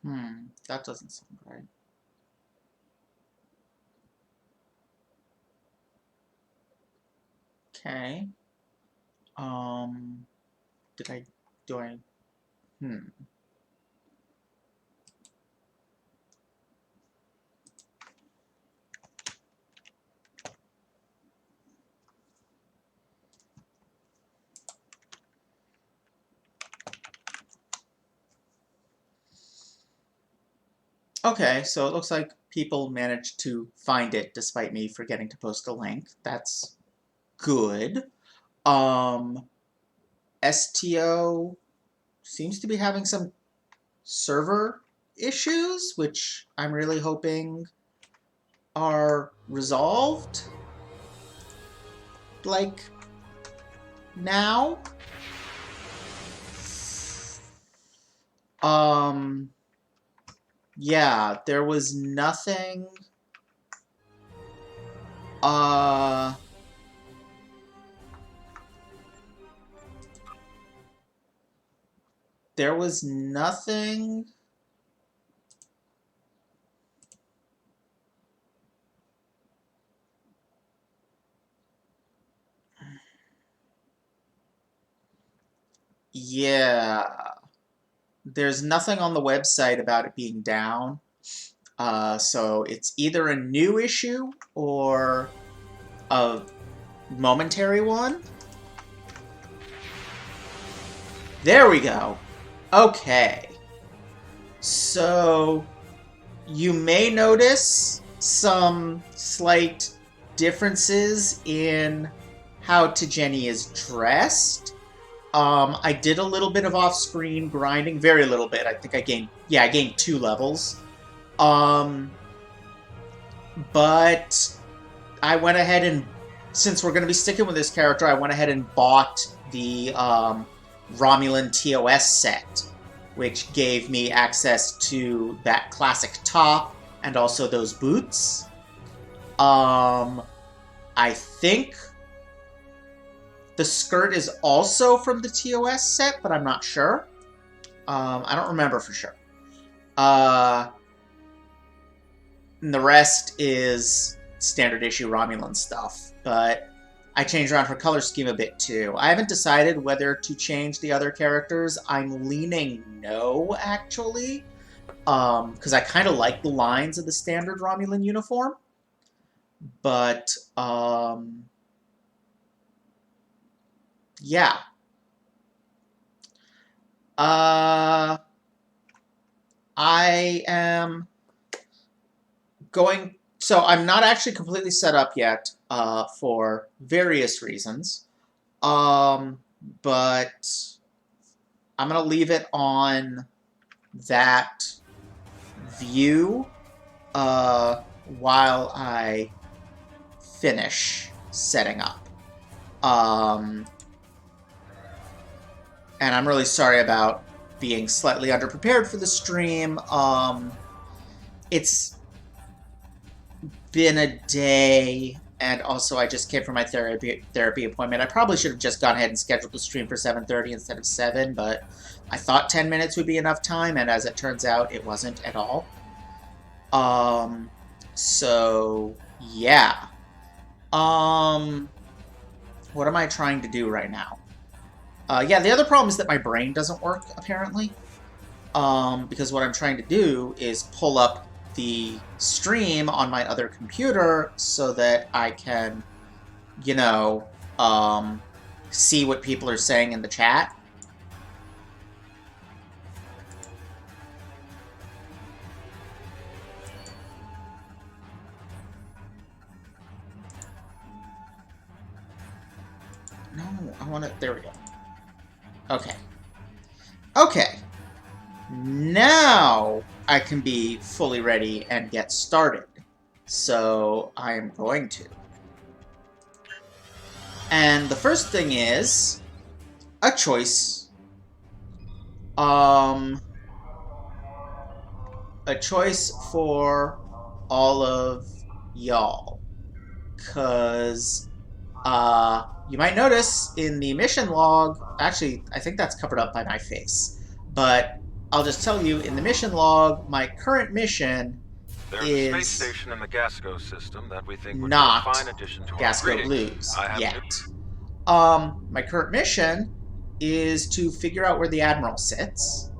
That doesn't sound right. Okay. Um, did I, do I, hmm. Okay, so it looks like people managed to find it despite me forgetting to post a link. That's good. Um, STO seems to be having some server issues, which I'm really hoping are resolved. Like, now. Um, yeah, there was nothing. Uh, there was nothing. Yeah, there's nothing on the website about it being down. So it's either a new issue or a momentary one. There we go. Okay. So you may notice some slight differences in how Jenny is dressed. I did a little bit of off-screen grinding, very little bit. I think I gained 2 levels. But I went ahead and, since we're going to be sticking with this character, I went ahead and bought the Romulan TOS set, which gave me access to that classic top and also those boots. I think the skirt is also from the TOS set, but I'm not sure. I don't remember for sure. And the rest is standard issue Romulan stuff, but I changed around her color scheme a bit too. I haven't decided whether to change the other characters. I'm leaning no, actually, because I kind of like the lines of the standard Romulan uniform. But, yeah. I am going... So I'm not actually completely set up yet for various reasons. But I'm going to leave it on that view while I finish setting up. And I'm really sorry about being slightly underprepared for the stream. It's been a day, and also I just came from my therapy appointment. I probably should have just gone ahead and scheduled the stream for 7:30 instead of 7, but I thought 10 minutes would be enough time, and as it turns out, it wasn't at all. So, yeah. What am I trying to do right now? Yeah, the other problem is that my brain doesn't work, apparently. Because what I'm trying to do is pull up the stream on my other computer so that I can, you know, see what people are saying in the chat. No, I want to... There we go. Okay. Okay. Now I can be fully ready and get started. So I am going to. And the first thing is a choice. A choice for all of y'all. Because you might notice in the mission log, actually, I think that's covered up by my face, but I'll just tell you, in the mission log, my current mission There's a space station in the Gasco system that we think would be a not fine addition to our Gasco greetings. Blues I have yet. My current mission is to figure out where the Admiral sits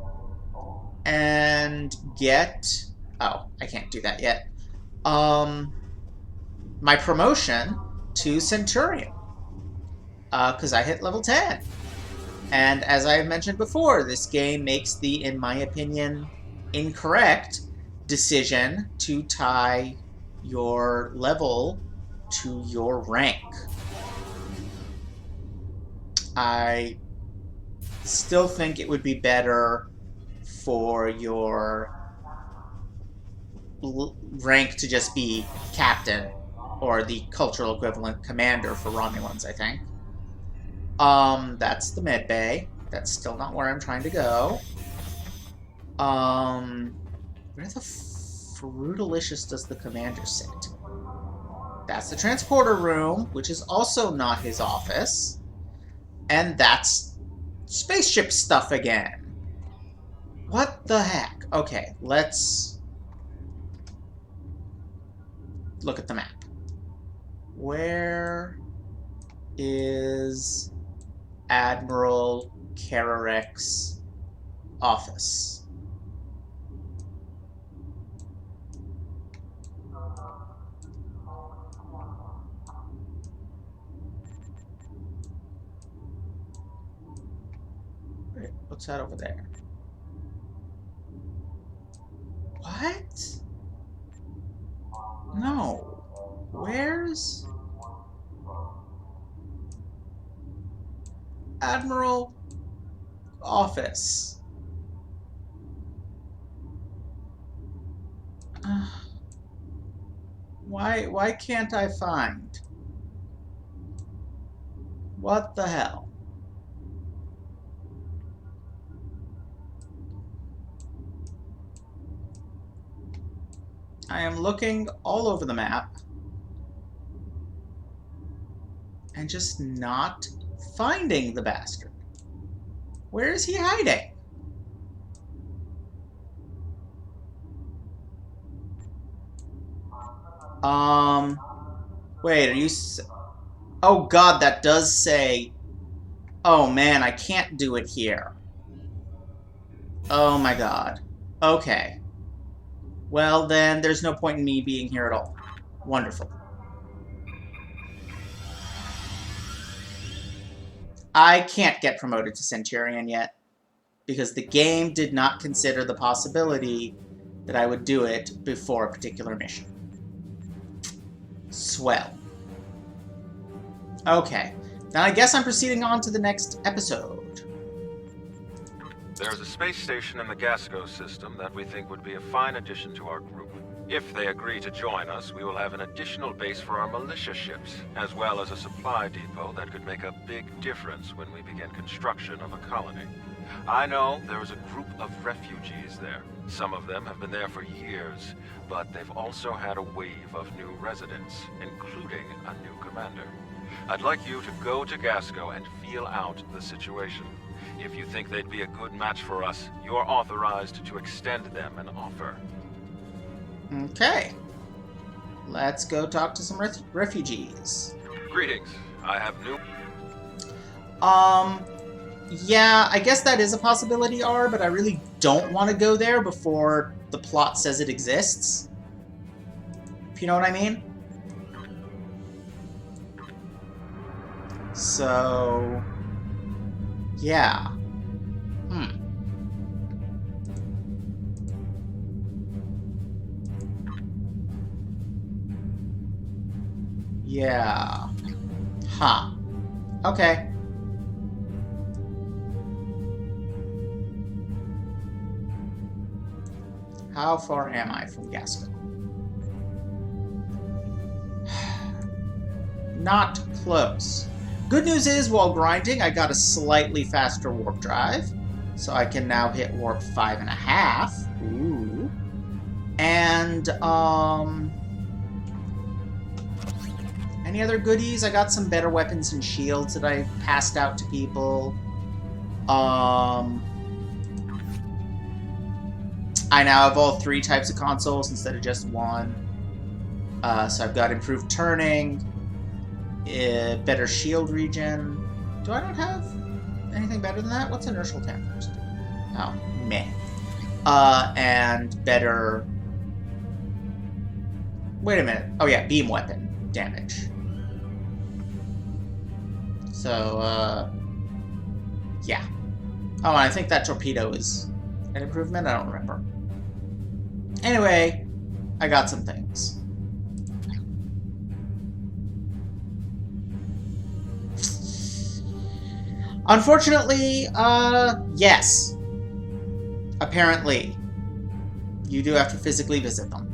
and get... Oh, I can't do that yet. My promotion to Centurion. Because I hit level 10. And as I have mentioned before, this game makes the, in my opinion, incorrect decision to tie your level to your rank. I still think it would be better for your rank to just be captain, or the cultural equivalent commander for Romulans, I think. That's the med bay. That's still not where I'm trying to go. Where the fruitalicious does the commander sit? That's the transporter room, which is also not his office. And that's spaceship stuff again. What the heck? Okay, let's look at the map. Where is Admiral Kararek's office? Wait, what's that over there? What? No. Where's Admiral office? Why can't I find? What the hell? I am looking all over the map and just not finding the bastard. Where is he hiding? Wait, are you... Oh god, that does say... Oh man, I can't do it here. Oh my god. Okay. Well then, there's no point in me being here at all. Wonderful. I can't get promoted to Centurion yet, because the game did not consider the possibility that I would do it before a particular mission. Swell. Okay, now I guess I'm proceeding on to the next episode. There's a space station in the Gasco system that we think would be a fine addition to our group. If they agree to join us, we will have an additional base for our militia ships, as well as a supply depot that could make a big difference when we begin construction of a colony. I know there is a group of refugees there. Some of them have been there for years, but they've also had a wave of new residents, including a new commander. I'd like you to go to Gasco and feel out the situation. If you think they'd be a good match for us, you're authorized to extend them an offer. Okay. Let's go talk to some refugees. Greetings. I have new... Yeah, I guess that is a possibility, R, but I really don't want to go there before the plot says it exists. If you know what I mean? So... yeah. Yeah. Huh. Okay. How far am I from Gasco? Not close. Good news is, while grinding, I got a slightly faster warp drive. So I can now hit warp 5.5. Ooh. And, any other goodies? I got some better weapons and shields that I passed out to people. I now have all 3 types of consoles instead of just 1. So I've got improved turning, better shield regen. Do I not have anything better than that? What's inertial tampers? Oh, meh. And better... Wait a minute. Oh yeah, beam weapon damage. So, yeah. Oh, and I think that torpedo is an improvement? I don't remember. Anyway, I got some things. Unfortunately, yes. Apparently. You do have to physically visit them.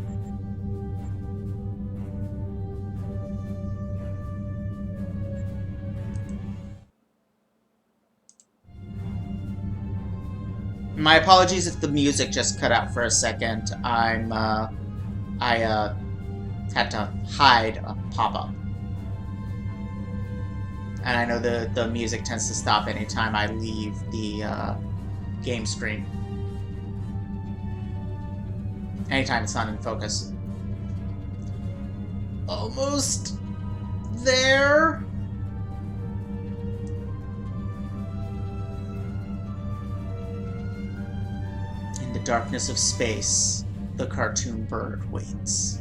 My apologies if the music just cut out for a second. I had to hide a pop-up. And I know the music tends to stop anytime I leave the game screen. Anytime it's not in focus. Almost there. In the darkness of space, the cartoon bird waits.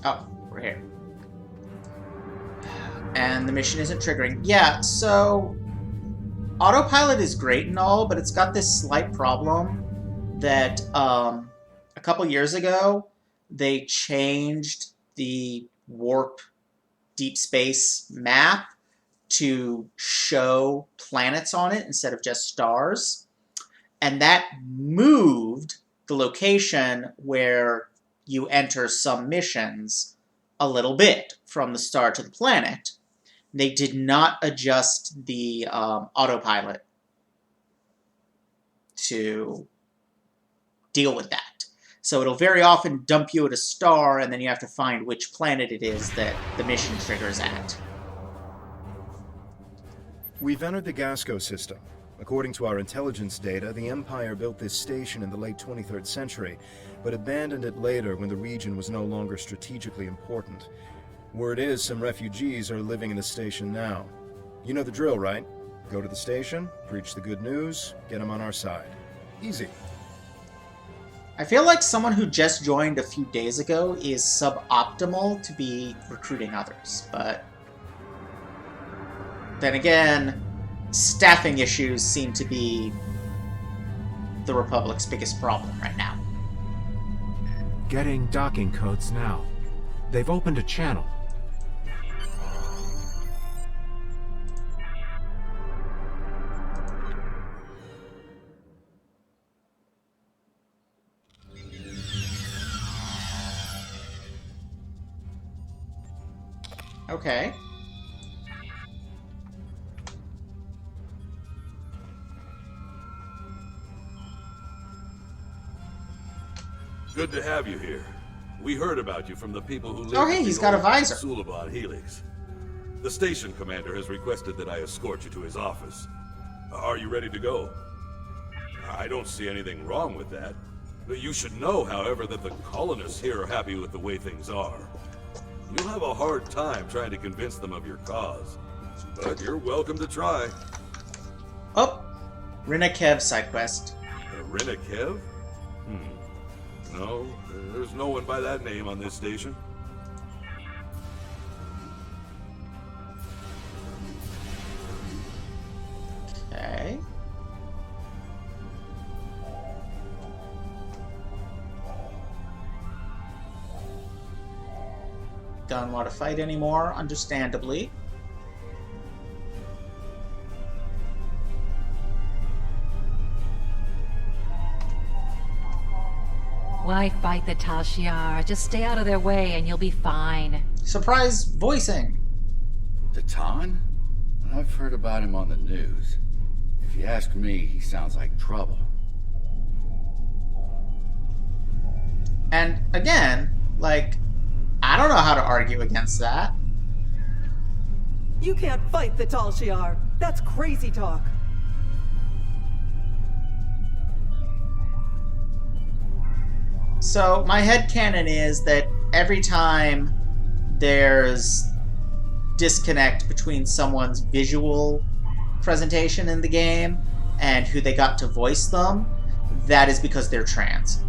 Oh, we're here. And the mission isn't triggering. Yeah, so autopilot is great and all, but it's got this slight problem that a couple years ago they changed the warp deep space map to show planets on it instead of just stars. And that moved the location where you enter some missions a little bit from the star to the planet. They did not adjust the autopilot to deal with that. So it'll very often dump you at a star, and then you have to find which planet it is that the mission triggers at. We've entered the Gasco system. According to our intelligence data, the Empire built this station in the late 23rd century, but abandoned it later when the region was no longer strategically important. Word is some refugees are living in the station now. You know the drill, right? Go to the station, preach the good news, get them on our side. Easy. I feel like someone who just joined a few days ago is suboptimal to be recruiting others, but then again, staffing issues seem to be the Republic's biggest problem right now. Getting docking codes now. They've opened a channel. Okay. Good to have you here. We heard about you from the people who live Oh, hey, he's got a visor. Sulabon Helix. The station commander has requested that I escort you to his office. Are you ready to go? I don't see anything wrong with that. But you should know, however, that the colonists here are happy with the way things are. You'll have a hard time trying to convince them of your cause. But you're welcome to try. Oh, Rinakev side quest. Rinakev? No, there's no one by that name on this station. Okay. Don't want to fight anymore, understandably. Why fight the Tal Shiar? Just stay out of their way and you'll be fine. Surprise voicing. Datan? I've heard about him on the news. If you ask me, he sounds like trouble. And again, like, I don't know how to argue against that. You can't fight the Tal Shiar. That's crazy talk. So my headcanon is that every time there's disconnect between someone's visual presentation in the game and who they got to voice them, that is because they're trans.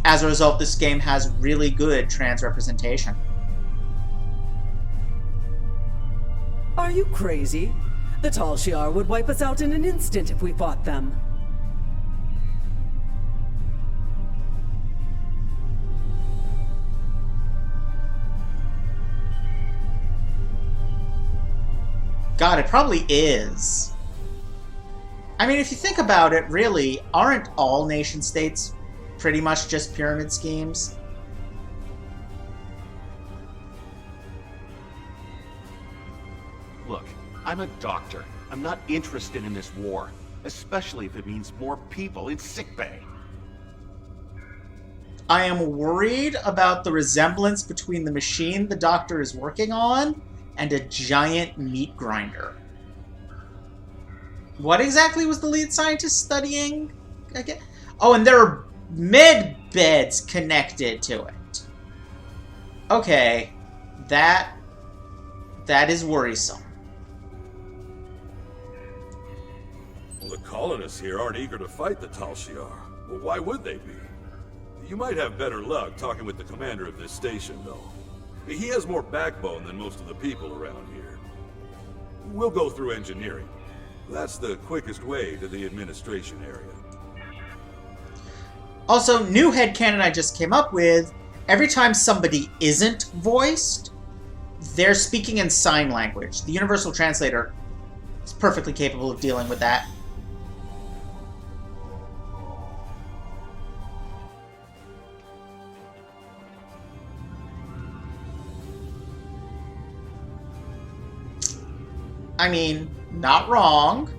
As a result, this game has really good trans representation. Are you crazy? The Tal Shiar would wipe us out in an instant if we fought them. God, it probably is. I mean, if you think about it, really, aren't all nation-states pretty much just pyramid schemes? Look, I'm a doctor. I'm not interested in this war, especially if it means more people in sickbay. I am worried about the resemblance between the machine the doctor is working on and a giant meat grinder. What exactly was the lead scientist studying again? Oh, and there are med beds connected to it. Okay, that is worrisome. Well, the colonists here aren't eager to fight the Tal Shiar. Well, why would they be? You might have better luck talking with the commander of this station, though. He has more backbone than most of the people around here. We'll go through engineering. That's the quickest way to the administration area. Also, new headcanon I just came up with, every time somebody isn't voiced, they're speaking in sign language. The universal translator is perfectly capable of dealing with that. I mean, not wrong.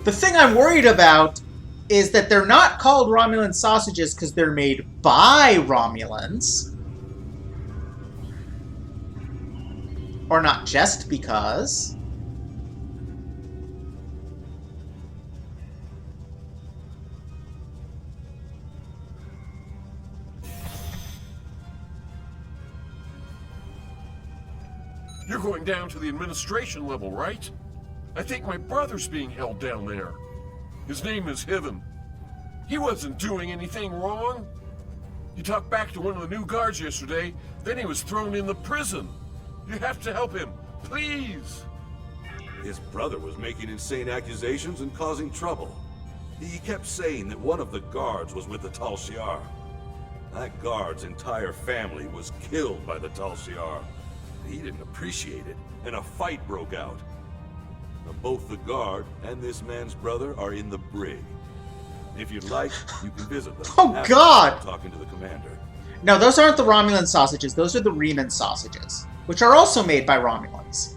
The thing I'm worried about is that they're not called Romulan sausages because they're made by Romulans. Or not just because. You're going down to the administration level, right? I think my brother's being held down there. His name is Hiven. He wasn't doing anything wrong. He talked back to one of the new guards yesterday, then he was thrown in the prison. You have to help him, please. His brother was making insane accusations and causing trouble. He kept saying that one of the guards was with the Tal Shiar. That guard's entire family was killed by the Tal Shiar. He didn't appreciate it, and a fight broke out. Now, both the guard and this man's brother are in the brig. If you'd like, you can visit them. Oh, God! Talking to the commander. No, those aren't the Romulan sausages. Those are the Reman sausages, which are also made by Romulans.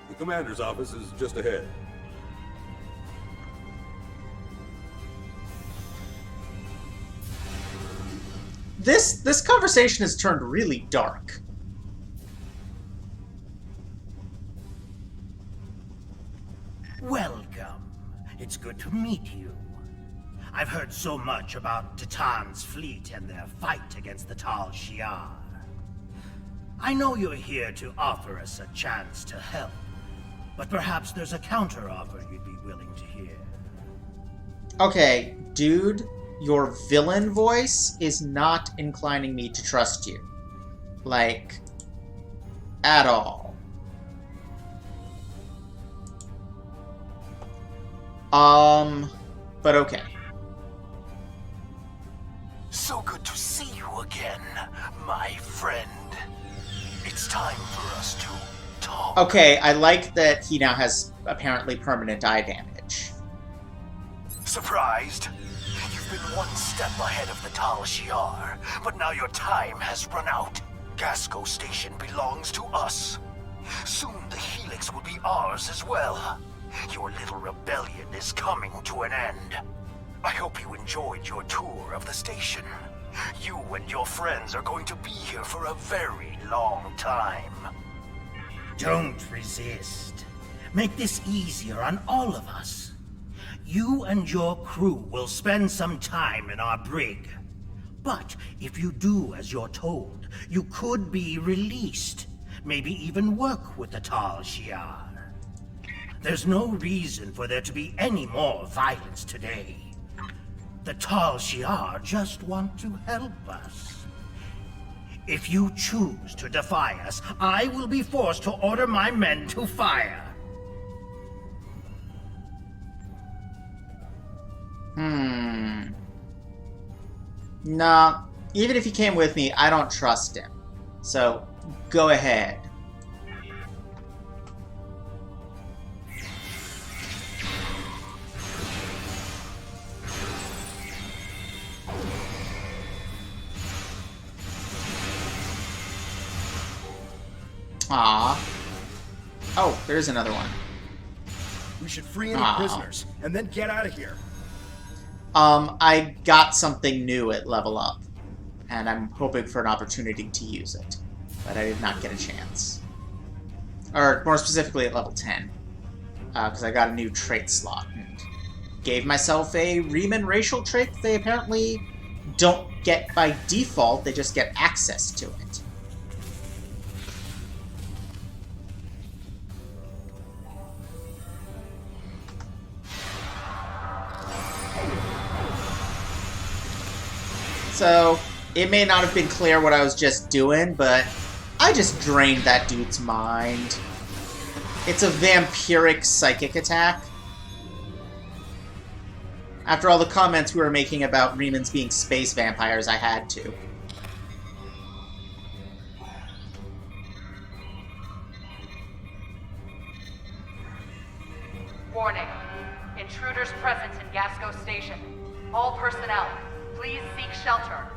The commander's office is just ahead. This conversation has turned really dark. Welcome. It's good to meet you. I've heard so much about Titan's fleet and their fight against the Tal Shiar. I know you're here to offer us a chance to help, but perhaps there's a counter-offer you'd be willing to hear. Okay, dude, your villain voice is not inclining me to trust you. Like, at all. But okay. So good to see you again, my friend. It's time for us to talk. Okay, I like that he now has apparently permanent eye damage. Surprised? You've been one step ahead of the Tal Shiar, but now your time has run out. Gasco Station belongs to us. Soon the Helix will be ours as well. Your little rebellion is coming to an end. I hope you enjoyed your tour of the station. You and your friends are going to be here for a very long time. Don't resist. Make this easier on all of us. You and your crew will spend some time in our brig. But if you do as you're told, you could be released. Maybe even work with the Tal Shiar. There's no reason for there to be any more violence today. The Tal Shiar just want to help us. If you choose to defy us, I will be forced to order my men to fire. Nah, even if he came with me, I don't trust him. So, go ahead. Ah. Oh, there's another one. We should free any prisoners, and then get out of here. I got something new at level up, and I'm hoping for an opportunity to use it, but I did not get a chance. Or, more specifically, at level 10, because I got a new trait slot, and gave myself a Riemann racial trait they apparently don't get by default, they just get access to it. So, it may not have been clear what I was just doing, but I just drained that dude's mind. It's a vampiric psychic attack. After all the comments we were making about Riemann's being space vampires, I had to. Warning. Intruders present in Gasco Station. All personnel, please seek shelter.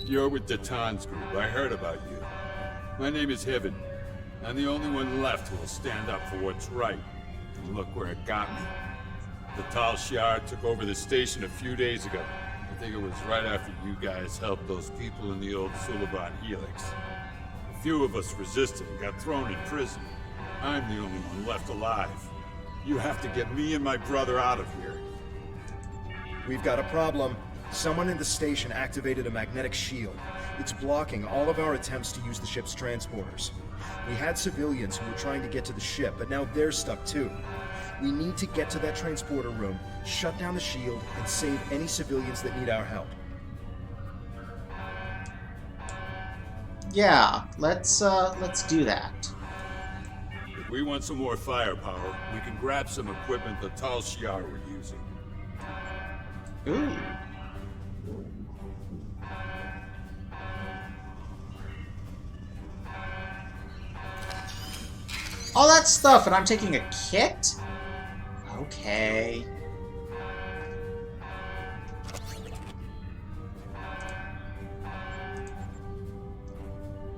You're with Datan's group. I heard about you. My name is Heaven. I'm the only one left who will stand up for what's right. And look where it got me. The Tal Shiar took over the station a few days ago. I think it was right after you guys helped those people in the old Suliban Helix. A few of us resisted and got thrown in prison. I'm the only one left alive. You have to get me and my brother out of here. We've got a problem. Someone in the station activated a magnetic shield. It's blocking all of our attempts to use the ship's transporters. We had civilians who were trying to get to the ship, but now they're stuck too. We need to get to that transporter room, shut down the shield, and save any civilians that need our help. Yeah, let's do that. If we want some more firepower, we can grab some equipment the Tal Shiar were using. Ooh. All that stuff, and I'm taking a kit? Okay.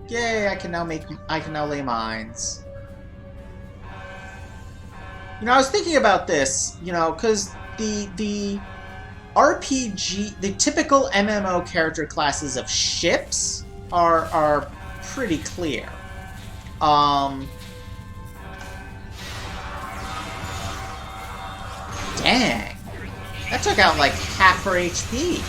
Yay, I can now lay mines. You know, I was thinking about this, you know, because the RPG, the typical MMO character classes of ships are pretty clear. Dang. That took out like half her HP.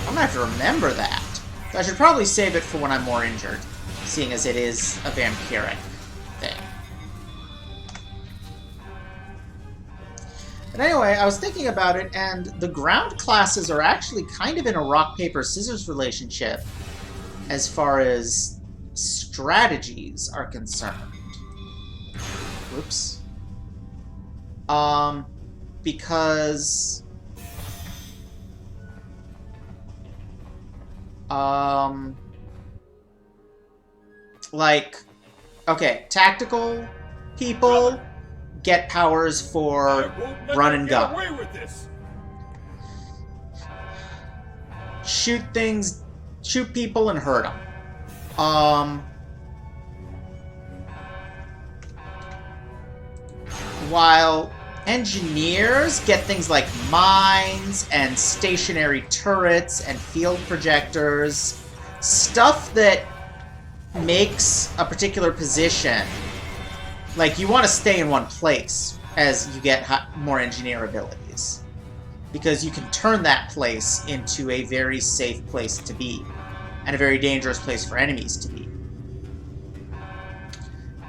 I'm gonna have to remember that. So I should probably save it for when I'm more injured, seeing as it is a vampiric thing. But anyway, I was thinking about it, and the ground classes are actually kind of in a rock, paper, scissors relationship as far as strategies are concerned. Whoops. Because Like, okay, tactical people get powers for run and gun. Away with this. Shoot things, shoot people and hurt them. While engineers get things like mines and stationary turrets and field projectors, stuff that makes a particular position, like you want to stay in one place as you get more engineer abilities, because you can turn that place into a very safe place to be and a very dangerous place for enemies to be.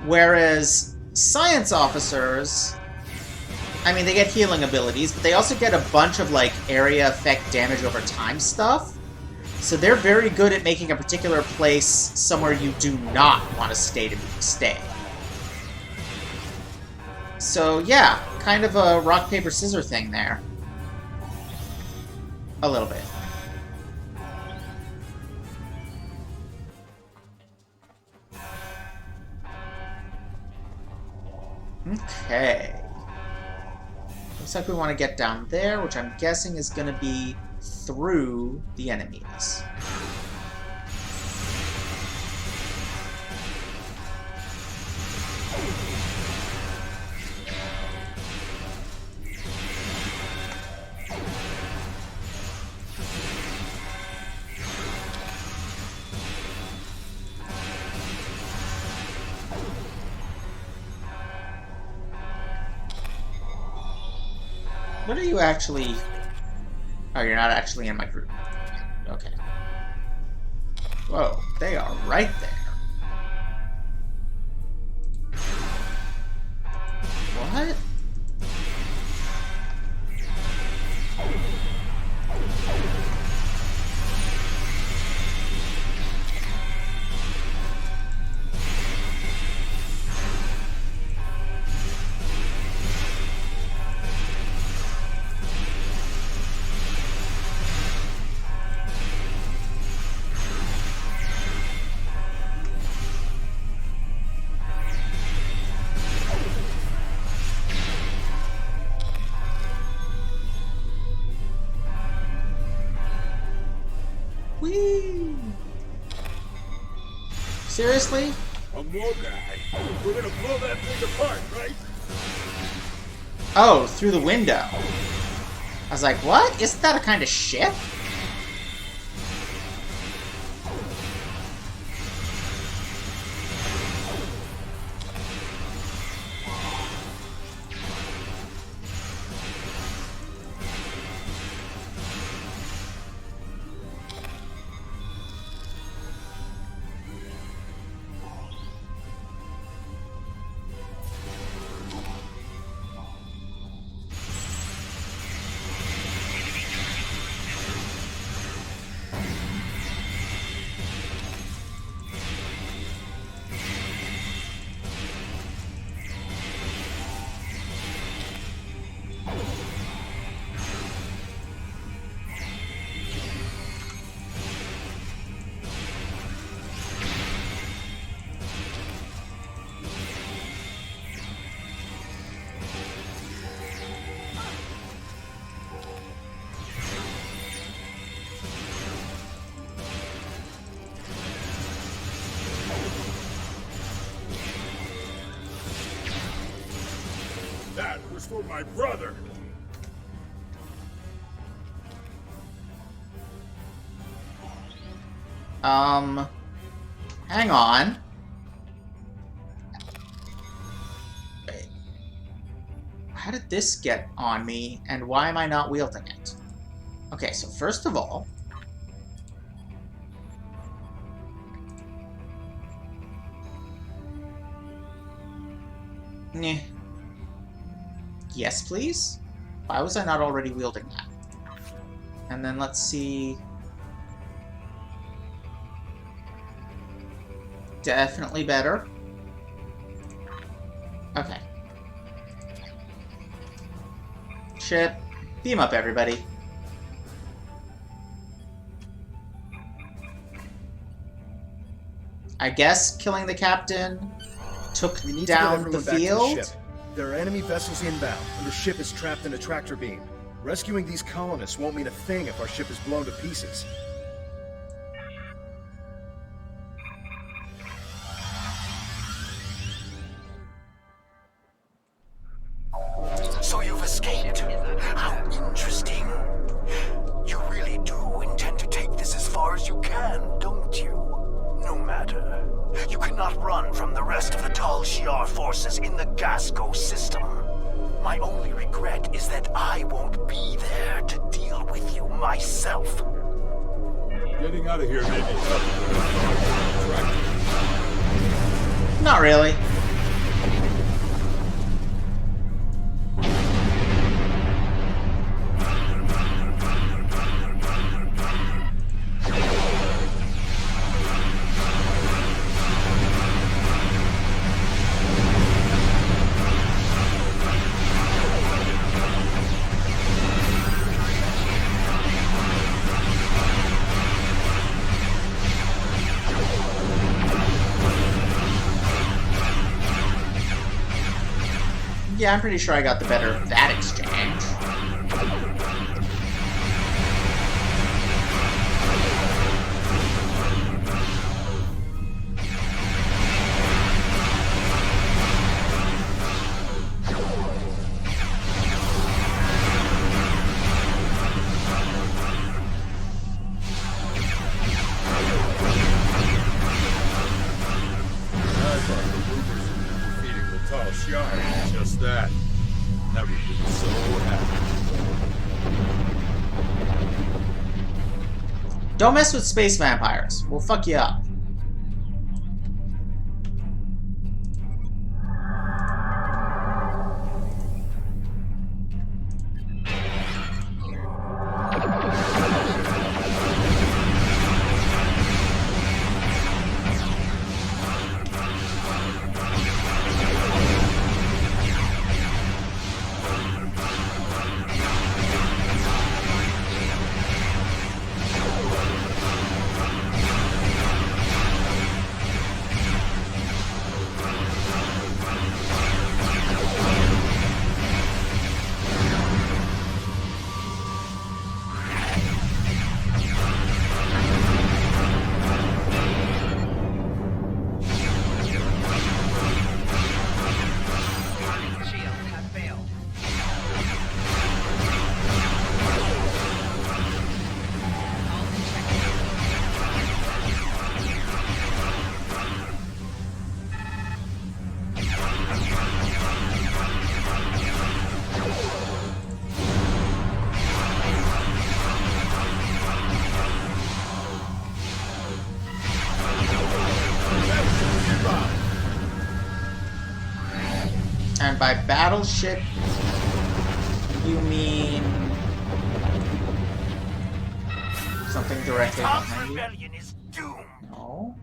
Whereas science officers, I mean, they get healing abilities, but they also get a bunch of like area effect damage over time stuff. So they're very good at making a particular place somewhere you do not want to stay. So yeah, kind of a rock, paper, scissors thing there. A little bit. Okay. Looks like we want to get down there, which I'm guessing is going to be through the enemies. What are you actually... Oh, you're not actually in my group. Okay. Whoa, they are right there. What? Whee! Seriously? One more guy. We're gonna blow that thing apart, right? Oh, through the window. I was like, what? Isn't that a kind of ship? That was for my brother. Hang on. Wait. How did this get on me, and why am I not wielding it? Okay, so first of all... Nyeh. Yes, please? Why was I not already wielding that? And then let's see... Definitely better. Okay. Ship. Beam up, everybody. I guess killing the captain took We need to get down the everyone back to the field. ship. There are enemy vessels inbound, and the ship is trapped in a tractor beam. Rescuing these colonists won't mean a thing if our ship is blown to pieces. So you've escaped. How interesting. You really do intend to take this as far as you can, don't you? No matter. You cannot run from the rest of the Tal Shiar forces in the Gasco system. My only regret is that I won't be there to deal with you myself. Getting out of here may be tough. Not really. Yeah, I'm pretty sure I got the better of that exchange. Just that. Never been so happy. Don't mess with space vampires. We'll fuck you up. And by battleship, you mean something directly behind you? Rebellion is doomed. No.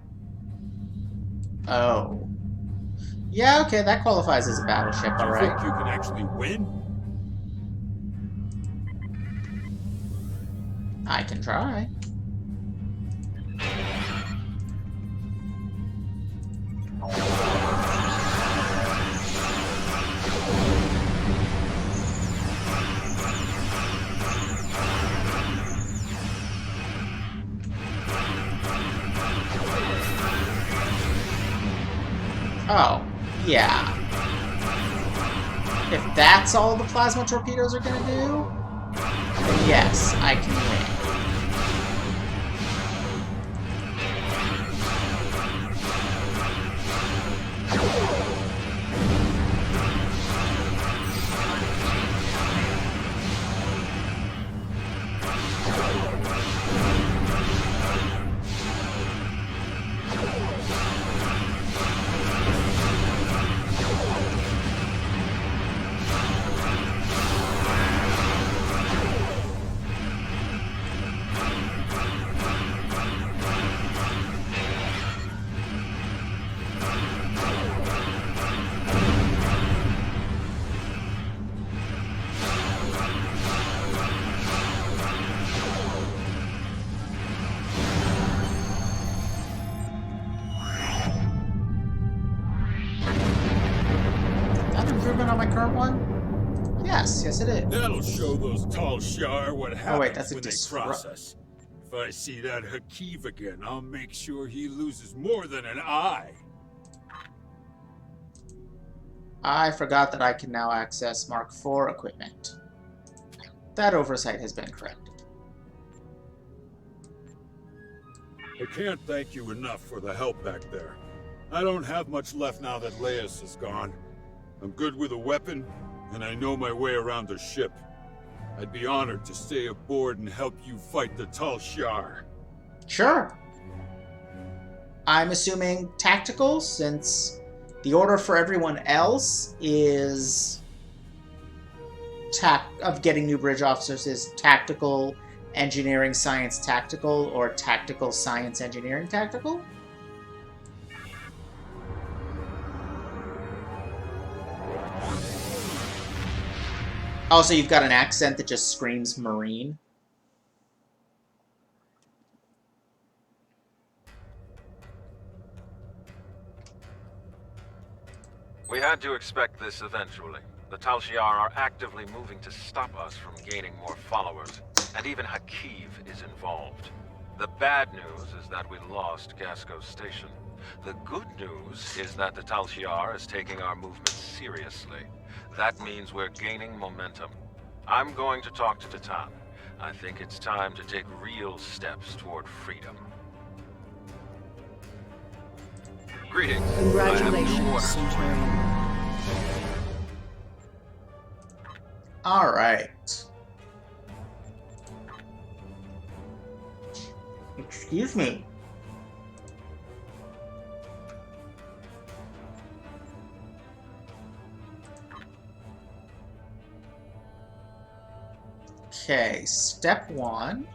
Oh. Yeah, okay, that qualifies as a battleship, Do you alright. think you can actually win? I can try. Oh, yeah. If that's all the plasma torpedoes are gonna do, then yes, I can win. current one? Yes, yes it is. That'll show those tall Shi'ar what happens Oh wait, that's a when they disrupt. cross us. If I see that Hakeev again, I'll make sure he loses more than an eye. I forgot that I can now access Mark IV equipment. That oversight has been corrected. I can't thank you enough for the help back there. I don't have much left now that Leios is gone. I'm good with a weapon, and I know my way around the ship. I'd be honored to stay aboard and help you fight the Tal Shiar. Sure. I'm assuming tactical, since the order for everyone else is of getting new bridge officers is tactical engineering science tactical or tactical science engineering tactical. Also, you've got an accent that just screams Marine. We had to expect this eventually. The Tal Shiar are actively moving to stop us from gaining more followers, and even Hakeev is involved. The bad news is that we lost Gasco Station. The good news is that the Tal Shiar is taking our movement seriously. That means we're gaining momentum. I'm going to talk to Titan. I think it's time to take real steps toward freedom. Greetings. Congratulations, Centurion. All right. Excuse me. Okay, step 1.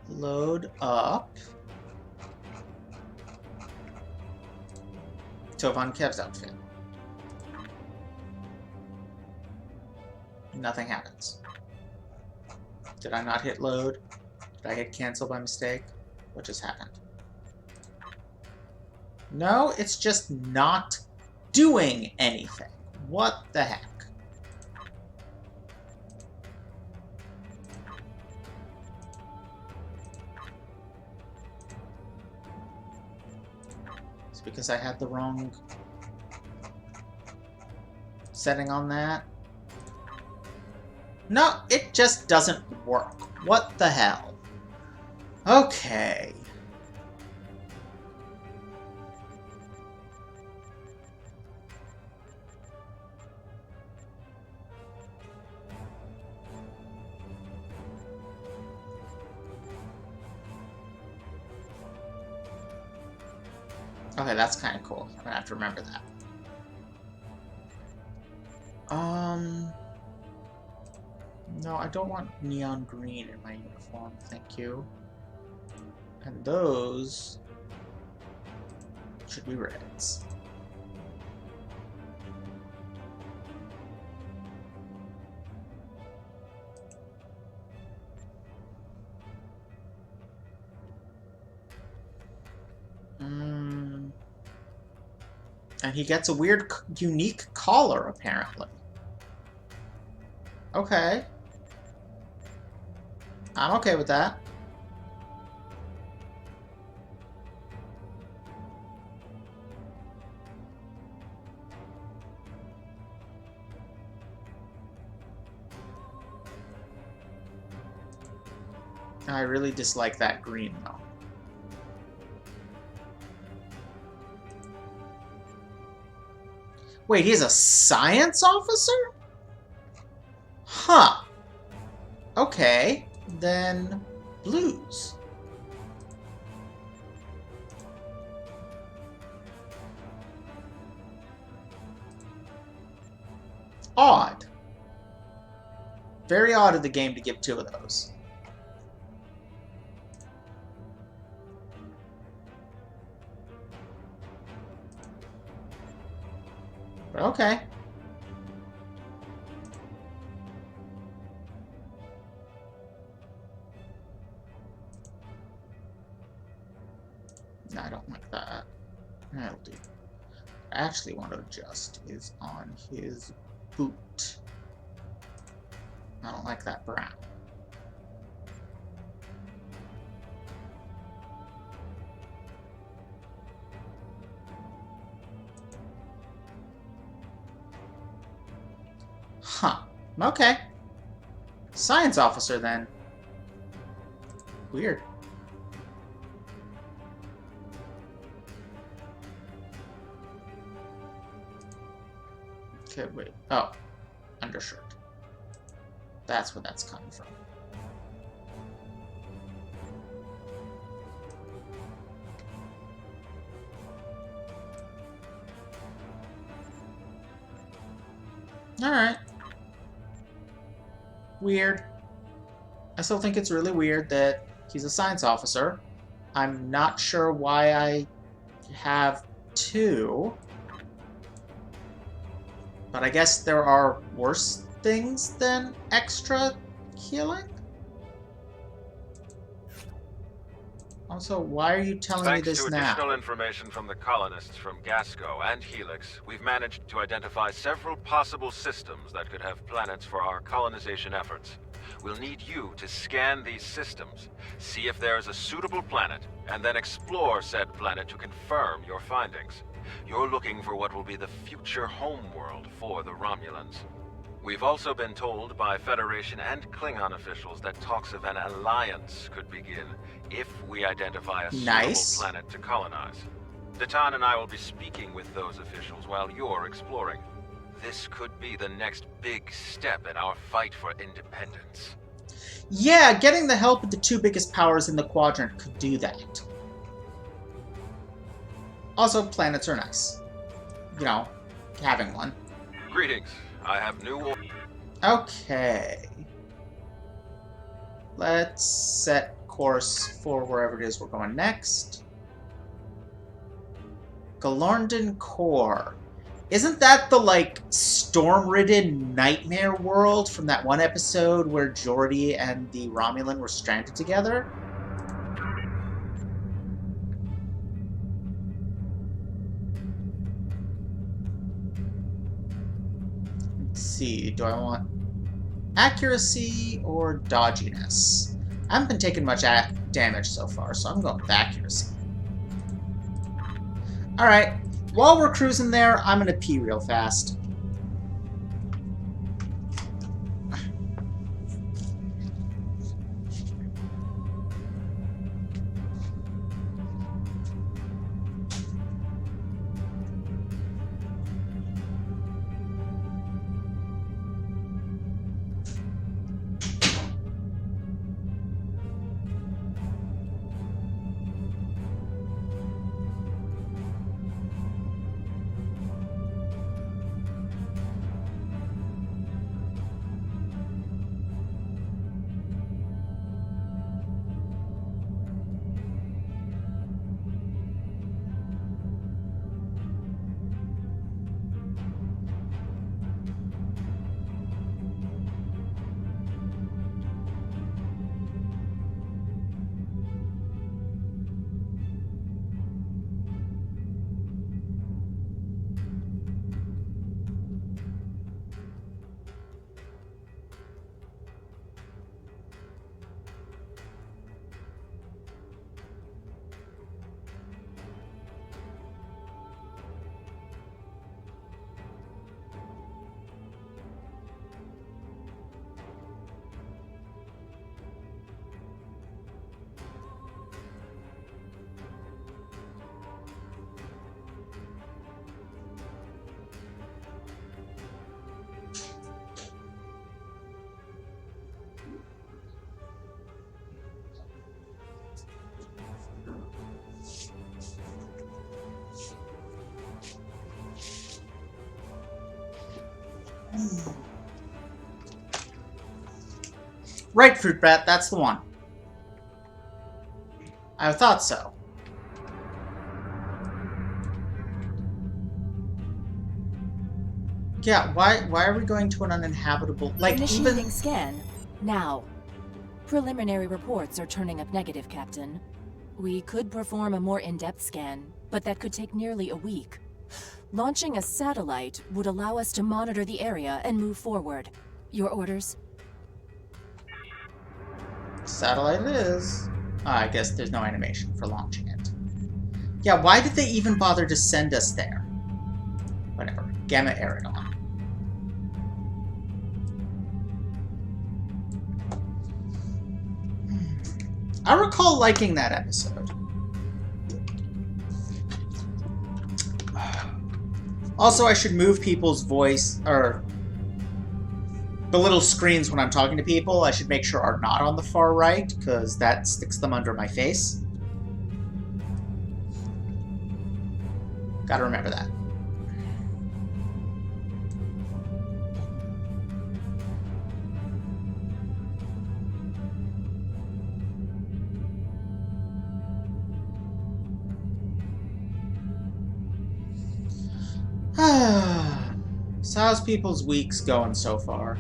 Load up Tovan Kev's outfit. Nothing happens. Did I not hit load? Did I hit cancel by mistake? What just happened? No, it's just not doing anything. What the heck? It's because I had the wrong setting on that. No, it just doesn't work. What the hell? Okay. Okay, that's kind of cool. I'm gonna have to remember that. No, I don't want neon green in my uniform, thank you. And those should be reds. And he gets a weird, unique collar, apparently. Okay. I'm okay with that. I really dislike that green, though. Wait, he's a science officer? Huh. Okay, then blues. Odd. Very odd of the game to give 2 of those. But okay. No, I don't like that. That'll do. I actually want to adjust is on his boot. I don't like that brown. Huh. Okay. Science officer, then. Weird. Okay, wait. Oh. Undershirt. That's where that's coming from. Alright. Weird. I still think it's really weird that he's a science officer. I'm not sure why I have two. But I guess there are worse things than extra healing? Also, why are you telling me this now? Thanks to additional information from the colonists from Gasco and Helix, we've managed to identify several possible systems that could have planets for our colonization efforts. We'll need you to scan these systems, see if there is a suitable planet, and then explore said planet to confirm your findings. You're looking for what will be the future homeworld for the Romulans. We've also been told by Federation and Klingon officials that talks of an alliance could begin if we identify a suitable planet to colonize. Datan and I will be speaking with those officials while you're exploring. This could be the next big step in our fight for independence. Yeah, getting the help of the two biggest powers in the quadrant could do that. Also, planets are nice. You know, having one. Greetings. I have new... Okay. Let's set course for wherever it is we're going next. Galorndon Core. Isn't that the, like, storm-ridden nightmare world from that one episode where Geordi and the Romulan were stranded together? Let's see, do I want accuracy or dodginess? I haven't been taking much damage so far, so I'm going with accuracy. Alright, while we're cruising there, I'm gonna pee real fast. Right, Fruit Bat, that's the one. I thought so. Yeah, why are we going to an uninhabitable... Like, Initiating scan. Now. Preliminary reports are turning up negative, Captain. We could perform a more in-depth scan, but that could take nearly a week. Launching a satellite would allow us to monitor the area and move forward. Your orders? Satellite it is. I guess there's no animation for launching it. Yeah, why did they even bother to send us there? Whatever. Gamma Aerodon. I recall liking that episode. Also, I should move people's voice, or the little screens when I'm talking to people, I should make sure are not on the far right, because that sticks them under my face. Gotta remember that. So how's people's weeks going so far?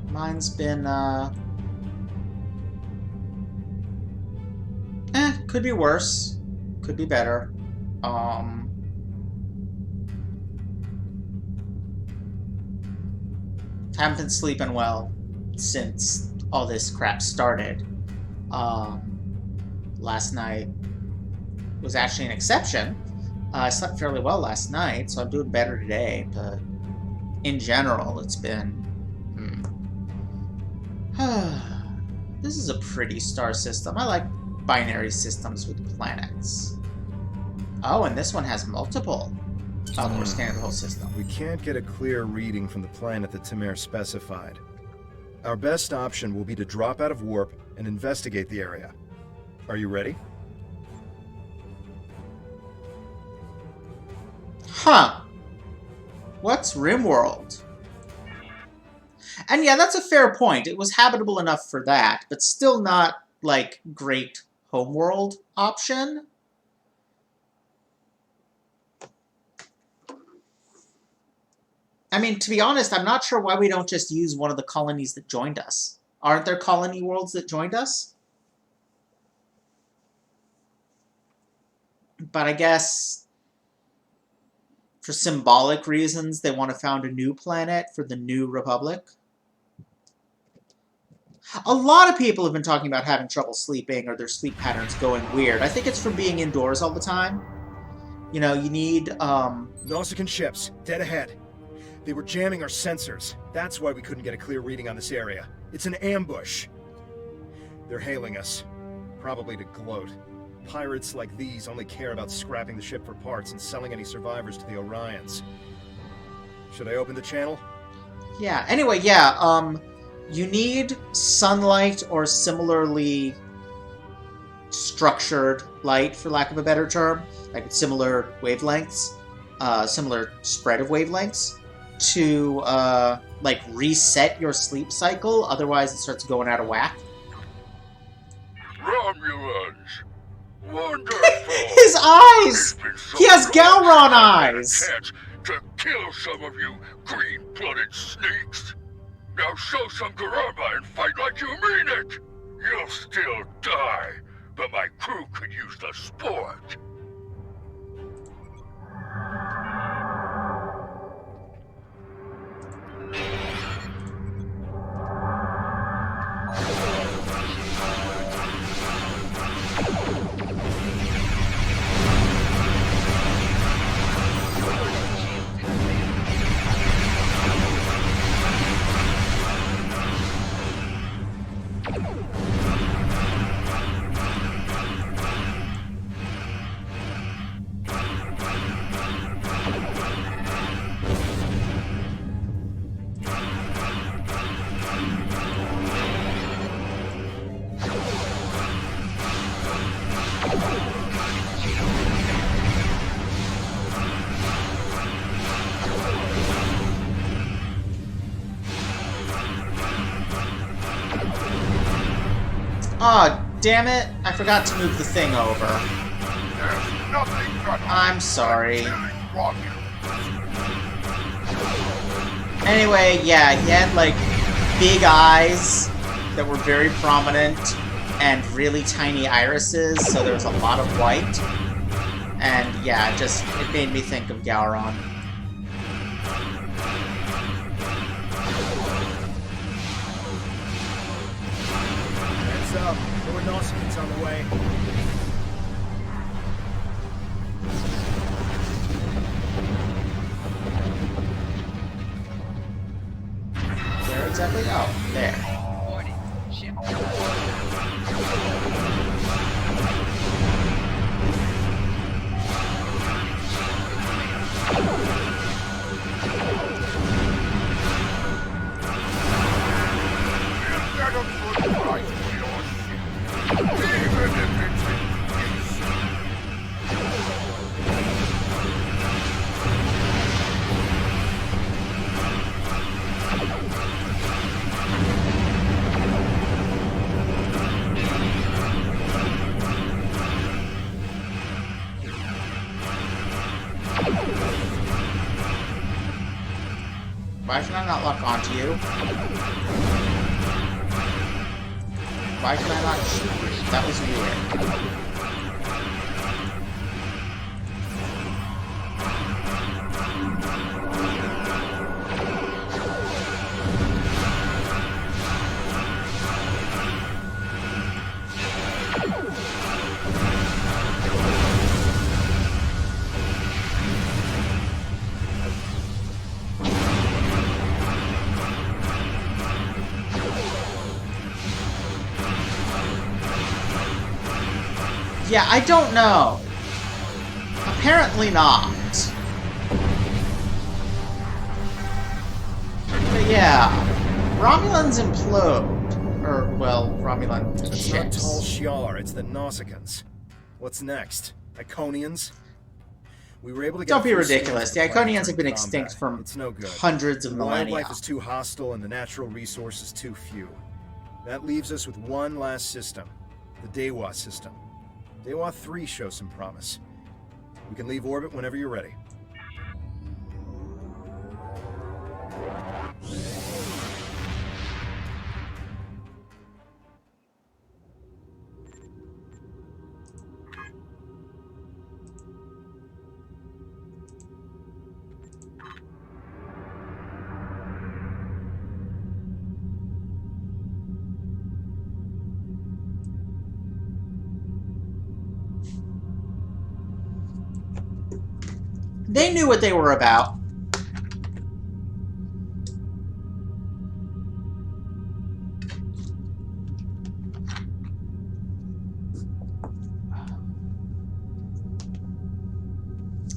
Mine's been, could be worse. Could be better. Haven't been sleeping well since all this crap started. Last night was actually an exception. I slept fairly well last night, so I'm doing better today, but in general, it's been... This is a pretty star system. I like binary systems with planets. Oh, and this one has multiple. Oh, we're scanning the whole system. We can't get a clear reading from the planet that Tamir specified. Our best option will be to drop out of warp and investigate the area. Are you ready? Huh. What's RimWorld? And yeah, that's a fair point. It was habitable enough for that, but still not, like, great homeworld option. I mean, to be honest, I'm not sure why we don't just use one of the colonies that joined us. Aren't there colony worlds that joined us? But I guess... for symbolic reasons, they want to found a new planet for the new Republic. A lot of people have been talking about having trouble sleeping or their sleep patterns going weird. I think it's from being indoors all the time. You know, you need, Nausicaan ships, dead ahead. They were jamming our sensors. That's why we couldn't get a clear reading on this area. It's an ambush. They're hailing us. Probably to gloat. Pirates like these only care about scrapping the ship for parts and selling any survivors to the Orions. Should I open the channel? Yeah, anyway, yeah, you need sunlight or similarly structured light, for lack of a better term, like similar wavelengths, similar spread of wavelengths, to, like, reset your sleep cycle, otherwise it starts going out of whack. Romulans! Wonderful! His eyes! He has Galron eyes! To kill some of you green-blooded snakes! Now show some Garamba and fight like you mean it! You'll still die, but my crew could use the sport. Aw, damn it. I forgot to move the thing over. I'm sorry. Anyway, yeah, he had, like, big eyes that were very prominent and really tiny irises, so there was a lot of white. And yeah, it made me think of Gowron. Heads up, more Nausicaans on the way. Where exactly? Oh, there. Why can I not lock onto you? Why can I not shoot you? That was weird. Yeah, I don't know. Apparently not. But yeah, Romulans implode. Or, well, Romulan It's not ships. Tal Shiar, it's the Nausicaans. What's next? Iconians? We were able to get Don't be a few ridiculous. The scans of the Iconians have been planet extinct during for It's no good. hundreds of The millennia. wildlife is too hostile and the natural resources too few. That leaves us with one last system, the Dewa system. Dewa 3 shows some promise. We can leave orbit whenever you're ready. They knew what they were about.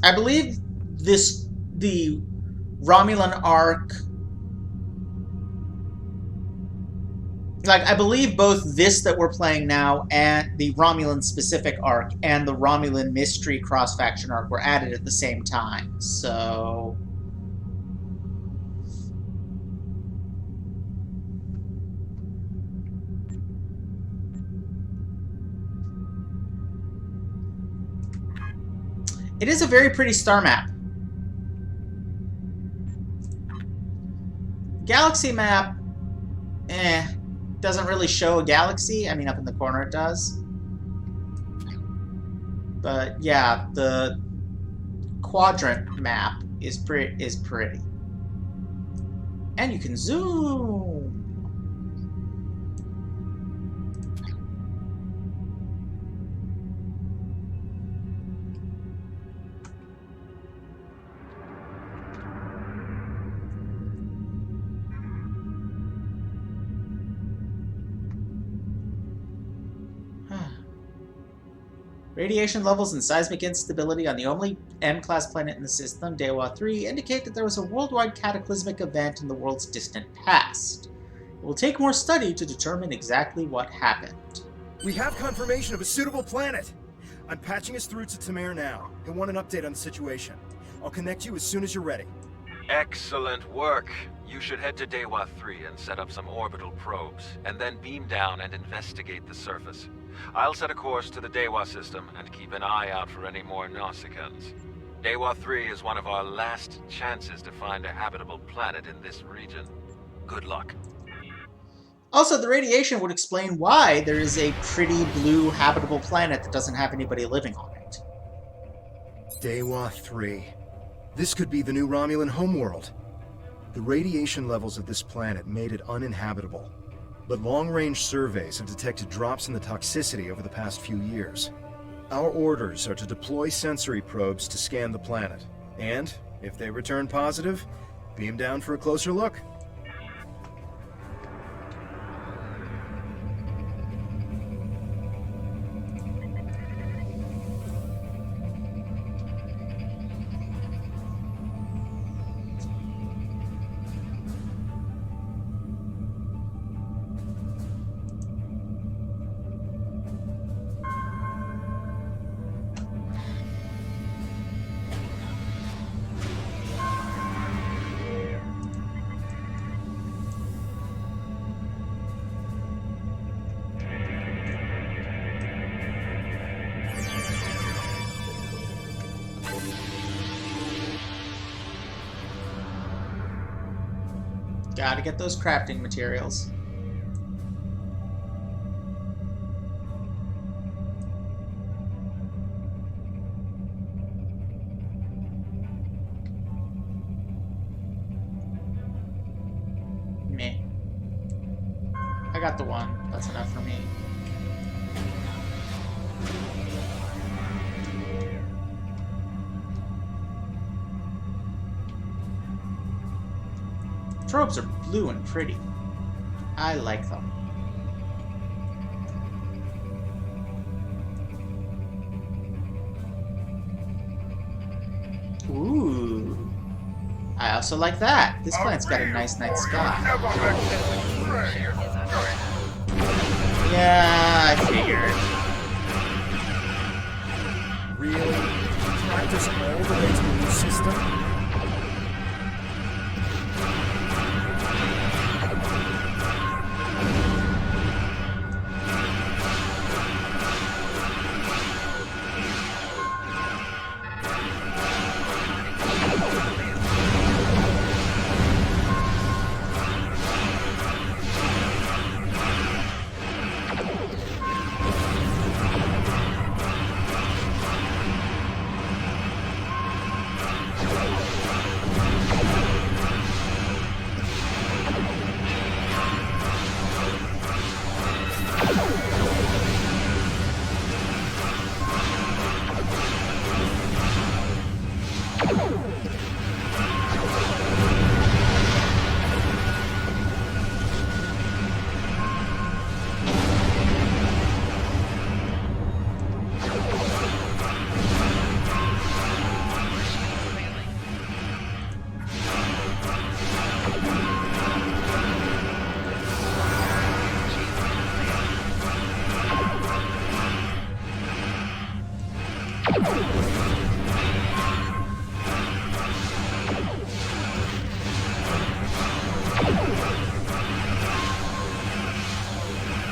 I believe the Romulan arc, like, I believe both this that we're playing now and the Romulan specific arc and the Romulan mystery cross-faction arc were added at the same time, so... It is a very pretty star map. Galaxy map, doesn't really show a galaxy. I mean, up in the corner it does. But yeah, the quadrant map is pretty. And you can zoom. Radiation levels and seismic instability on the only M-class planet in the system, Dewa 3, indicate that there was a worldwide cataclysmic event in the world's distant past. It will take more study to determine exactly what happened. We have confirmation of a suitable planet! I'm patching us through to Tamir now. He'll want an update on the situation. I'll connect you as soon as you're ready. Excellent work. You should head to Dewa 3 and set up some orbital probes, and then beam down and investigate the surface. I'll set a course to the Dewa system and keep an eye out for any more Nausicaans. Dewa 3 is one of our last chances to find a habitable planet in this region. Good luck. Also, the radiation would explain why there is a pretty blue habitable planet that doesn't have anybody living on it. Dewa 3. This could be the new Romulan homeworld. The radiation levels of this planet made it uninhabitable, but long-range surveys have detected drops in the toxicity over the past few years. Our orders are to deploy sensory probes to scan the planet, and, if they return positive, beam down for a closer look. Gotta get those crafting materials. Meh. I got the one. That's enough for me. Probes are blue and pretty. I like them. Ooh. I also like that. This planet's got a nice night sky. Yeah, I figured. Really? Practice all the way to the new system?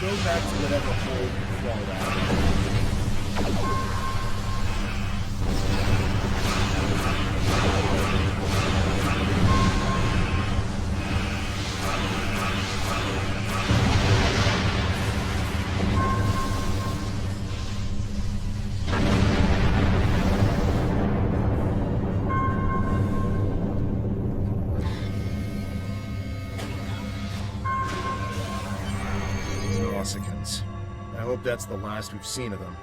Go back to whatever hole you crawled out. I hope that's the last we've seen of them.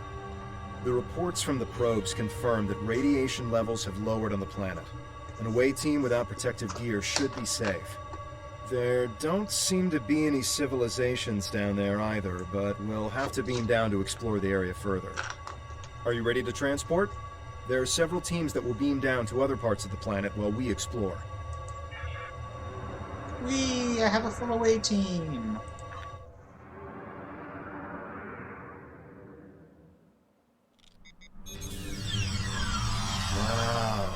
The reports from the probes confirm that radiation levels have lowered on the planet. An away team without protective gear should be safe. There don't seem to be any civilizations down there either, but we'll have to beam down to explore the area further. Are you ready to transport? There are several teams that will beam down to other parts of the planet while we explore. Whee! I have a full away team! Wow.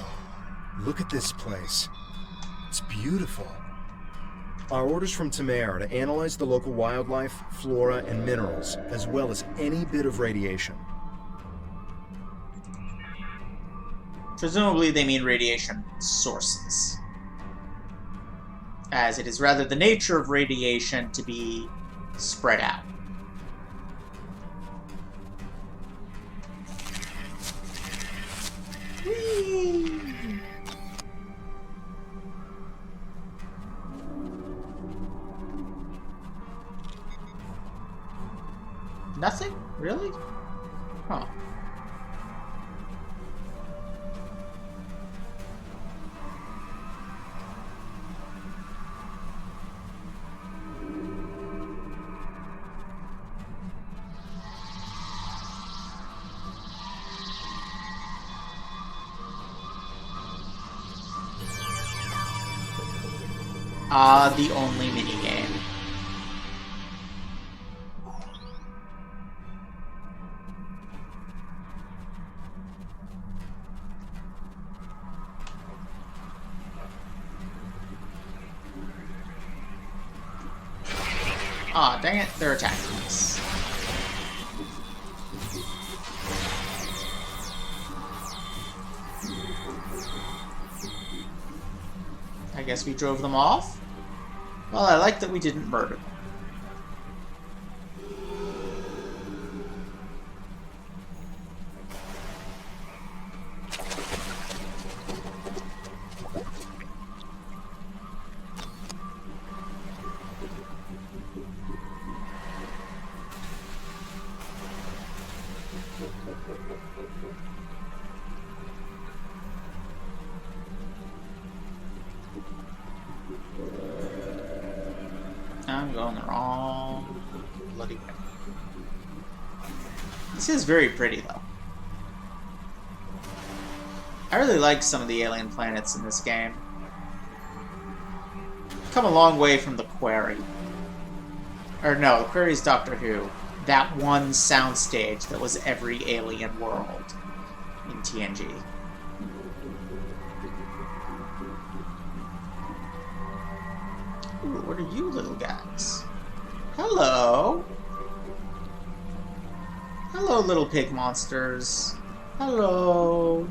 Look at this place. It's beautiful. Our orders from Tamar are to analyze the local wildlife, flora, and minerals, as well as any bit of radiation. Presumably they mean radiation sources, as it is rather the nature of radiation to be spread out. Whee! Nothing? Really? Huh. The only minigame. Aw, dang it, they're attacking us. I guess we drove them off? Well, I like that we didn't murder them. I'm going the wrong bloody way. This is very pretty, though. I really like some of the alien planets in this game. Come a long way from the Quarry. Or no, the Quarry's Doctor Who. That one soundstage that was every alien world in TNG. Ooh, what are you little guys? Hello! Hello, little pig monsters. Hello!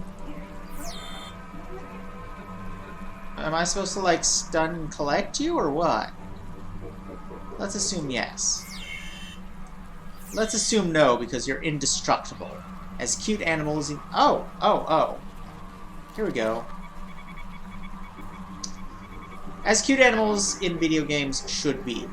Am I supposed to, like, stun and collect you, or what? Let's assume yes. Let's assume no, because you're indestructible. As cute animals in— Oh! Here we go. As cute animals in video games should be.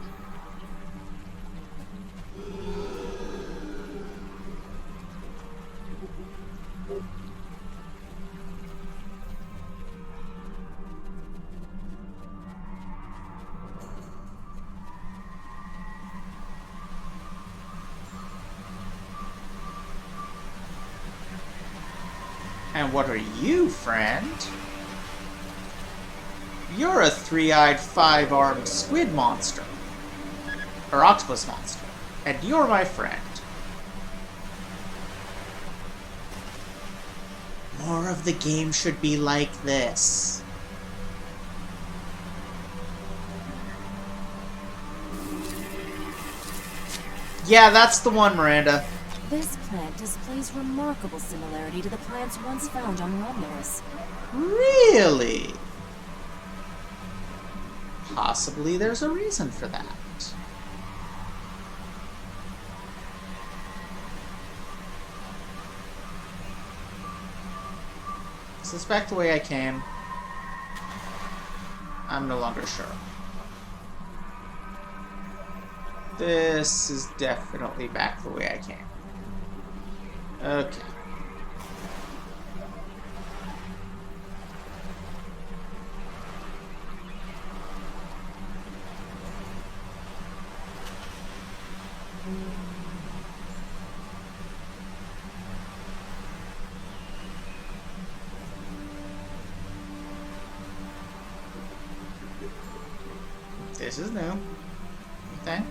And what are you, friend? You're a three-eyed, five-armed squid monster. Or octopus monster. And you're my friend. More of the game should be like this. Yeah, that's the one, Miranda. This plant displays remarkable similarity to the plants once found on Romulus. Really? Possibly there's a reason for that. Is this back the way I came? I'm no longer sure. This is definitely back the way I came. Okay. This is new, I think.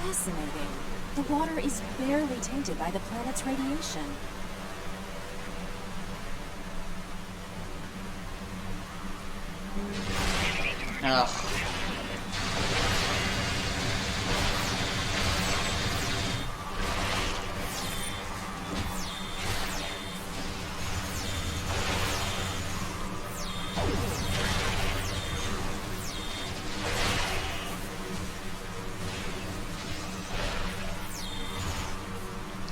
Fascinating. The water is barely tainted by the planet's radiation. Ugh.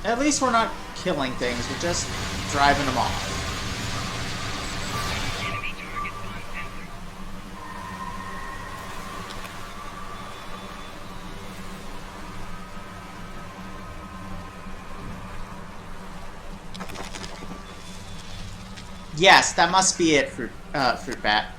At least we're not killing things, we're just driving them off. Yes, that must be it, Fruit Bat.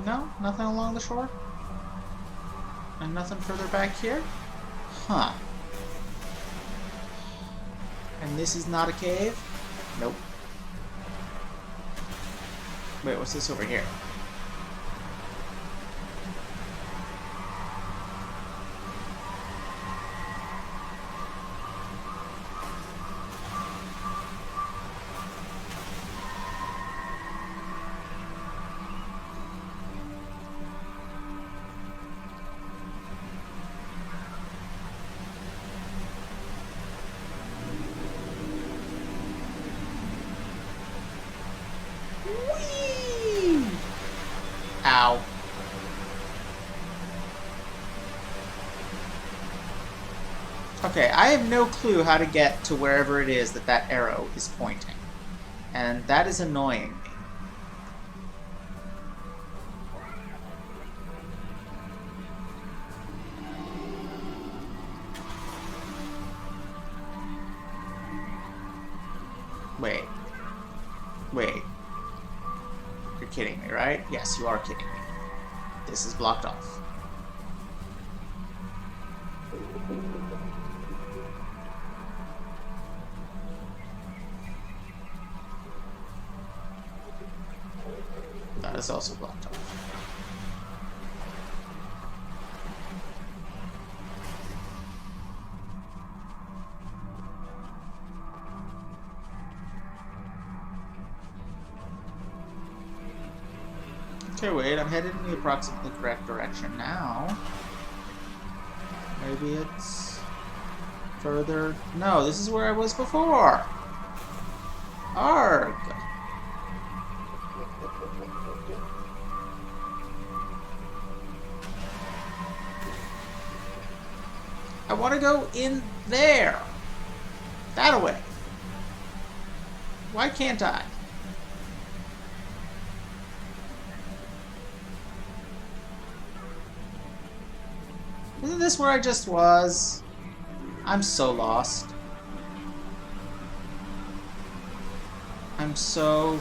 No? Nothing along the shore? And nothing further back here? Huh. And this is not a cave? Nope. Wait, what's this over here? Ow. Okay, I have no clue how to get to wherever it is that that arrow is pointing. And that is annoying me. Wait. Wait. You're kidding me, right? Yes, you are kidding me. This is blocked off. That is also blocked off. Okay, wait, I'm headed in the approximately correct direction now. Maybe it's further... No, this is where I was before! Arg! I want to go in there! That way! Why can't I? Isn't this where I just was? I'm so lost. I'm so...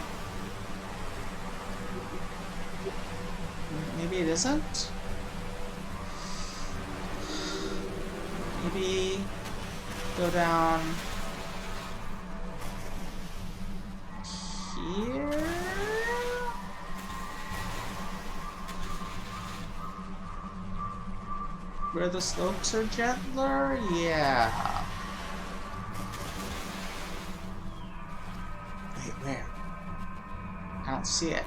Maybe it isn't? Maybe... Go down... Here? Where the slopes are gentler? Yeah. Wait, where? I don't see it.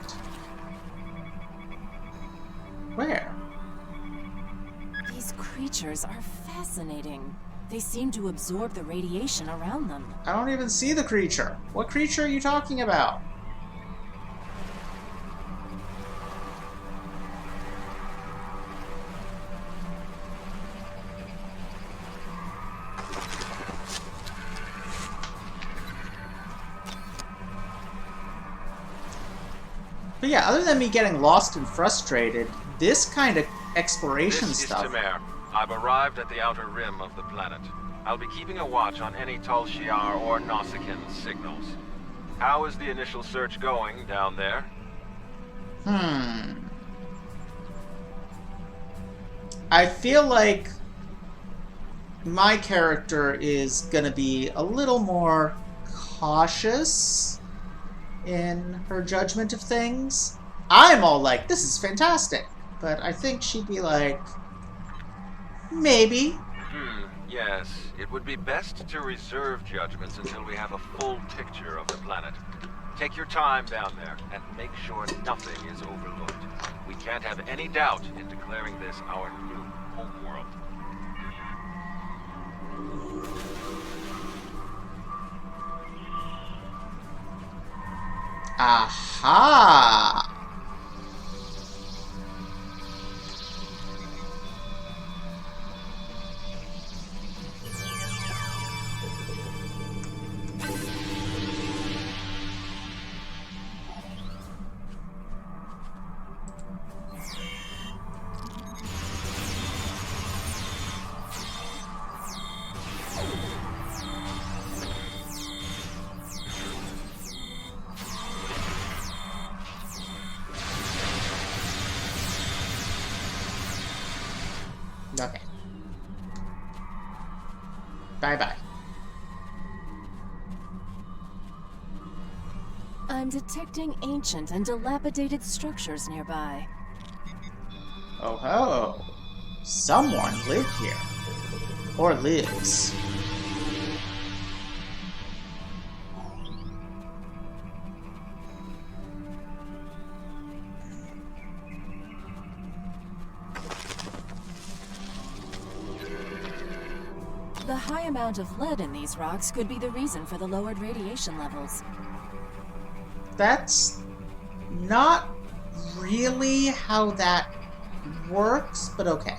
Where? These creatures are fascinating. They seem to absorb the radiation around them. I don't even see the creature. What creature are you talking about? But yeah, other than me getting lost and frustrated, this kind of exploration stuff... This is Temer. I've arrived at the outer rim of the planet. I'll be keeping a watch on any Tal Shiar or Nausicaan signals. How is the initial search going down there? I feel like my character is gonna be a little more cautious in her judgment of things. I'm all like, this is fantastic. But I think she'd be like, maybe. Yes. It would be best to reserve judgments until we have a full picture of the planet. Take your time down there, and make sure nothing is overlooked. We can't have any doubt in declaring this our new homeworld. Aha! Okay. Bye-bye. I'm detecting ancient and dilapidated structures nearby. Oh ho! Someone lived here. Or lives. The high amount of lead in these rocks could be the reason for the lowered radiation levels. That's not really how that works, but okay.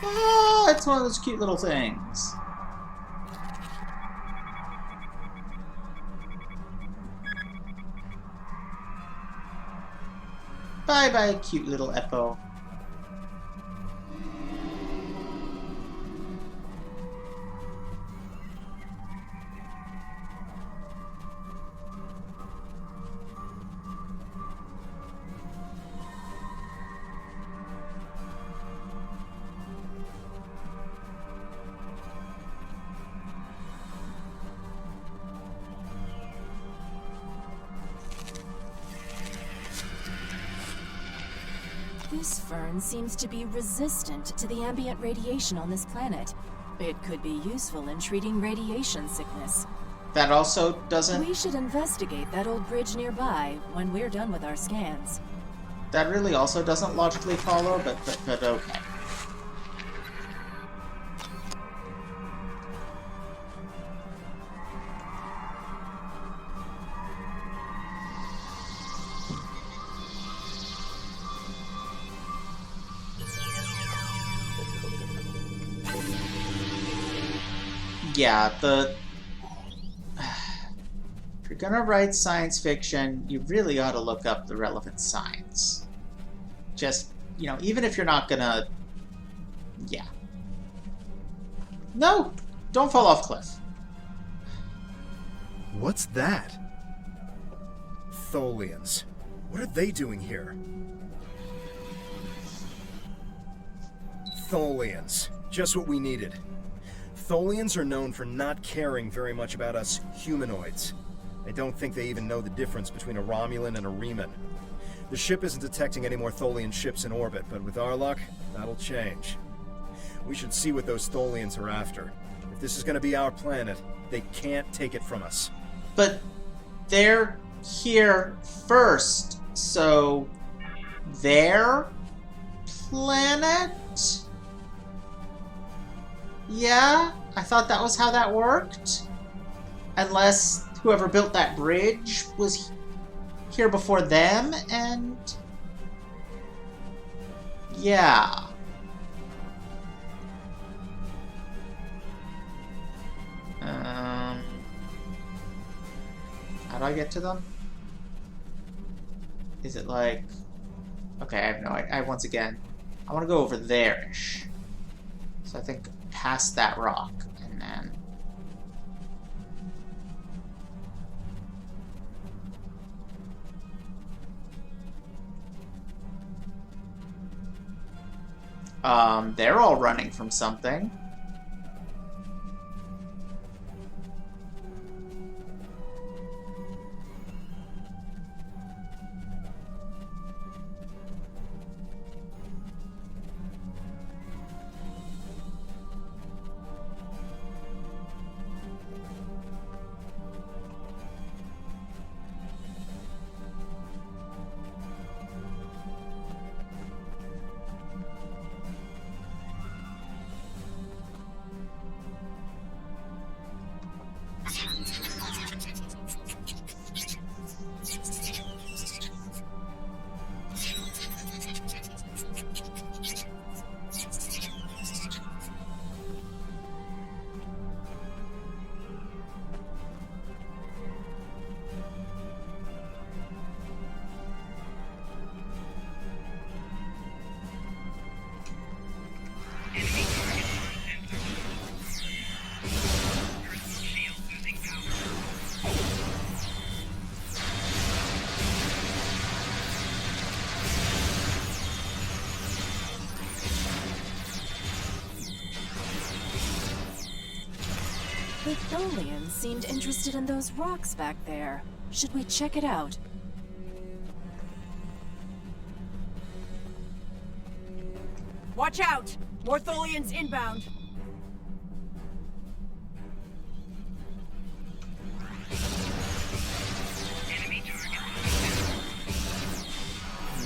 Ah, it's one of those cute little things. Bye-bye, cute little Eppo. This fern seems to be resistant to the ambient radiation on this planet. It could be useful in treating radiation sickness. That also doesn't... We should investigate that old bridge nearby when we're done with our scans. That really also doesn't logically follow, but okay. Yeah, if you're gonna write science fiction, you really ought to look up the relevant science. Just, you know, even if you're not gonna... Yeah. No! Don't fall off cliff. What's that? Tholians. What are they doing here? Tholians. Just what we needed. Tholians are known for not caring very much about us humanoids. I don't think they even know the difference between a Romulan and a Reman. The ship isn't detecting any more Tholian ships in orbit, but with our luck, that'll change. We should see what those Tholians are after. If this is going to be our planet, they can't take it from us. But they're here first, so their planet? Yeah? I thought that was how that worked? Unless whoever built that bridge was here before them, and... yeah. How do I get to them? Is it like... okay, I have no idea. Once again, I want to go over there-ish. So I think past that rock, and then... they're all running from something. The Tholians seemed interested in those rocks back there. Should we check it out? Watch out! More Tholians inbound!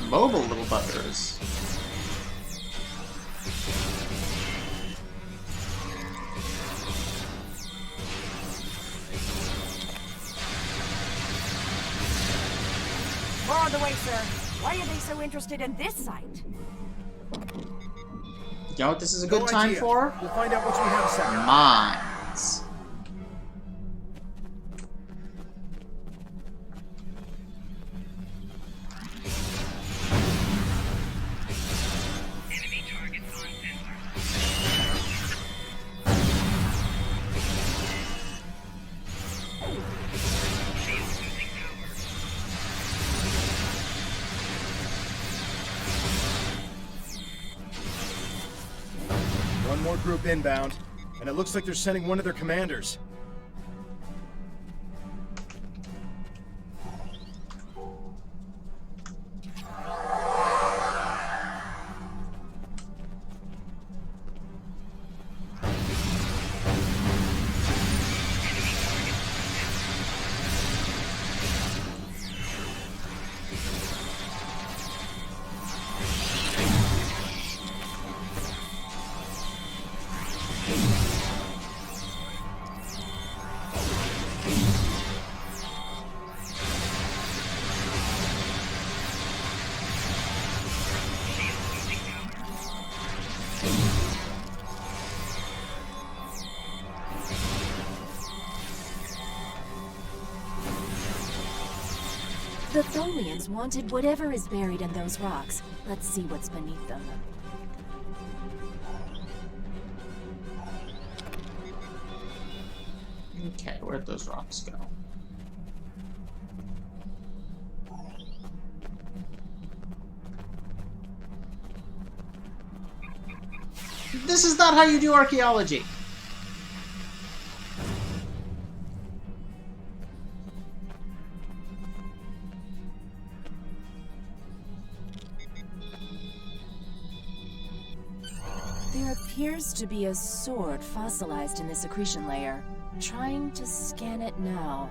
Mobile little buggers. More on the way, sir. Why are they so interested in this site? You know what this is a good time for? We'll find out once we have a second. Mines. One more group inbound, and it looks like they're sending one of their commanders. The Tholians wanted whatever is buried in those rocks. Let's see what's beneath them. Okay, where'd those rocks go? This is not how you do archaeology. There appears to be a sword fossilized in the secretion layer. Trying to scan it now.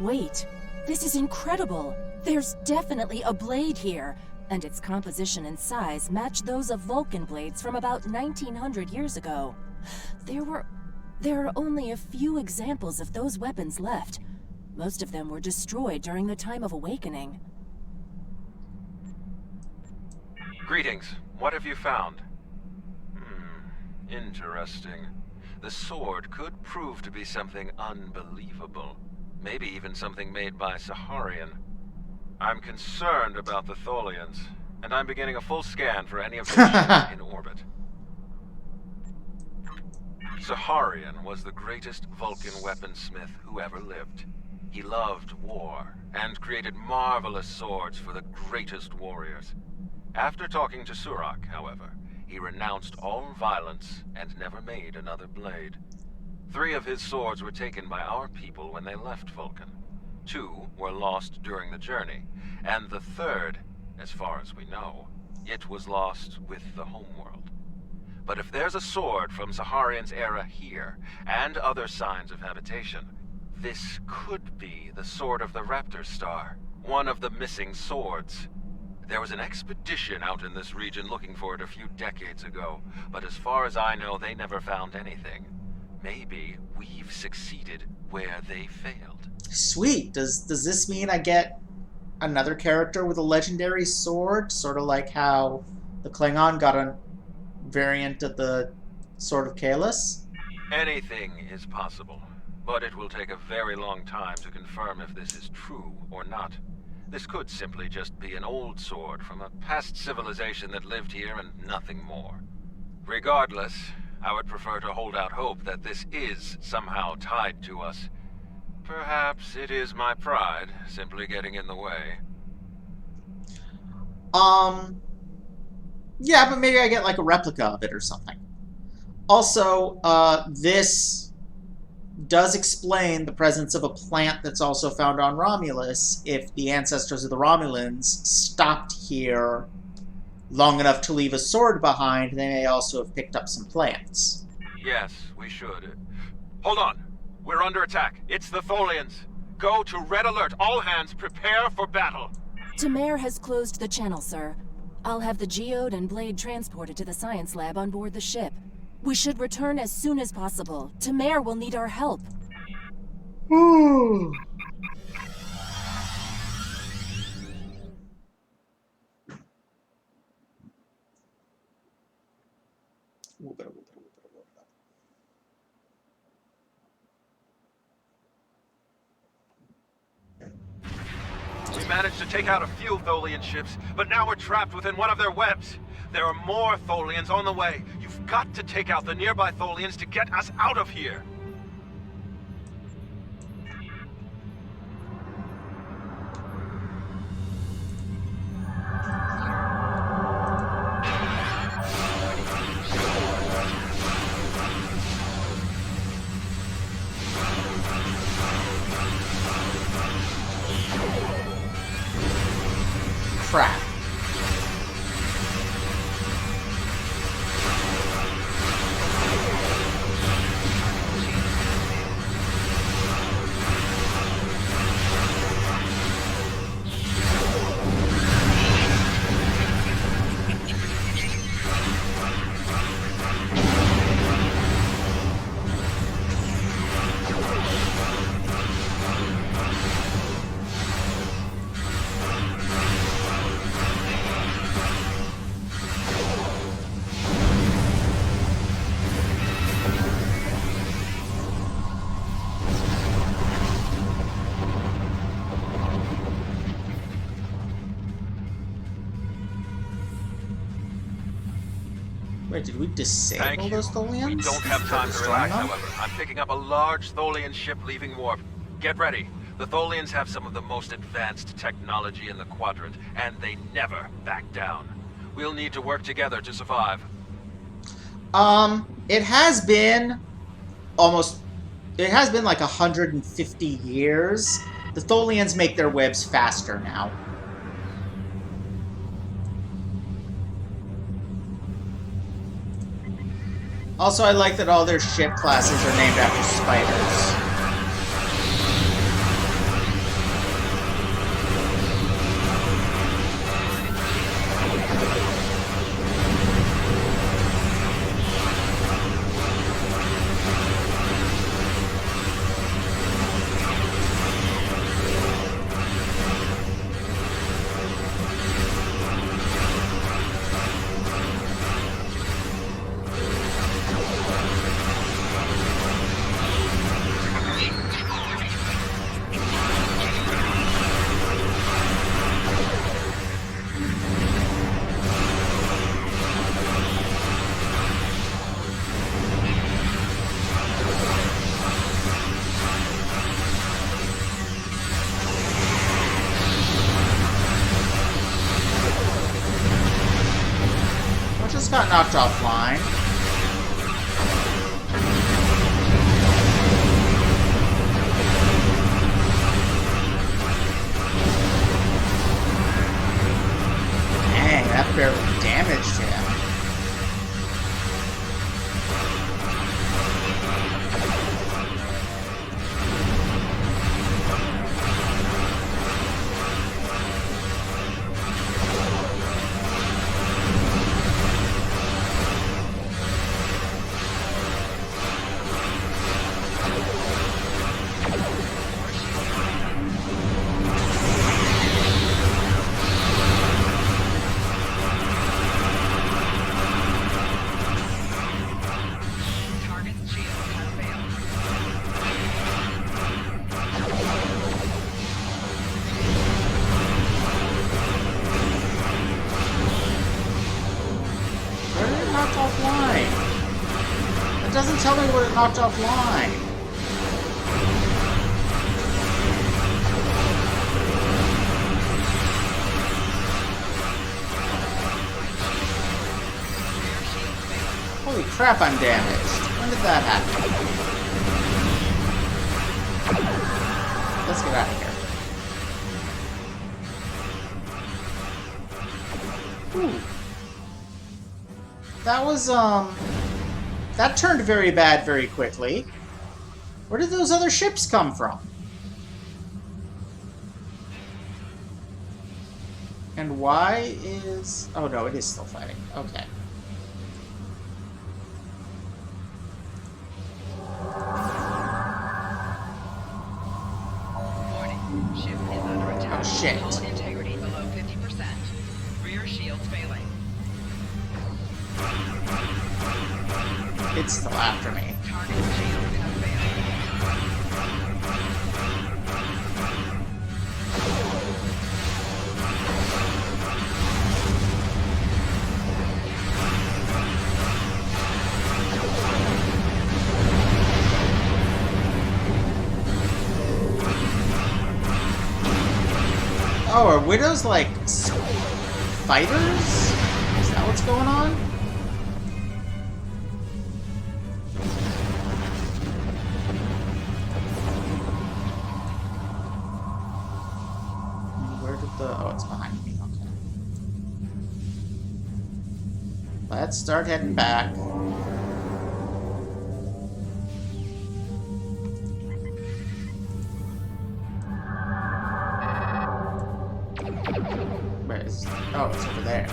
Wait, this is incredible! There's definitely a blade here, and its composition and size match those of Vulcan blades from about 1900 years ago. There were There are only a few examples of those weapons left. Most of them were destroyed during the time of awakening. Greetings. What have you found? Interesting. The sword could prove to be something unbelievable. Maybe even something made by Saharian. I'm concerned about the Tholians, and I'm beginning a full scan for any of their ships in orbit. Saharian was the greatest Vulcan weaponsmith who ever lived. He loved war, and created marvelous swords for the greatest warriors. After talking to Surak, however, he renounced all violence and never made another blade. 3 of his swords were taken by our people when they left Vulcan. 2 were lost during the journey, and the 3rd, as far as we know, it was lost with the homeworld. But if there's a sword from Saharian's era here, and other signs of habitation, this could be the Sword of the Raptor Star, one of the missing swords. There was an expedition out in this region looking for it a few decades ago, but as far as I know, they never found anything. Maybe we've succeeded where they failed. Sweet. Does this mean I get another character with a legendary sword? Sort of like how the Klingon got a variant of the Sword of Kalis? Anything is possible, but it will take a very long time to confirm if this is true or not. This could simply just be an old sword from a past civilization that lived here and nothing more. Regardless, I would prefer to hold out hope that this is somehow tied to us. Perhaps it is my pride simply getting in the way. Yeah, but maybe I get like a replica of it or something. Also, this does explain the presence of a plant that's also found on Romulus. If the ancestors of the Romulans stopped here long enough to leave a sword behind, they may also have picked up some plants. Yes, we should. Hold on. We're under attack. It's the Tholians. Go to red alert. All hands prepare for battle. Tamir has closed the channel, sir. I'll have the geode and blade transported to the science lab on board the ship. We should return as soon as possible. Tamir will need our help. We managed to take out a few Tholian ships, but now we're trapped within one of their webs. There are more Tholians on the way. You've got to take out the nearby Tholians to get us out of here. Crap. Wait, did we disable those Tholians? We don't have time to Destroying relax, them? however. I'm picking up a large Tholian ship leaving warp. Get ready. The Tholians have some of the most advanced technology in the quadrant, and they never back down. We'll need to work together to survive. It has been like 150 years. The Tholians make their webs faster now. Also, I like that all their ship classes are named after spiders. almost got knocked offline. Dang, that barely damaged him. Doesn't tell me what it knocked offline. Holy crap, I'm damaged. When did that happen? Let's get out of here. Ooh. That was, that turned very bad very quickly. Where did those other ships come from? And why is... Oh no, it is still fighting. Okay. Warning. Ship is under attack. Oh shit. Hull integrity below 50%. Rear shields failing. It's still after me. Oh, are widows like fighters? Is that what's going on? Oh, it's behind me. Okay. Let's start heading back. Where is... Oh, it's over there.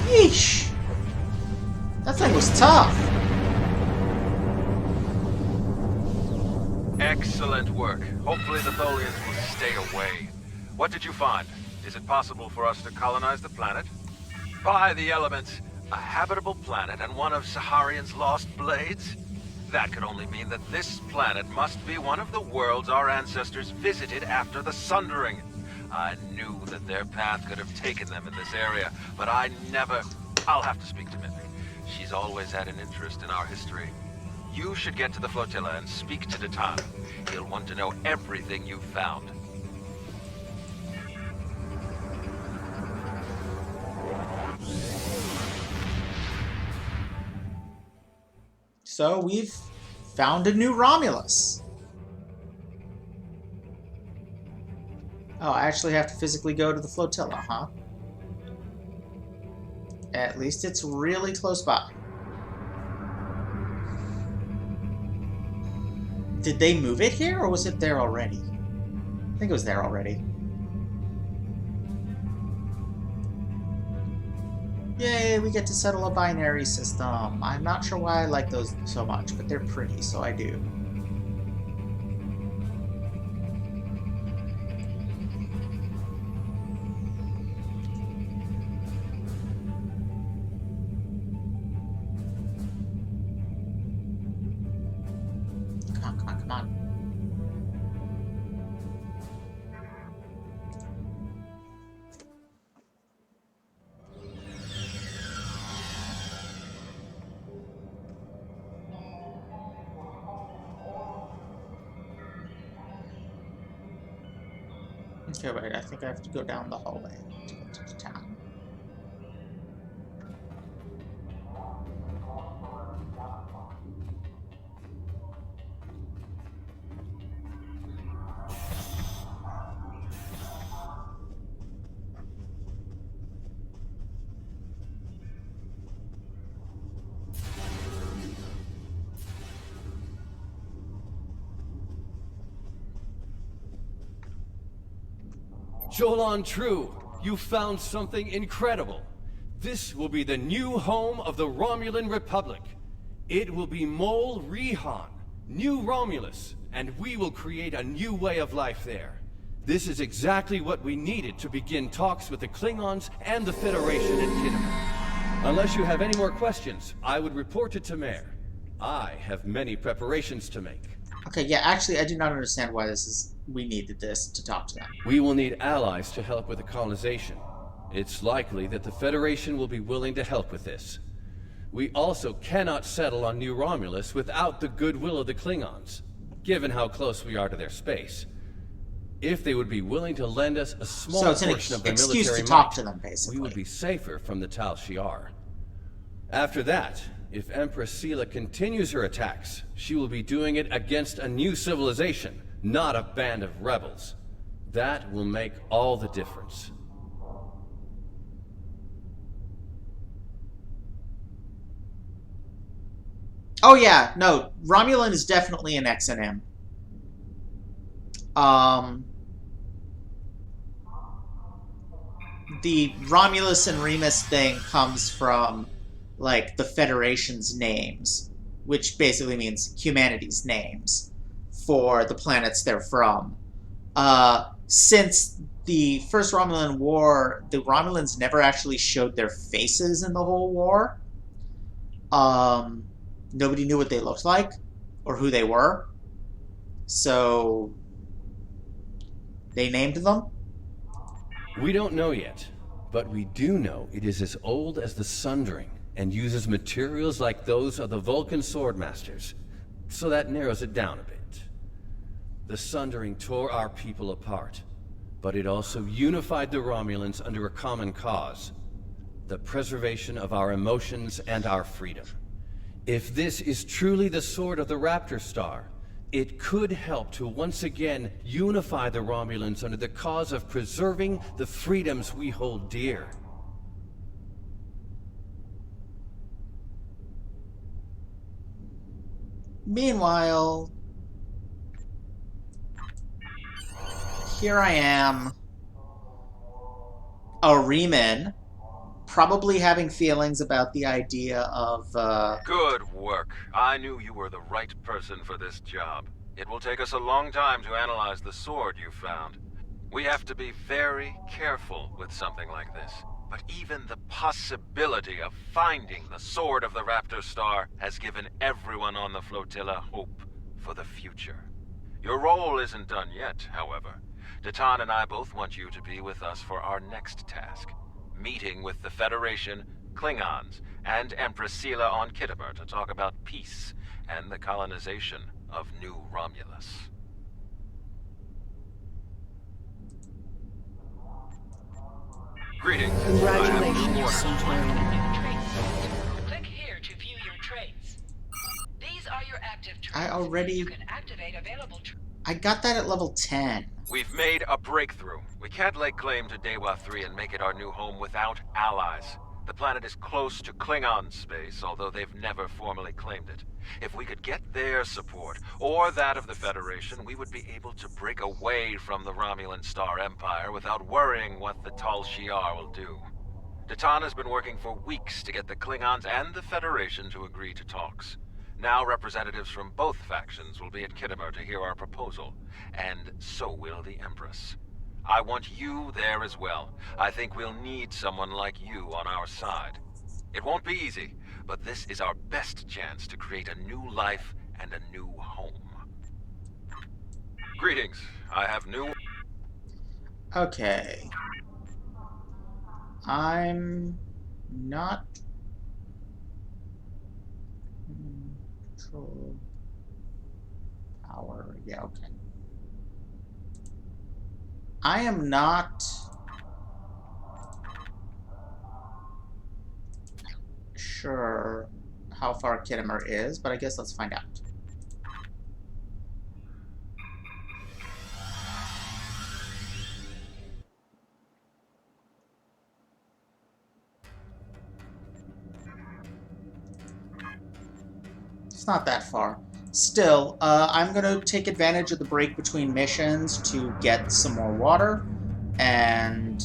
Yeesh! That thing was tough. Excellent work. Hopefully the Tholians will stay away. What did you find? Is it possible for us to colonize the planet? By the elements, a habitable planet and one of Saharian's lost blades? That could only mean that this planet must be one of the worlds our ancestors visited after the Sundering. I knew that their path could have taken them in this area, but I never... I'll have to speak to Mythic. She's always had an interest in our history. You should get to the flotilla and speak to Datan. He'll want to know everything you've found. So we've found a new Romulus. Oh, I actually have to physically go to the flotilla, huh? At least it's really close by. Did they move it here, or was it there already? I think it was there already. Yay, we get to settle a binary system. I'm not sure why I like those so much, but they're pretty, so I do. Come on. Okay, wait, I think I have to go down the hallway to get to the town. Jolan True, you found something incredible. This will be the new home of the Romulan Republic. It will be Mol Rihan, New Romulus, and we will create a new way of life there. This is exactly what we needed to begin talks with the Klingons and the Federation at Kittimer. Unless you have any more questions, I would report to Tamer. I have many preparations to make. Okay, yeah, actually, I do not understand why we needed this to talk to them. We will need allies to help with the colonization. It's likely that the Federation will be willing to help with this. We also cannot settle on New Romulus without the goodwill of the Klingons, given how close we are to their space. If they would be willing to lend us a small portion of their military excuse to might, talk to them, basically. we would be safer from the Tal Shiar. After that, if Empress Sela continues her attacks, she will be doing it against a new civilization, not a band of rebels. That will make all the difference. Oh yeah, no, Romulan is definitely an X&M. The Romulus and Remus thing comes from, like, the Federation's names, which basically means humanity's names for the planets they're from. Since the First Romulan War, the Romulans never actually showed their faces in the whole war. Nobody knew what they looked like or who they were. So they named them? We don't know yet, but we do know it is as old as the Sundering and uses materials like those of the Vulcan Swordmasters, so that narrows it down a bit. The Sundering tore our people apart, but it also unified the Romulans under a common cause: the preservation of our emotions and our freedom. If this is truly the sword of the Raptor Star, it could help to once again unify the Romulans under the cause of preserving the freedoms we hold dear. Meanwhile, here I am, a Reman, probably having feelings about the idea of, Good work. I knew you were the right person for this job. It will take us a long time to analyze the sword you found. We have to be very careful with something like this. But even the possibility of finding the sword of the Raptor Star has given everyone on the flotilla hope for the future. Your role isn't done yet, however. Datan and I both want you to be with us for our next task. Meeting with the Federation, Klingons, and Empress Sela on Kittimer to talk about peace and the colonization of New Romulus. Greetings. Congratulations, Centurion. Click here to view your traits. These are your active traits. I already... You can activate available traits. I got that at level 10. We've made a breakthrough. We can't lay claim to Dewa 3 and make it our new home without allies. The planet is close to Klingon space, although they've never formally claimed it. If we could get their support, or that of the Federation, we would be able to break away from the Romulan Star Empire without worrying what the Tal Shiar will do. Datan has been working for weeks to get the Klingons and the Federation to agree to talks. Now representatives from both factions will be at Kittimer to hear our proposal, and so will the Empress. I want you there as well. I think we'll need someone like you on our side. It won't be easy, but this is our best chance to create a new life and a new home. Greetings. I have new... Okay. I'm not... Control... Power... Yeah, okay. I am not... sure how far Kittimer is, but I guess let's find out. It's not that far. Still, I'm going to take advantage of the break between missions to get some more water and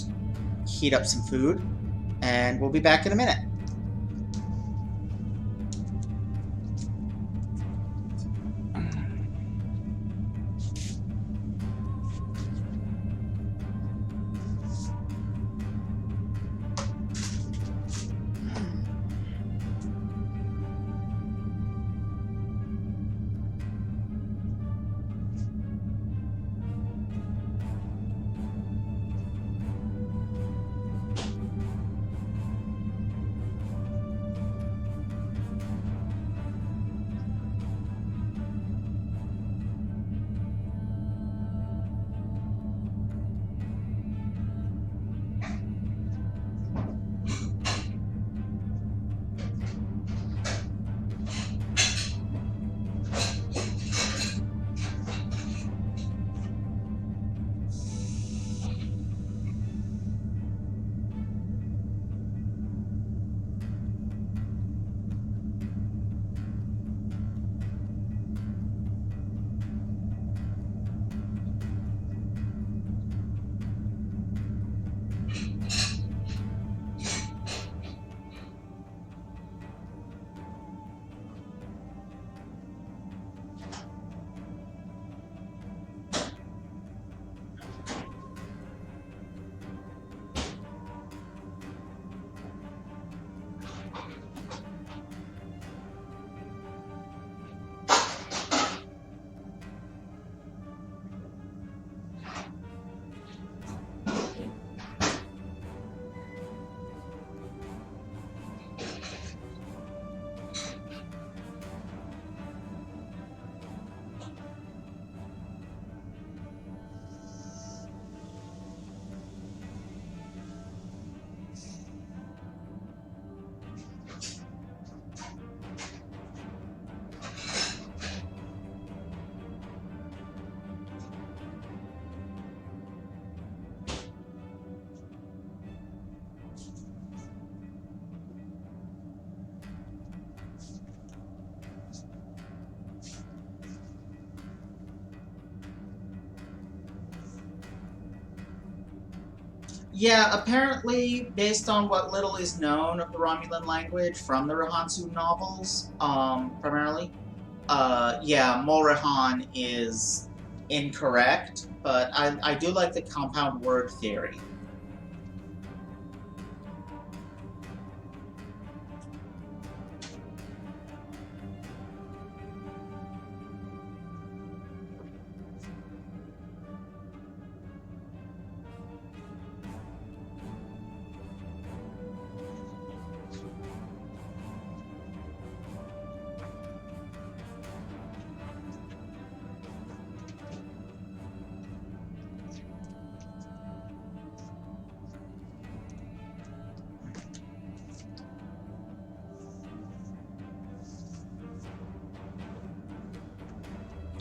heat up some food, and we'll be back in a minute. Yeah, apparently, based on what little is known of the Romulan language from the Rahansu novels, primarily, yeah, Morahan is incorrect, but I do like the compound word theory.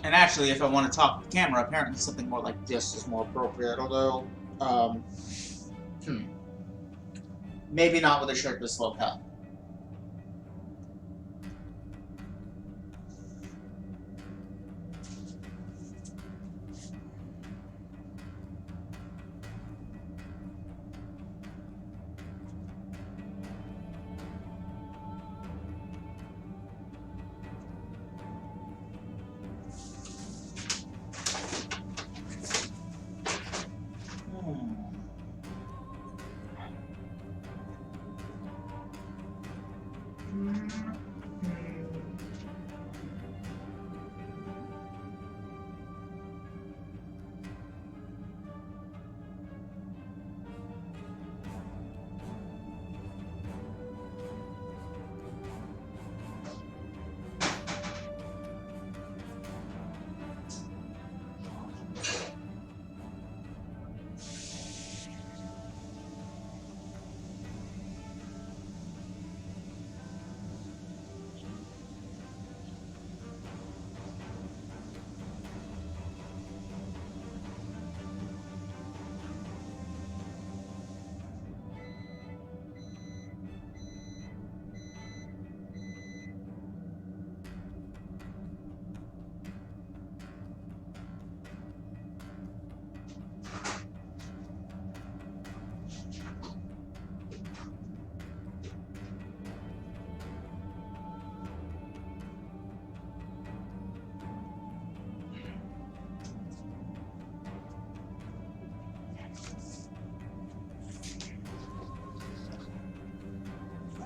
And actually, if I want to talk to the camera, apparently something more like this is more appropriate, although, maybe not with a shirtless lapel.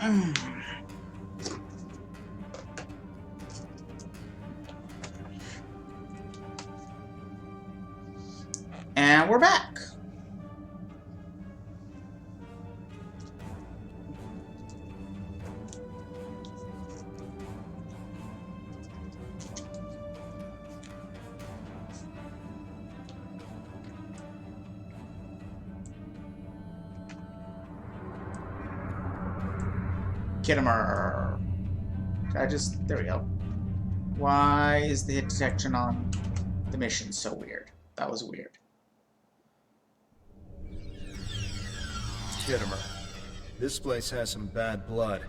And we're back. Kittimer. There we go. Why is the hit detection on the mission so weird? That was weird. Kittimer. This place has some bad blood.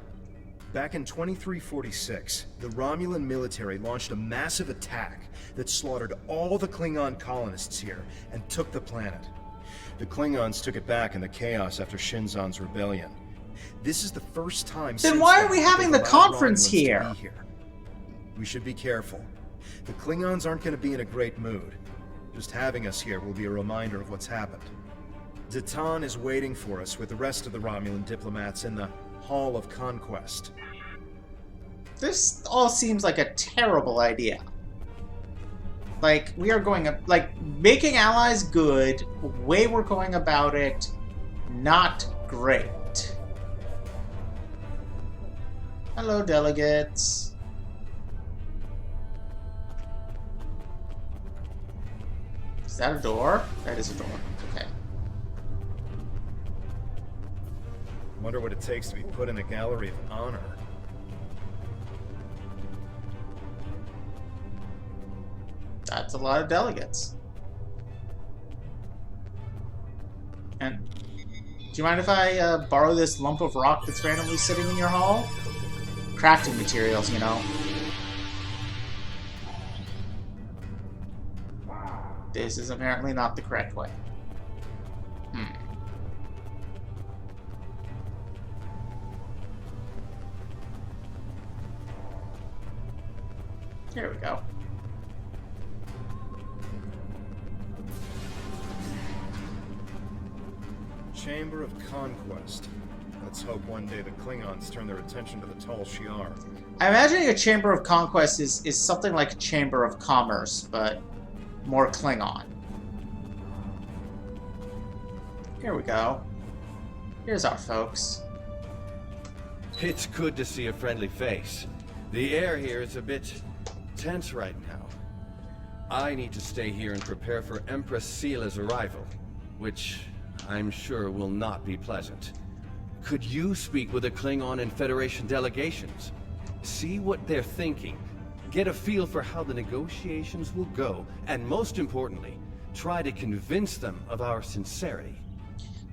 Back in 2346, the Romulan military launched a massive attack that slaughtered all the Klingon colonists here and took the planet. The Klingons took it back in the chaos after Shinzon's rebellion. This is the first time Then why are we having the conference here? We should be careful. The Klingons aren't going to be in a great mood. Just having us here will be a reminder of what's happened. Titan is waiting for us with the rest of the Romulan diplomats in the Hall of Conquest. This all seems like a terrible idea. Like, we are going up, like, making allies good, the way we're going about it, not great. Hello, delegates. Is that a door? That is a door. Okay. Wonder what it takes to be put in a gallery of honor. That's a lot of delegates. And do you mind if I borrow this lump of rock that's randomly sitting in your hall? Crafting materials, you know. This is apparently not the correct way. Here we go. Chamber of Conquest. Let's hope one day the Klingons turn their attention to the Tal Shiar. I'm imagining a Chamber of Conquest is something like Chamber of Commerce, but more Klingon. Here we go. Here's our folks. It's good to see a friendly face. The air here is a bit tense right now. I need to stay here and prepare for Empress Seela's arrival, which I'm sure will not be pleasant. Could you speak with the Klingon and Federation delegations? See what they're thinking. Get a feel for how the negotiations will go, and most importantly, try to convince them of our sincerity.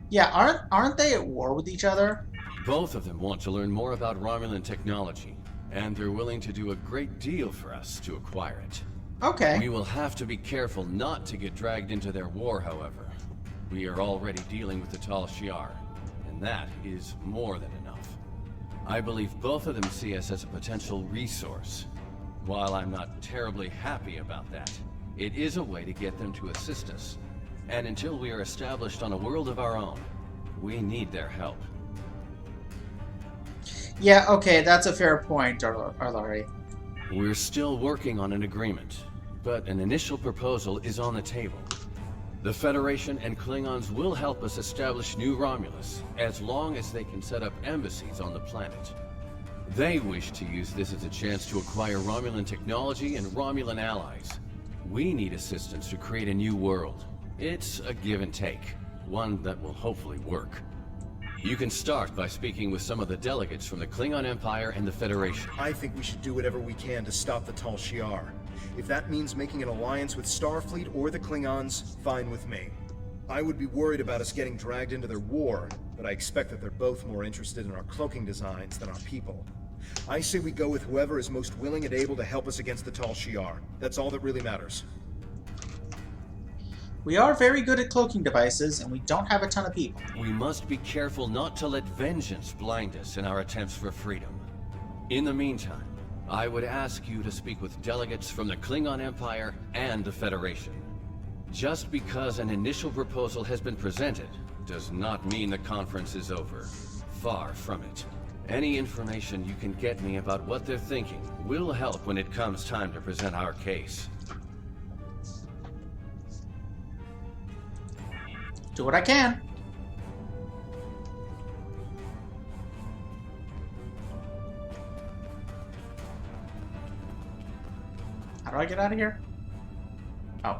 Yeah, aren't they at war with each other? Both of them want to learn more about Romulan technology, and they're willing to do a great deal for us to acquire it. Okay. We will have to be careful not to get dragged into their war, however. We are already dealing with the Tal Shiar, and that is more than enough. I believe both of them see us as a potential resource. While I'm not terribly happy about that, it is a way to get them to assist us. And until we are established on a world of our own, we need their help. Yeah, okay, that's a fair point, Arlari. We're still working on an agreement, but an initial proposal is on the table. The Federation and Klingons will help us establish New Romulus, as long as they can set up embassies on the planet. They wish to use this as a chance to acquire Romulan technology and Romulan allies. We need assistance to create a new world. It's a give and take, one that will hopefully work. You can start by speaking with some of the delegates from the Klingon Empire and the Federation. I think we should do whatever we can to stop the Tal Shiar. If that means making an alliance with Starfleet or the Klingons, fine with me. I would be worried about us getting dragged into their war, but I expect that they're both more interested in our cloaking designs than our people. I say we go with whoever is most willing and able to help us against the Tal Shiar. That's all that really matters. We are very good at cloaking devices, and we don't have a ton of people. We must be careful not to let vengeance blind us in our attempts for freedom. In the meantime, I would ask you to speak with delegates from the Klingon Empire and the Federation. Just because an initial proposal has been presented does not mean the conference is over. Far from it. Any information you can get me about what they're thinking will help when it comes time to present our case. Do what I can. How do I get out of here? Oh.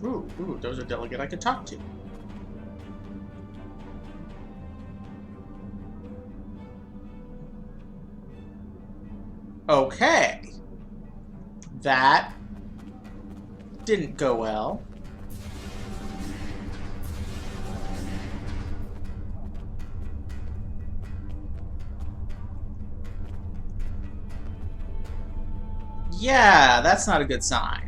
Ooh, there's a delegate I could talk to. Okay. That didn't go well. Yeah, that's not a good sign.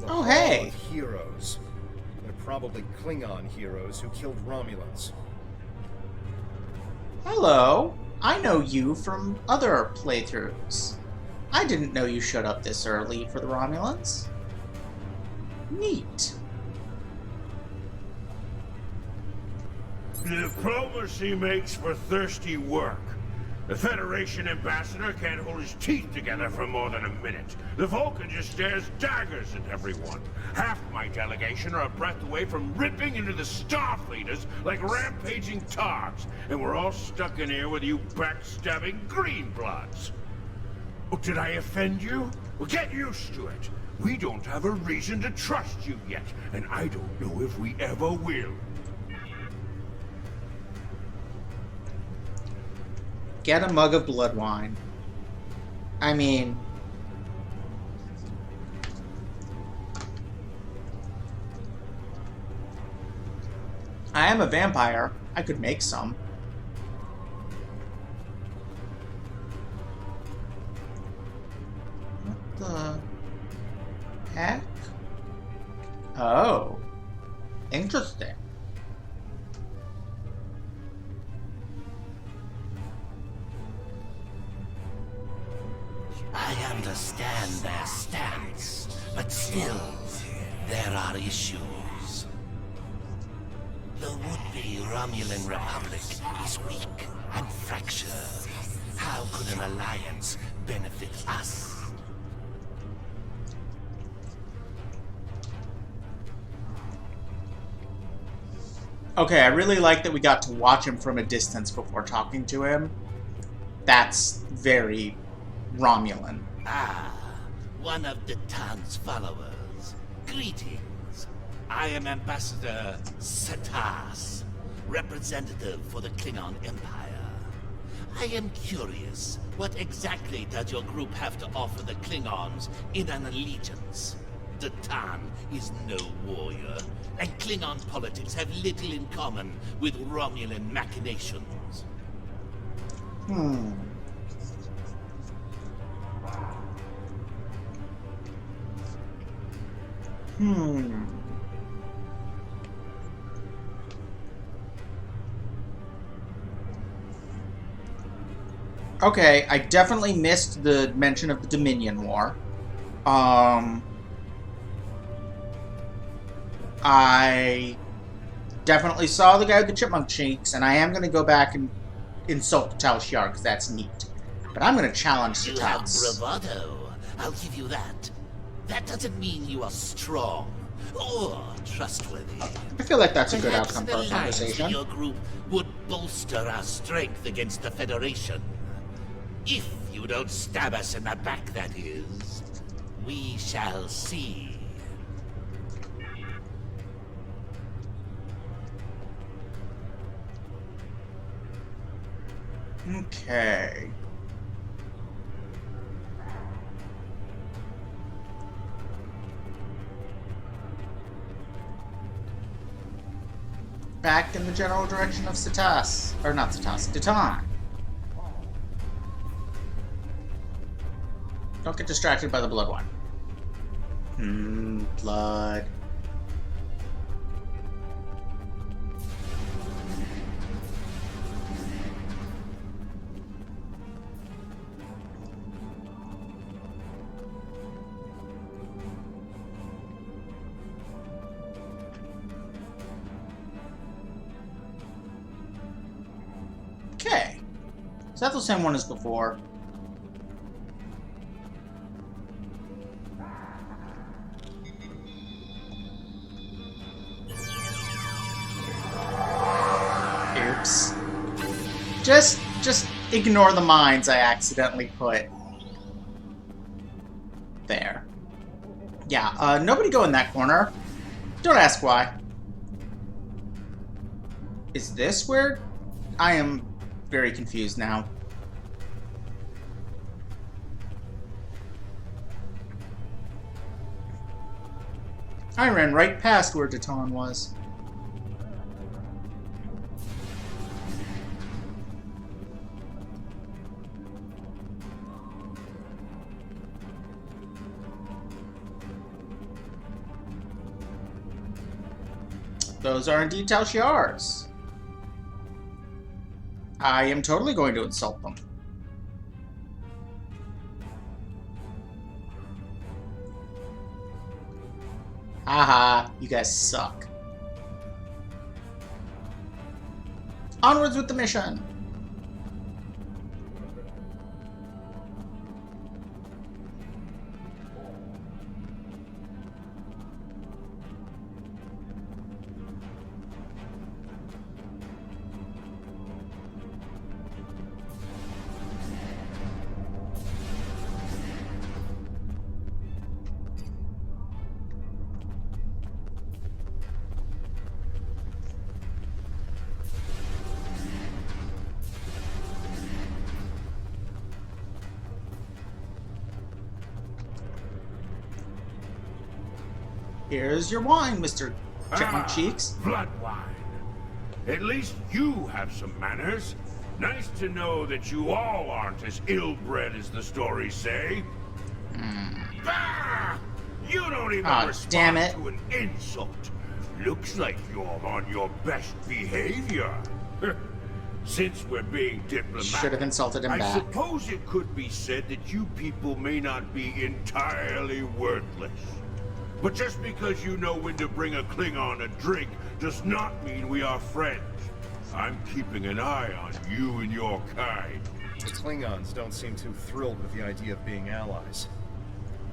Oh, hey! Of heroes. They're probably Klingon heroes who killed Romulans. Hello. I know you from other playthroughs. I didn't know you showed up this early for the Romulans. Neat. Diplomacy makes for thirsty work. The Federation ambassador can't hold his teeth together for more than a minute. The Vulcan just stares daggers at everyone. Half my delegation are a breath away from ripping into the Starfleeters like rampaging togs, and we're all stuck in here with you backstabbing greenbloods. Oh, did I offend you? Well, get used to it. We don't have a reason to trust you yet, and I don't know if we ever will. Get a mug of blood wine. I mean... I am a vampire. I could make some. What the heck? Oh. Interesting. I understand their stance, but still, there are issues. The would-be Romulan Republic is weak and fractured. How could an alliance benefit us? Okay, I really like that we got to watch him from a distance before talking to him. That's very Romulan. Ah, one of Detan's followers. Greetings. I am Ambassador Satas, representative for the Klingon Empire. I am curious, what exactly does your group have to offer the Klingons in an allegiance? Detan is no warrior, and Klingon politics have little in common with Romulan machinations. Okay, I definitely missed the mention of the Dominion War. I definitely saw the guy with the chipmunk cheeks, and I am going to go back and insult Tal Shiar, because that's neat. But I'm going to challenge You have Satas. bravado, I'll give you that. That doesn't mean you are strong or trustworthy. I feel like that's a good Perhaps outcome for an our alliance conversation. with your group would bolster our strength against the Federation. If you don't stab us in the back, that is. We shall see. Okay. Back in the general direction of Satas. Or not Satas, Detan. Don't get distracted by the blood one. Blood. Okay. Is that the same one as before? Oops. Just ignore the mines I accidentally put there. Yeah, nobody go in that corner. Don't ask why. Is this where... I am very confused now. I ran right past where Datan was. Those are indeed Tal Shiar's. I am totally going to insult them. Haha, you guys suck. Onwards with the mission! Here's your wine, Mr. Chipmunk Cheeks. Blood wine. At least you have some manners. Nice to know that you all aren't as ill-bred as the stories say. Ah! You don't even respond to an insult. Looks like you're on your best behavior. Since we're being diplomatic, should have insulted him I back. suppose it could be said that you people may not be entirely worthless. But just because you know when to bring a Klingon a drink does not mean we are friends. I'm keeping an eye on you and your kind. The Klingons don't seem too thrilled with the idea of being allies.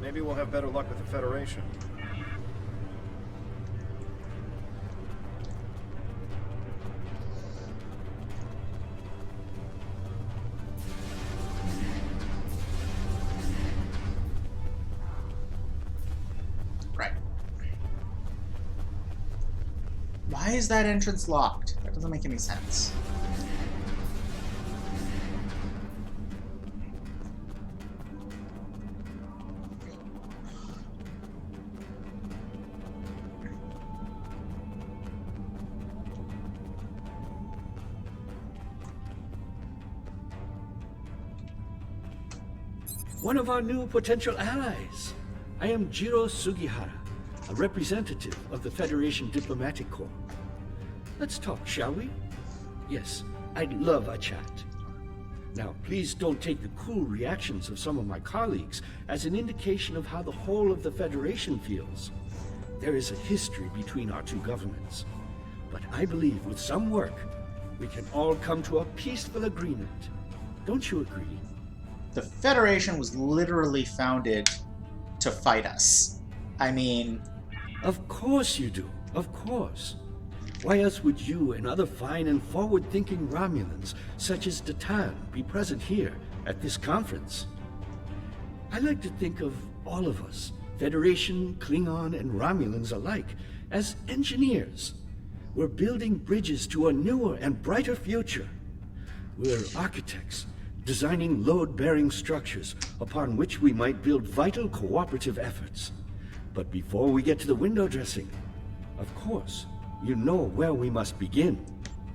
Maybe we'll have better luck with the Federation. Why is that entrance locked? That doesn't make any sense. One of our new potential allies. I am Jiro Sugihara, a representative of the Federation Diplomatic Corps. Let's talk, shall we? Yes, I'd love a chat. Now, please don't take the cool reactions of some of my colleagues as an indication of how the whole of the Federation feels. There is a history between our two governments. But I believe with some work, we can all come to a peaceful agreement. Don't you agree? The Federation was literally founded to fight us. I mean... Of course you do. Of course. Why else would you and other fine and forward-thinking Romulans, such as Datan, be present here at this conference? I like to think of all of us, Federation, Klingon, and Romulans alike, as engineers. We're building bridges to a newer and brighter future. We're architects, designing load-bearing structures upon which we might build vital cooperative efforts. But before we get to the window dressing, of course, you know where we must begin.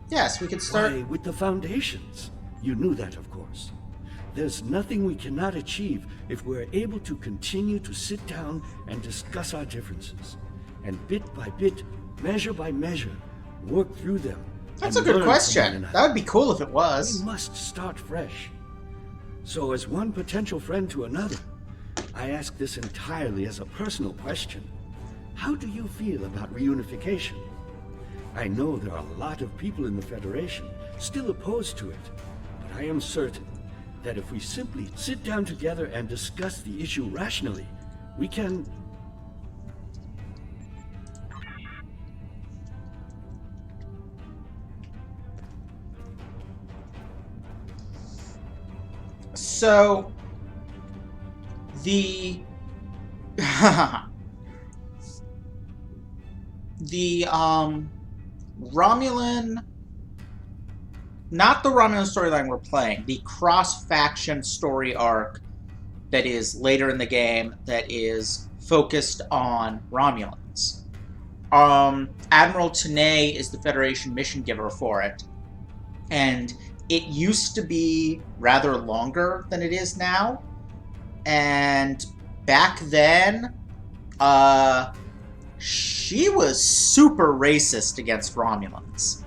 Yes, we could start... Why, with the foundations. You knew that, of course. There's nothing we cannot achieve if we're able to continue to sit down and discuss our differences. And bit by bit, measure by measure, work through them. That's a good question. That would be cool if it was. We must start fresh. So as one potential friend to another, I ask this entirely as a personal question. How do you feel about reunification? I know there are a lot of people in the Federation still opposed to it, but I am certain that if we simply sit down together and discuss the issue rationally, we can... So, the... the, Romulan... Not the Romulan storyline we're playing, the cross-faction story arc that is later in the game that is focused on Romulans. Admiral Tenay is the Federation mission giver for it, and it used to be rather longer than it is now, and back then, she was super racist against Romulans.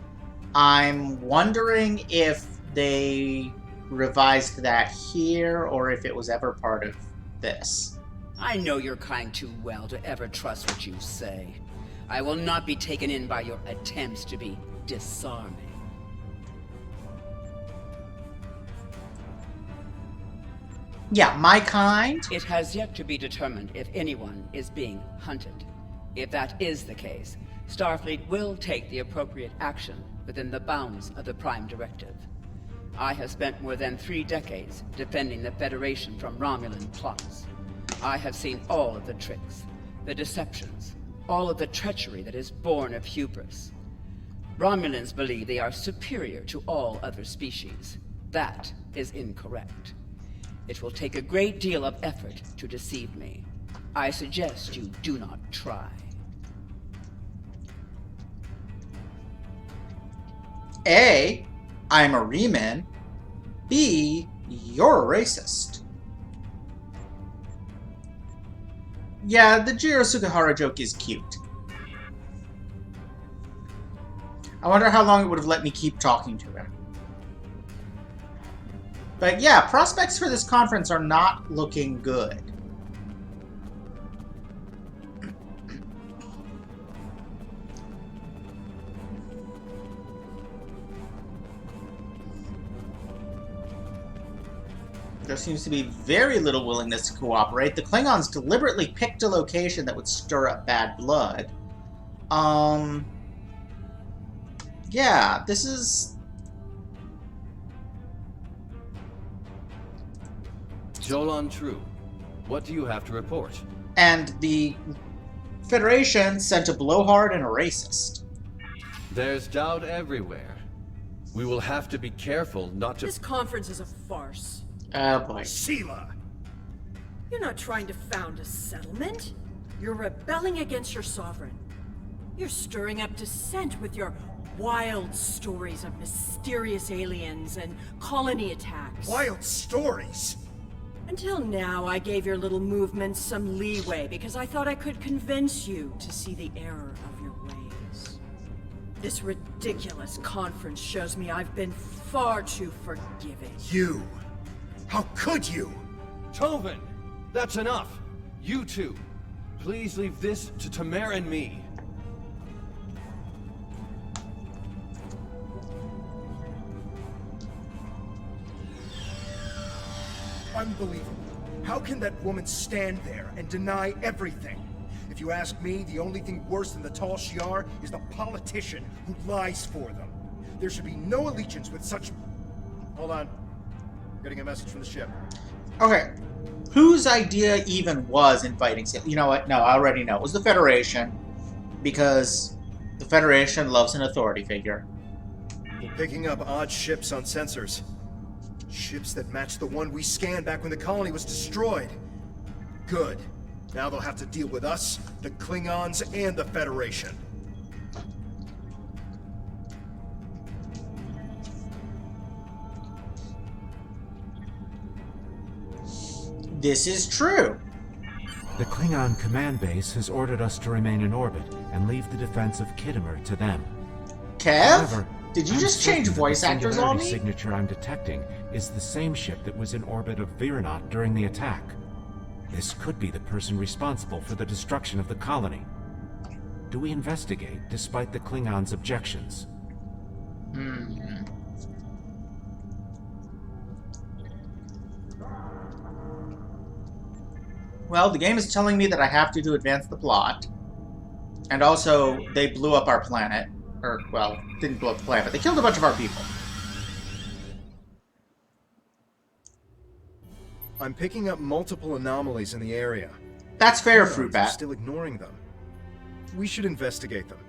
I'm wondering if they revised that here, or if it was ever part of this. I know your kind too well to ever trust what you say. I will not be taken in by your attempts to be disarming. Yeah, my kind? It has yet to be determined if anyone is being hunted. If that is the case, Starfleet will take the appropriate action within the bounds of the Prime Directive. I have spent more than 3 decades defending the Federation from Romulan plots. I have seen all of the tricks, the deceptions, all of the treachery that is born of hubris. Romulans believe they are superior to all other species. That is incorrect. It will take a great deal of effort to deceive me. I suggest you do not try. A, I'm a Reman. B, you're a racist. Yeah, the Jiro Sugihara joke is cute. I wonder how long it would have let me keep talking to him. But yeah, prospects for this conference are not looking good. There seems to be very little willingness to cooperate. The Klingons deliberately picked a location that would stir up bad blood. Yeah, this is... Jolan True, what do you have to report? And the Federation sent a blowhard and a racist. There's doubt everywhere. We will have to be careful not to... This conference is a farce. Oh boy. Sheila! You're not trying to found a settlement. You're rebelling against your sovereign. You're stirring up dissent with your wild stories of mysterious aliens and colony attacks. Wild stories? Until now, I gave your little movements some leeway because I thought I could convince you to see the error of your ways. This ridiculous conference shows me I've been far too forgiving. You! How could you? Tovin! That's enough! You two, please leave this to Tamara and me. Unbelievable. How can that woman stand there and deny everything? If you ask me, the only thing worse than the Tal Shiar is the politician who lies for them. There should be no allegiance with such... Hold on. Getting a message from the ship. Okay. Whose idea even was inviting... You know what? No, I already know. It was the Federation. Because the Federation loves an authority figure. We're picking up odd ships on sensors. Ships that match the one we scanned back when the colony was destroyed. Good. Now they'll have to deal with us, the Klingons, and the Federation. This is true. The Klingon command base has ordered us to remain in orbit and leave the defense of Kittimer to them. Kev? However, Did you I'm just change certain that voice the actors on singularity me? signature I'm detecting is the same ship that was in orbit of Viranot during the attack. This could be the person responsible for the destruction of the colony. Do we investigate despite the Klingons' objections? Well, the game is telling me that I have to advance the plot. And also, they blew up our planet. Or, well, didn't blow up the planet, but they killed a bunch of our people. I'm picking up multiple anomalies in the area. That's fair, Klingons are Fruitbat. still ignoring them. We should investigate them,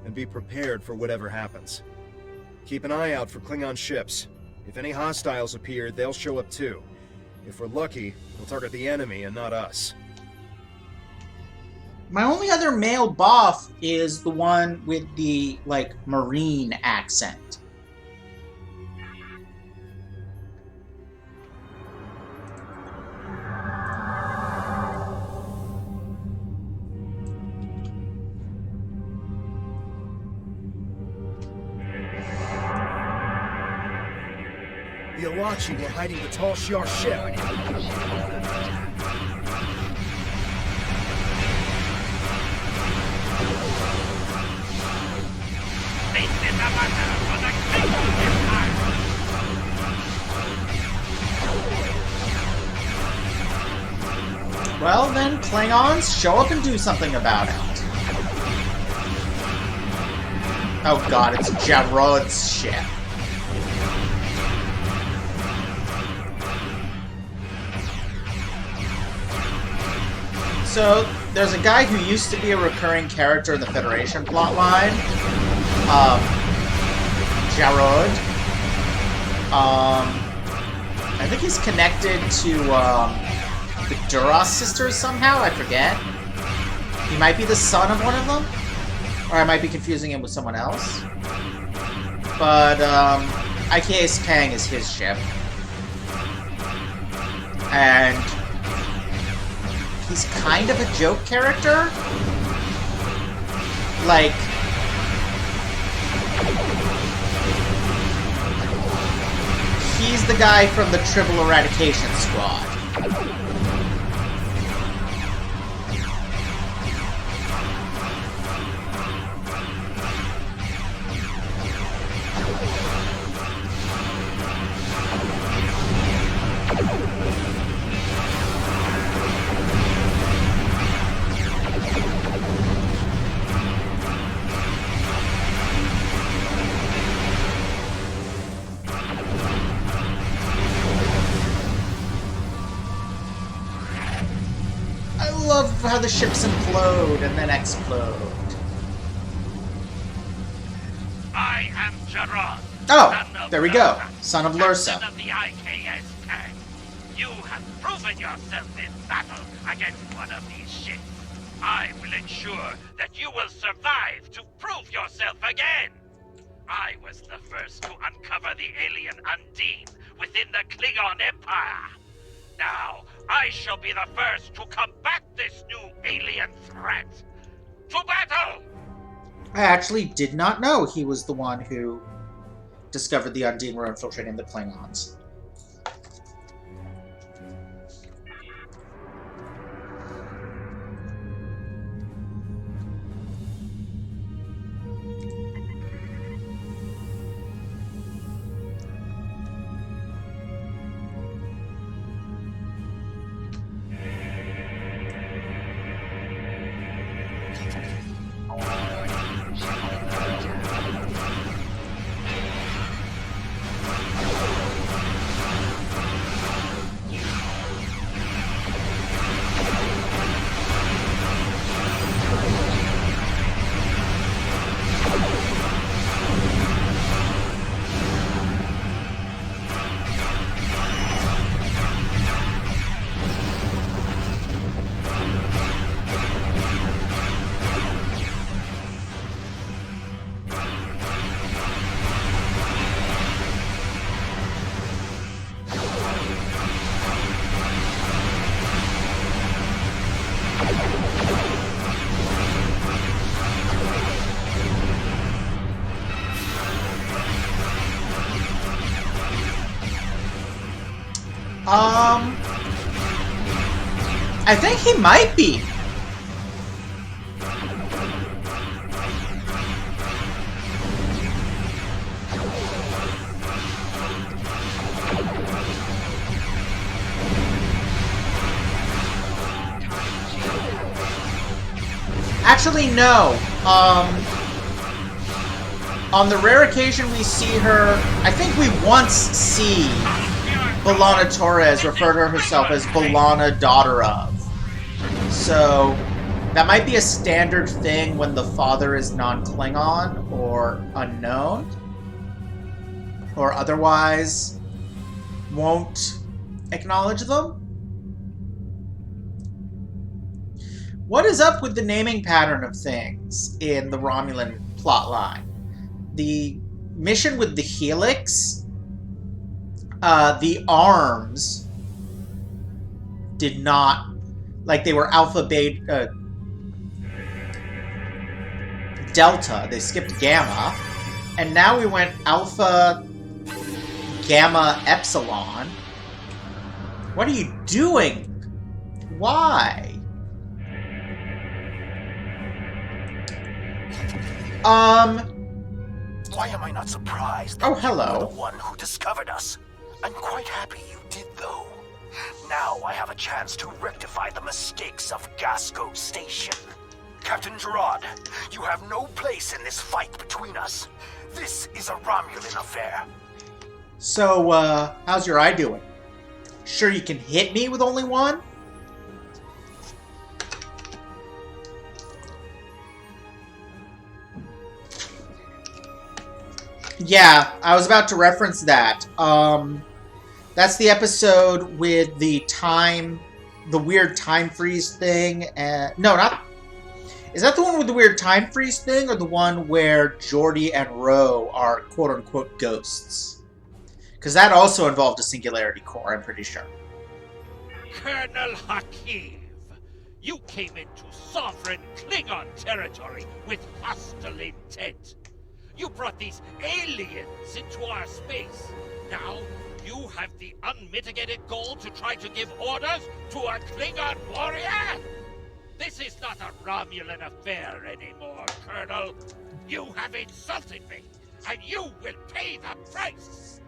and be prepared for whatever happens. Keep an eye out for Klingon ships. If any hostiles appear, they'll show up too. If we're lucky, we'll target the enemy and not us. My only other male buff is the one with the, like, marine accent. The Alachi were hiding the Tal Shiar ship. Well, then, Klingons, show up and do something about it. Oh god, it's Jarod's ship. So, there's a guy who used to be a recurring character in the Federation plotline. Jarod. I think he's connected to, the Duras sisters somehow, I forget. He might be the son of one of them. Or I might be confusing him with someone else. But, IK's Kang is his ship. And he's kind of a joke character. Like, he's the guy from the Tribble Eradication Squad. I love how the ships implode and then explode. I am Gerard. Oh, there we go. Son of Lursa. Captain of the IKS Kang. You have proven yourself in battle against one of these ships. I will ensure that you will survive to prove yourself again. I was the first to uncover the alien Undine within the Klingon Empire. Now, I shall be the first to combat this new alien threat. To battle! I actually did not know he was the one who discovered the Undine were infiltrating the Klingons. I think he might be. Actually, no. On the rare occasion we see her, I think we once see B'Elanna Torres refer to herself as B'Elanna, daughter of. So, that might be a standard thing when the father is non-Klingon or unknown. Or otherwise won't acknowledge them. What is up with the naming pattern of things in the Romulan plotline? The mission with the Helix, the arms did not, like they were Alpha, Beta, Delta. They skipped Gamma, and now we went Alpha, Gamma, Epsilon. What are you doing? Why? Why am I not surprised that oh, hello. you were the one who discovered us? I'm quite happy you did, though. Now I have a chance to rectify the mistakes of Gasco Station. Captain Gerard, you have no place in this fight between us. This is a Romulan affair. So, how's your eye doing? Sure you can hit me with only one? Yeah, I was about to reference that. That's the episode with the weird time freeze thing. No, not... Is that the one with the weird time freeze thing, or the one where Geordi and Ro are quote-unquote ghosts? Because that also involved a singularity core, I'm pretty sure. Colonel Hakiv, you came into sovereign Klingon territory with hostile intent. You brought these aliens into our space. Now, you have the unmitigated goal to try to give orders to a Klingon warrior? This is not a Romulan affair anymore, Colonel. You have insulted me, and you will pay the price.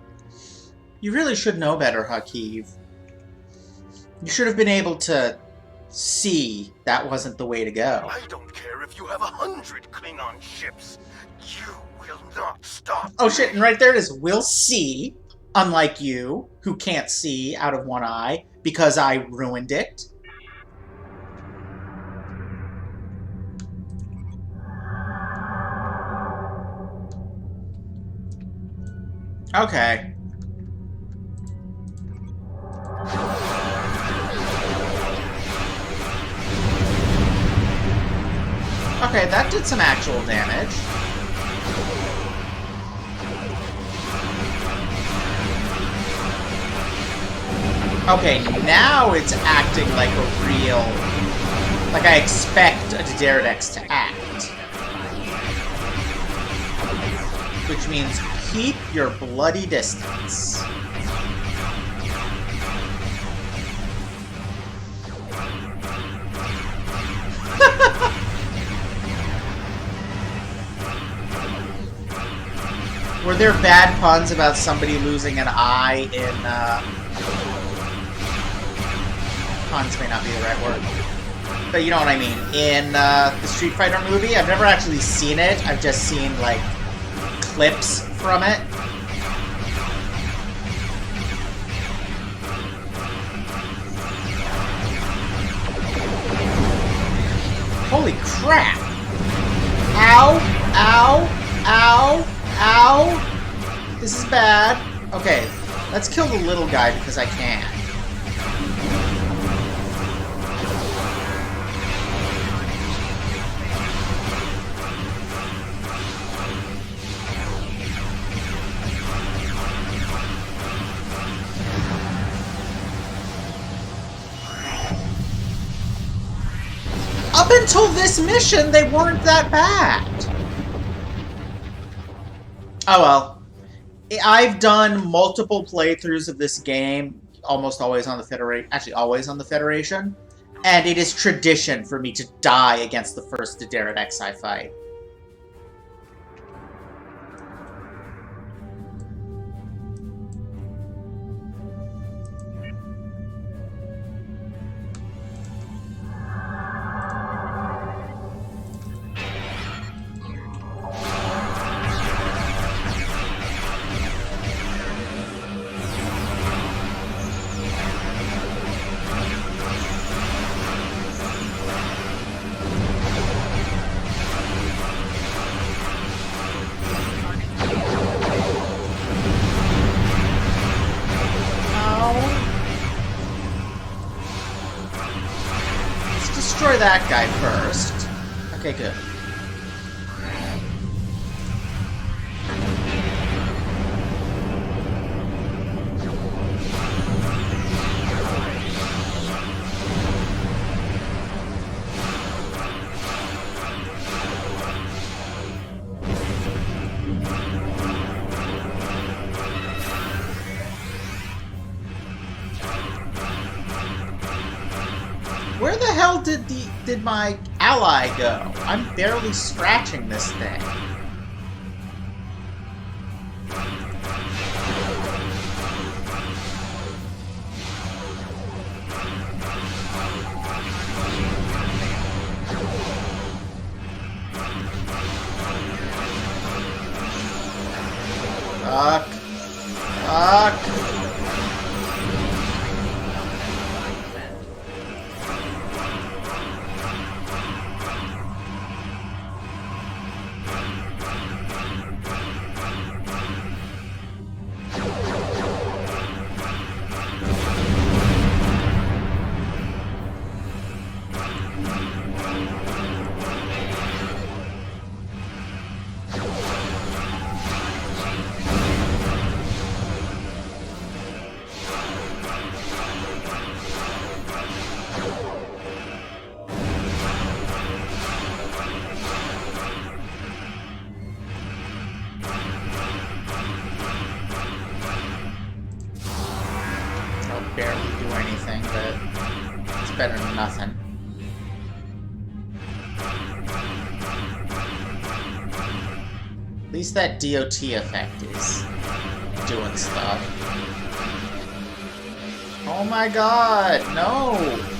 You really should know better, Hakiv. You should have been able to see that wasn't the way to go. I don't care if you have 100 Klingon ships. You will not stop. Oh shit, and right there it is. We'll see, unlike you, who can't see out of one eye because I ruined it. Okay. Okay, that did some actual damage. Okay, now it's acting like a real... Like I expect a Daredex to act. Which means keep your bloody distance. Were there bad puns about somebody losing an eye in, puns may not be the right word. But you know what I mean. In, the Street Fighter movie, I've never actually seen it. I've just seen, like, clips from it. Holy crap! Ow! Ow! Ow! Ow! This is bad. Okay, let's kill the little guy because I can. Up until this mission, they weren't that bad. Oh well. I've done multiple playthroughs of this game, almost always on the Federation, actually always on the Federation, and it is tradition for me to die against the first Daedara Exi fight. Destroy that guy first. Okay, good. Where the hell did my ally go? I'm barely scratching this thing. Fuck. Fuck. Barely do anything, but it's better than nothing. At least that DOT effect is doing stuff. Oh my god, no!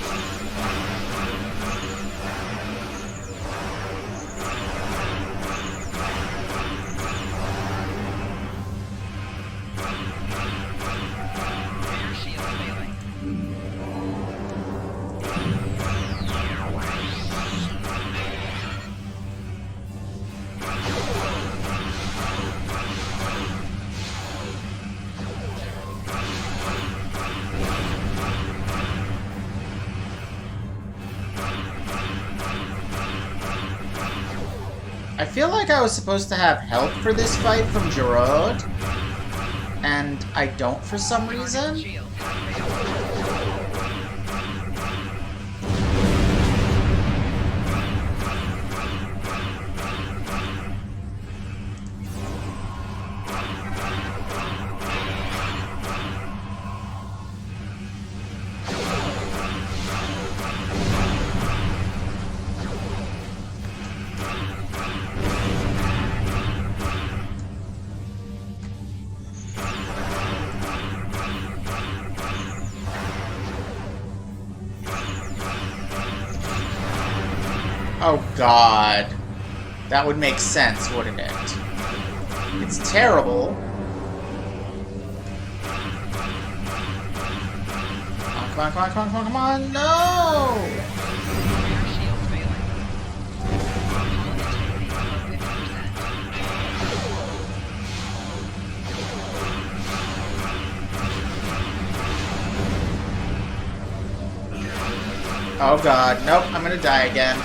I feel like I was supposed to have help for this fight from Gerard, and I don't for some reason. Oh god. That would make sense, wouldn't it? It's terrible. Come on, come on, come on, come on, come on, no! Oh god, nope, I'm gonna die again.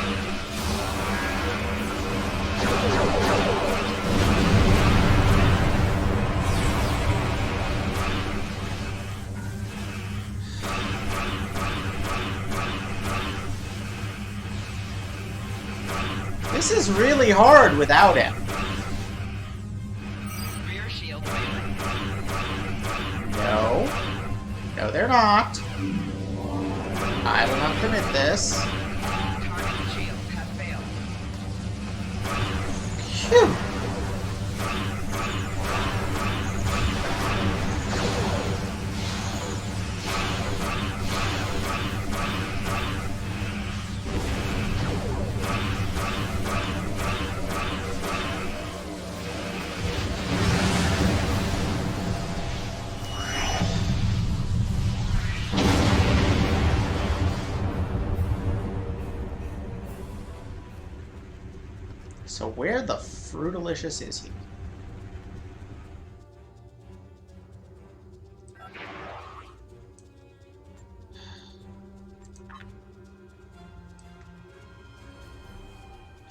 This is really hard without him. Rear shield failing. No. No, they're not. I will not permit this. Target shield has failed. Phew. So where the Fruitalicious is he?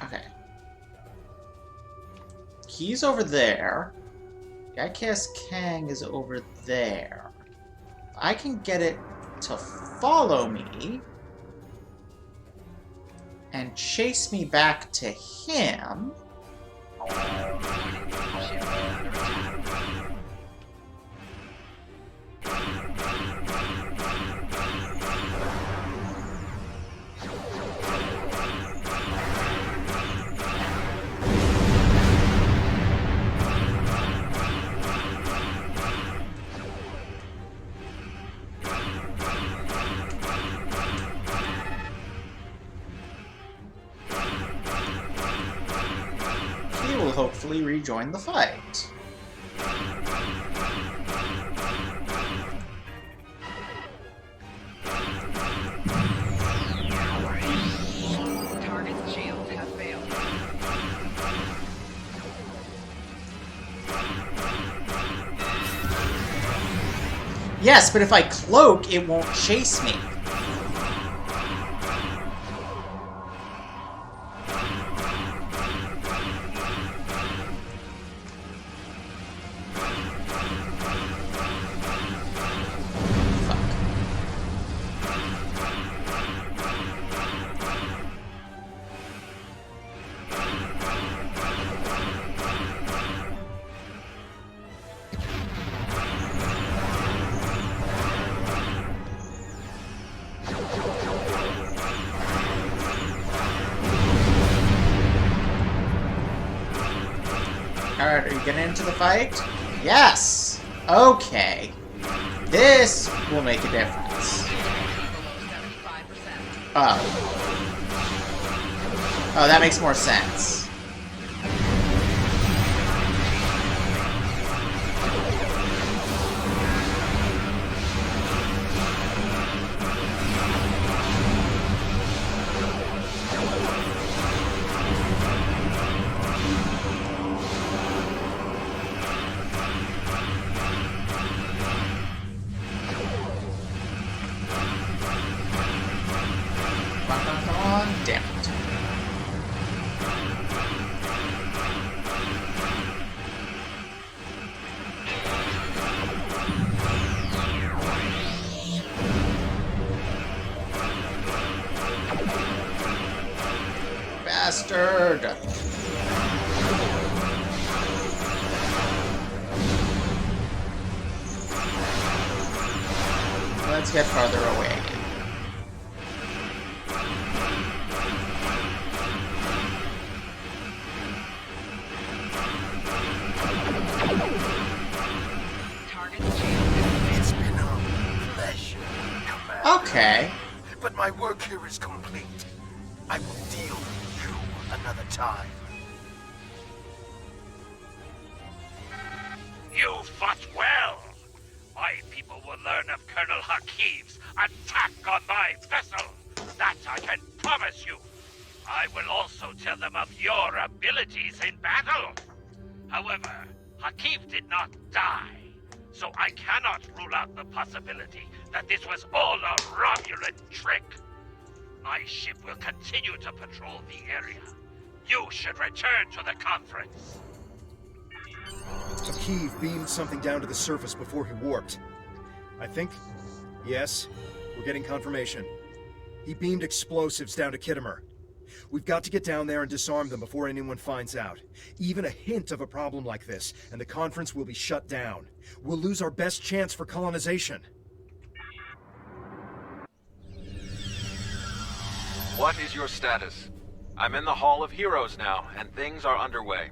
Okay. He's over there. Yikes Kang is over there. I can get it to follow me and chase me back to him. He will hopefully rejoin the fight. Target's shields have failed. Yes, but if I cloak, it won't chase me. Alright, are you getting into the fight? Yes! Okay. This will make a difference. Oh. Oh, that makes more sense. Come on, damn it. Bastard! Let's get farther away again. It's been a pleasure, Commander. Okay. But my work here is complete. I will deal with you another time. You fought well. My people will learn of Colonel Hakiv's attack on my vessel. That I can promise you. I will also tell them of your abilities in battle. However, Hakiv did not die, so I cannot rule out the possibility that this was all a Romulan trick. My ship will continue to patrol the area. You should return to the conference. Hakiv beamed something down to the surface before he warped. I think... Yes, we're getting confirmation. He beamed explosives down to Kittimer. We've got to get down there and disarm them before anyone finds out. Even a hint of a problem like this, and the conference will be shut down. We'll lose our best chance for colonization. What is your status? I'm in the Hall of Heroes now, and things are underway.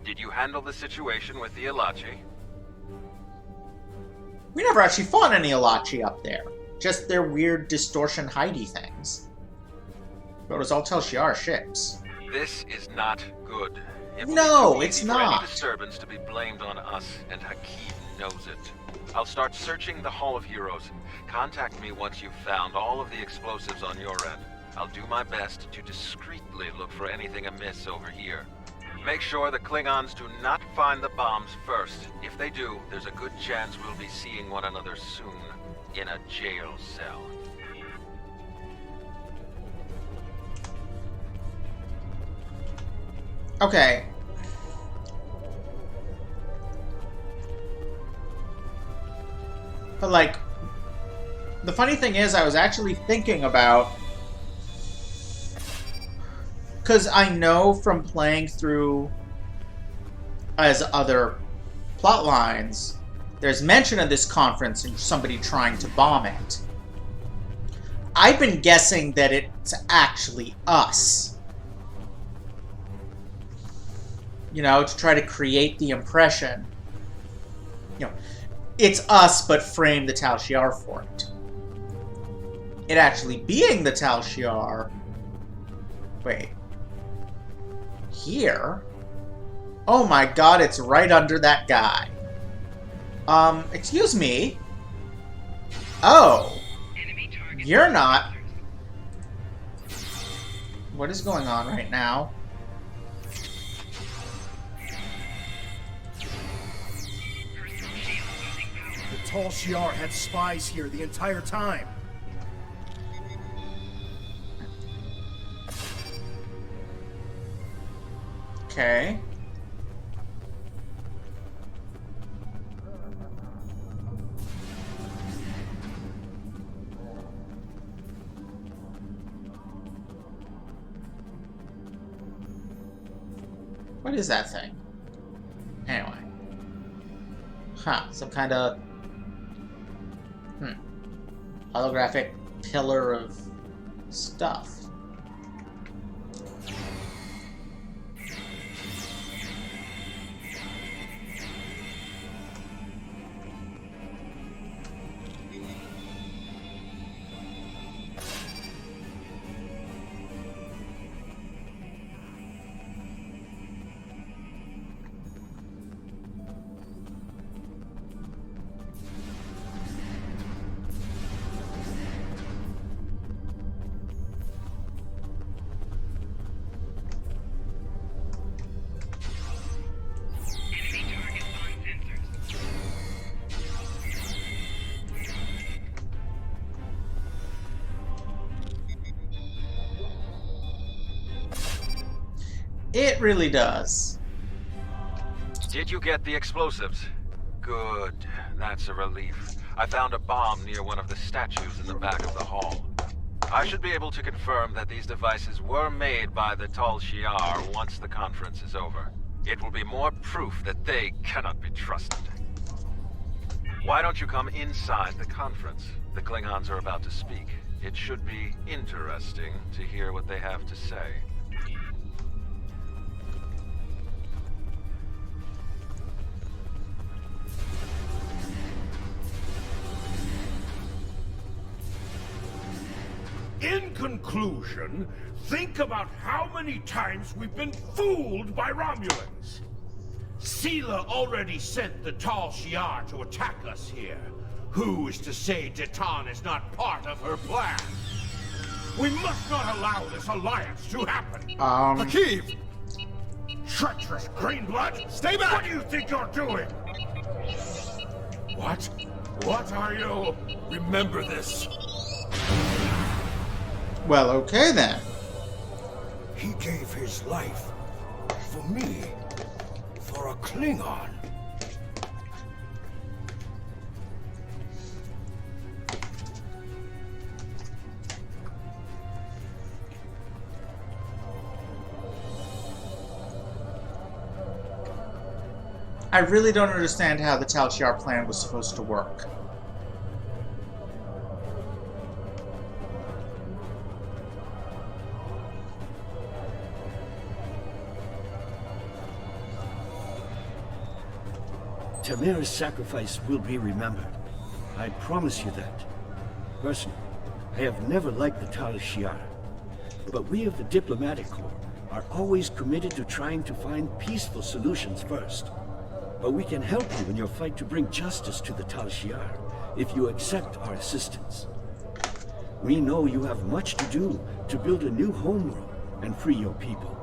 Did you handle the situation with the Ilachi? We never actually fought any Ilachi up there. Just their weird distortion hidey things. But it was all Tal Shiar ships. This is not good. It will No, be too it's easy for any not. disturbance to be blamed on us, and Hakeem knows it. I'll start searching the Hall of Heroes. Contact me once you've found all of the explosives on your end. I'll do my best to discreetly look for anything amiss over here. Make sure the Klingons do not find the bombs first. If they do, there's a good chance we'll be seeing one another soon in a jail cell. Okay. But, like, the funny thing is, I was actually thinking about... Because I know from playing through as other plot lines, there's mention of this conference and somebody trying to bomb it. I've been guessing that it's actually us. You know, to try to create the impression. You know, it's us, but frame the Tal Shiar for it. It actually being the Tal Shiar... Wait. Here? Oh my god, it's right under that guy. Excuse me? Oh. You're not... What is going on right now? The Tal Shiar had spies here the entire time. Okay. What is that thing? Anyway. Huh, some kind of... holographic pillar of stuff. It really does. Did you get the explosives? Good. That's a relief. I found a bomb near one of the statues in the back of the hall. I should be able to confirm that these devices were made by the Tal Shiar once the conference is over. It will be more proof that they cannot be trusted. Why don't you come inside the conference? The Klingons are about to speak. It should be interesting to hear what they have to say. In conclusion, think about how many times we've been fooled by Romulans. Sela already sent the Tal Shiar to attack us here. Who is to say Detan is not part of her plan? We must not allow this alliance to happen. Hakeem! Treacherous Greenblood! Stay back! What do you think you're doing? What? What are you? Remember this. Well, okay then. He gave his life for me, for a Klingon. I really don't understand how the Tal Shiar plan was supposed to work. Tamir's sacrifice will be remembered. I promise you that. Personally, I have never liked the Tal Shiar, but we of the Diplomatic Corps are always committed to trying to find peaceful solutions first. But we can help you in your fight to bring justice to the Tal Shiar, if you accept our assistance. We know you have much to do to build a new homeworld and free your people.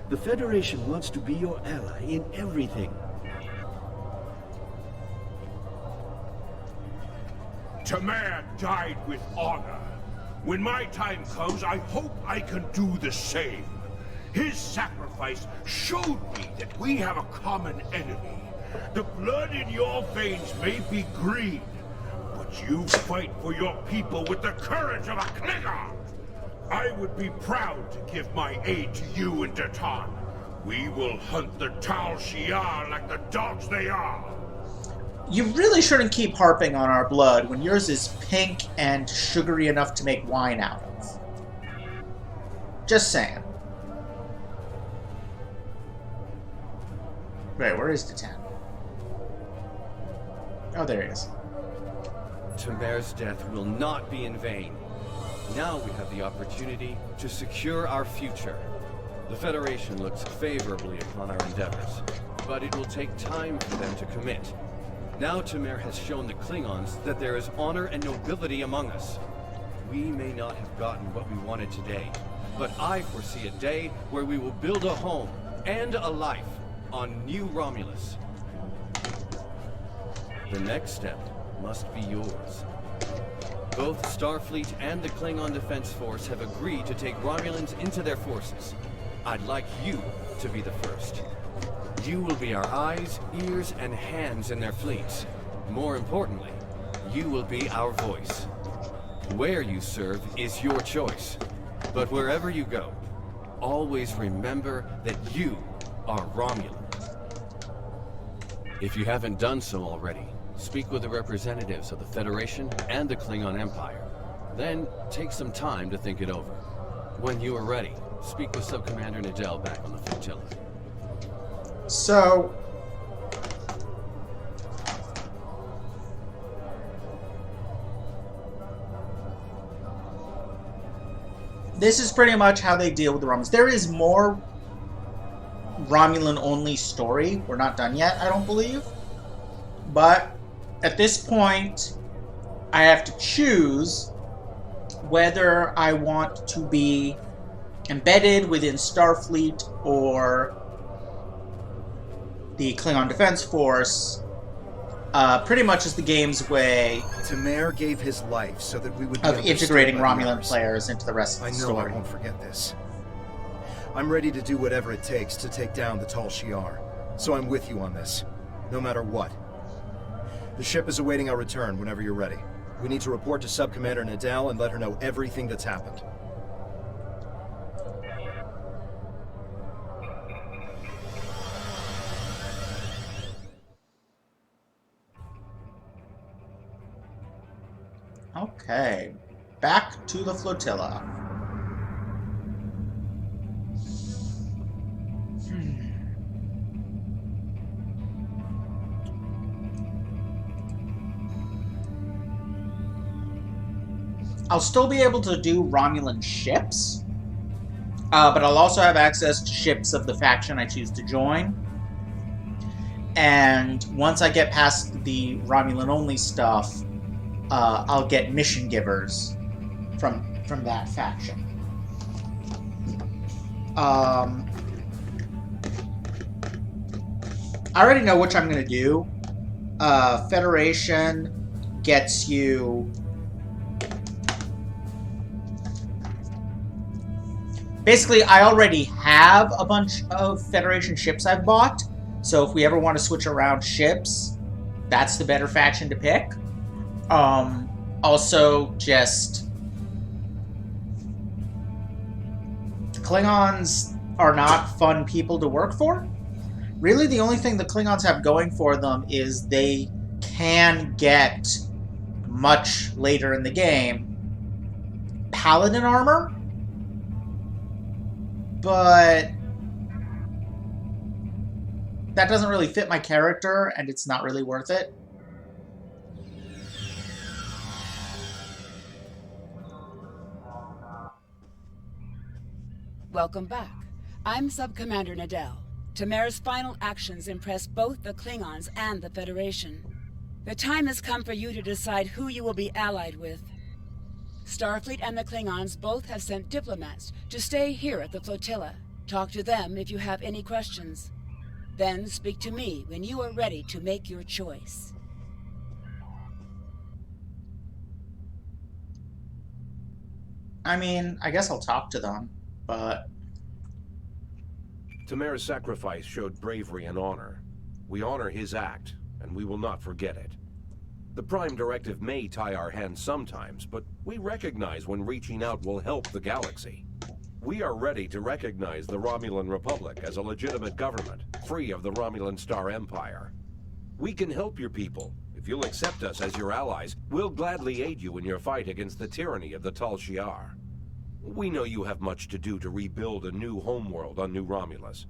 The Federation wants to be your ally in everything. Tamir died with honor. When my time comes, I hope I can do the same. His sacrifice showed me that we have a common enemy. The blood in your veins may be green, but you fight for your people with the courage of a Klingon. I would be proud to give my aid to you and Datan. We will hunt the Tal Shiar like the dogs they are. You really shouldn't keep harping on our blood when yours is pink and sugary enough to make wine out of. Just saying. Wait, where is Datan? Oh, there he is. Tamir's death will not be in vain. Now we have the opportunity to secure our future. The Federation looks favorably upon our endeavors, but it will take time for them to commit. Now Tamir has shown the Klingons that there is honor and nobility among us. We may not have gotten what we wanted today, but I foresee a day where we will build a home and a life on New Romulus. The next step must be yours. Both Starfleet and the Klingon Defense Force have agreed to take Romulans into their forces. I'd like you to be the first. You will be our eyes, ears, and hands in their fleets. More importantly, you will be our voice. Where you serve is your choice. But wherever you go, always remember that you are Romulan. If you haven't done so already, speak with the representatives of the Federation and the Klingon Empire. Then, take some time to think it over. When you are ready, speak with Subcommander Nadell back on the flotilla. So... this is pretty much how they deal with the Romulans. There is more Romulan-only story. We're not done yet, I don't believe. But at this point, I have to choose whether I want to be embedded within Starfleet or the Klingon Defense Force, pretty much as the game's way. Tamir gave his life so that we would be of integrating Romulan others. players into the rest of the story. I know I won't forget this. I'm ready to do whatever it takes to take down the Tal Shiar, so I'm with you on this, no matter what. The ship is awaiting our return whenever you're ready. We need to report to Subcommander Nadell and let her know everything that's happened. Okay, back to the flotilla. I'll still be able to do Romulan ships, but I'll also have access to ships of the faction I choose to join. And once I get past the Romulan-only stuff, I'll get mission givers from that faction. I already know which I'm going to do. Federation gets you... basically, I already have a bunch of Federation ships I've bought, so if we ever want to switch around ships, that's the better faction to pick. Also, just... Klingons are not fun people to work for, Really, the only thing the Klingons have going for them is they can get, much later in the game, Paladin armor, but that doesn't really fit my character, and it's not really worth it. Welcome back. I'm Sub-Commander Nadell. Tamara's final actions impressed both the Klingons and the Federation. The time has come for you to decide who you will be allied with. Starfleet and the Klingons both have sent diplomats to stay here at the flotilla. Talk to them if you have any questions. Then speak to me when you are ready to make your choice. I mean, I guess I'll talk to them, but... Tamara's sacrifice showed bravery and honor. We honor his act, and we will not forget it. The Prime Directive may tie our hands sometimes, but we recognize when reaching out will help the galaxy. We are ready to recognize the Romulan Republic as a legitimate government, free of the Romulan Star Empire. We can help your people. If you'll accept us as your allies, we'll gladly aid you in your fight against the tyranny of the Tal Shiar. We know you have much to do to rebuild a new homeworld on New Romulus.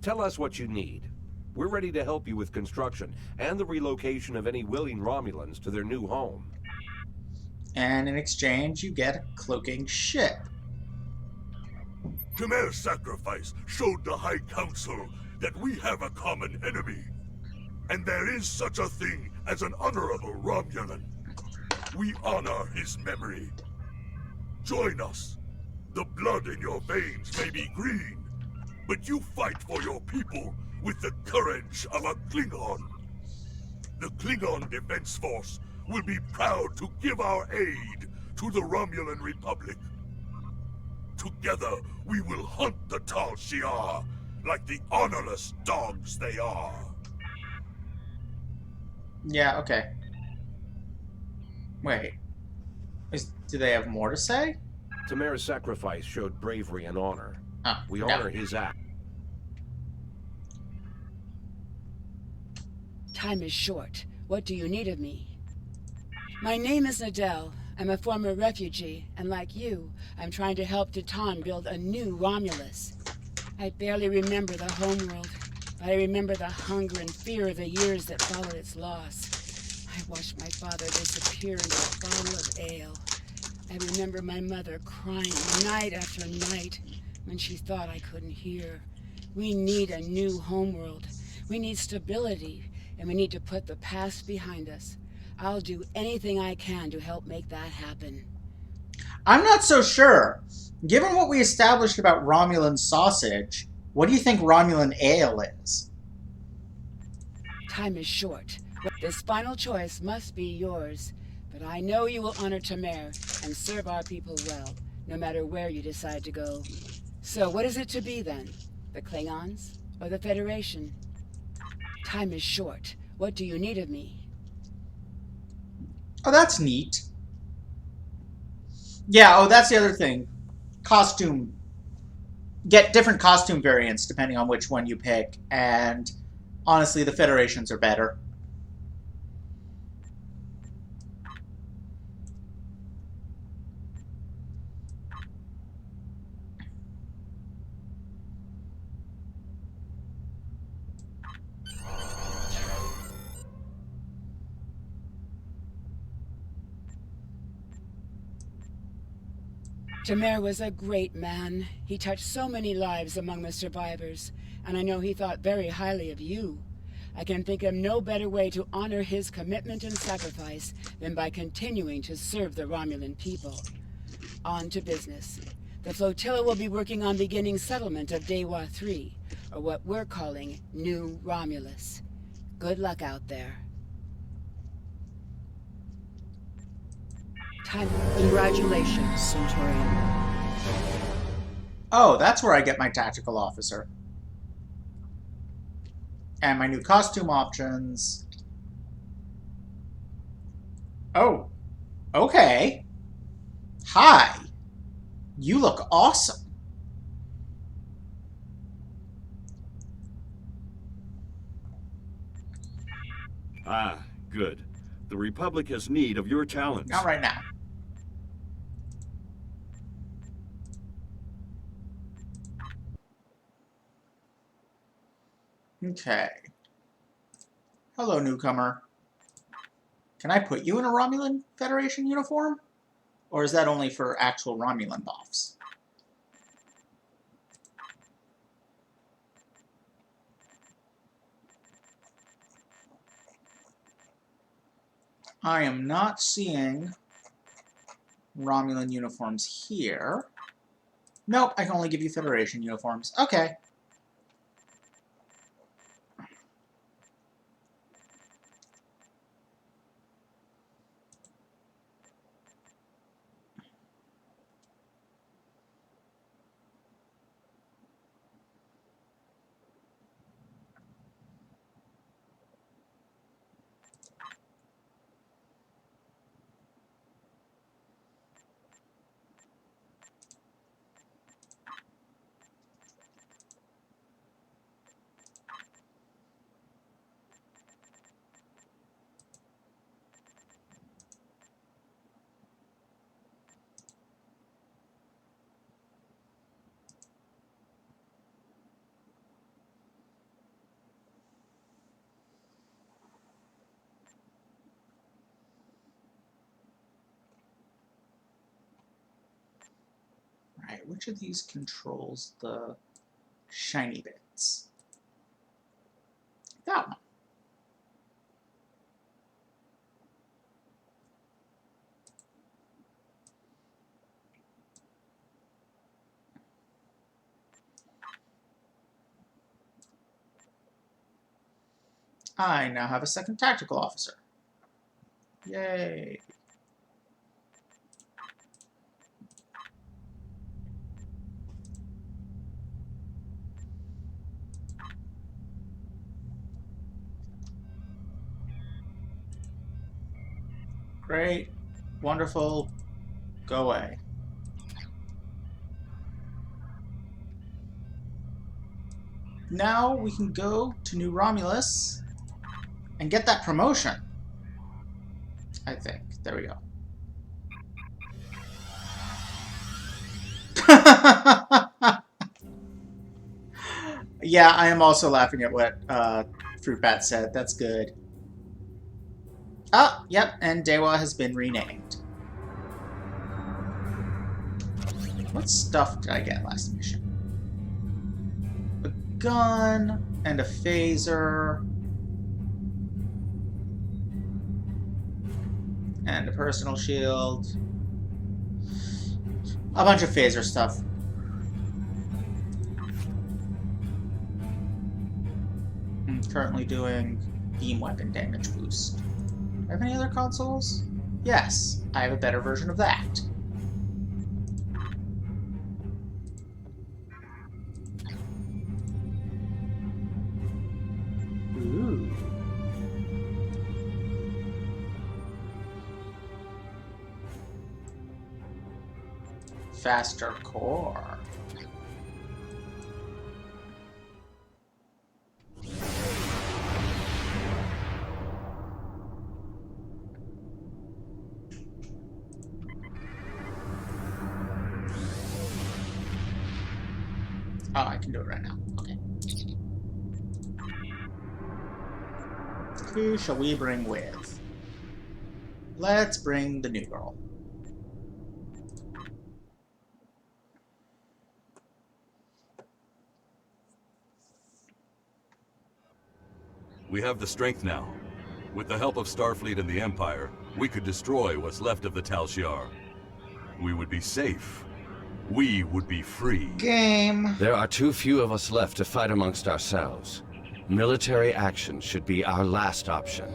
Tell us what you need. We're ready to help you with construction and the relocation of any willing Romulans to their new home. And in exchange, you get a cloaking ship. Tamara's sacrifice showed the High Council that we have a common enemy. And there is such a thing as an honorable Romulan. We honor his memory. Join us. The blood in your veins may be green, but you fight for your people with the courage of a Klingon. The Klingon Defense Force will be proud to give our aid to the Romulan Republic. Together, we will hunt the Tal Shiar like the honorless dogs they are. Yeah, okay. Wait. Do they have more to say? Tamara's sacrifice showed bravery and honor. We no. honor his act. Time is short. What do you need of me? My name is Nadell. I'm a former refugee, and like you, I'm trying to help Titan build a new Romulus. I barely remember the homeworld, but I remember the hunger and fear of the years that followed its loss. I watched my father disappear into a bottle of ale. I remember my mother crying night after night when she thought I couldn't hear. We need a new homeworld. We need stability, and we need to put the past behind us. I'll do anything I can to help make that happen. I'm not so sure. Given what we established about Romulan sausage, what do you think Romulan ale is? Time is short. This final choice must be yours. But I know you will honor Tamara and serve our people well, no matter where you decide to go. So what is it to be then? The Klingons or the Federation? Time is short. What do you need of me? Oh, that's neat. Yeah, oh, that's the other thing. Costume. Get different costume variants depending on which one you pick, and honestly, the Federations are better. Tamar was a great man. He touched so many lives among the survivors, and I know he thought very highly of you. I can think of no better way to honor his commitment and sacrifice than by continuing to serve the Romulan people. On to business. The flotilla will be working on beginning settlement of Dewa 3, or what we're calling New Romulus. Good luck out there. Congratulations, Centurion. Oh, that's where I get my tactical officer. And my new costume options. Oh, okay. Hi. You look awesome. Ah, good. The Republic has need of your talents. Not right now. Okay. Hello, newcomer. Can I put you in a Romulan Federation uniform? Or is that only for actual Romulan buffs? I am not seeing Romulan uniforms here. Nope, I can only give you Federation uniforms. Okay. Right, which of these controls the shiny bits? That one. I now have a second tactical officer. Yay. Great. Wonderful. Go away. Now we can go to New Romulus and get that promotion. I think. There we go. Yeah, I am also laughing at what Fruit Bat said. That's good. Oh, yep, and Dewa has been renamed. What stuff did I get last mission? A gun and a phaser. And a personal shield. A bunch of phaser stuff. I'm currently doing beam weapon damage boost. Do I have any other consoles? Yes, I have a better version of that. Ooh. Faster core. Oh, I can do it right now. Okay. Who shall we bring with? Let's bring the new girl. We have the strength now. With the help of Starfleet and the Empire, we could destroy what's left of the Tal Shiar. We would be safe. We would be free. Game. There are too few of us left to fight amongst ourselves. Military action should be our last option.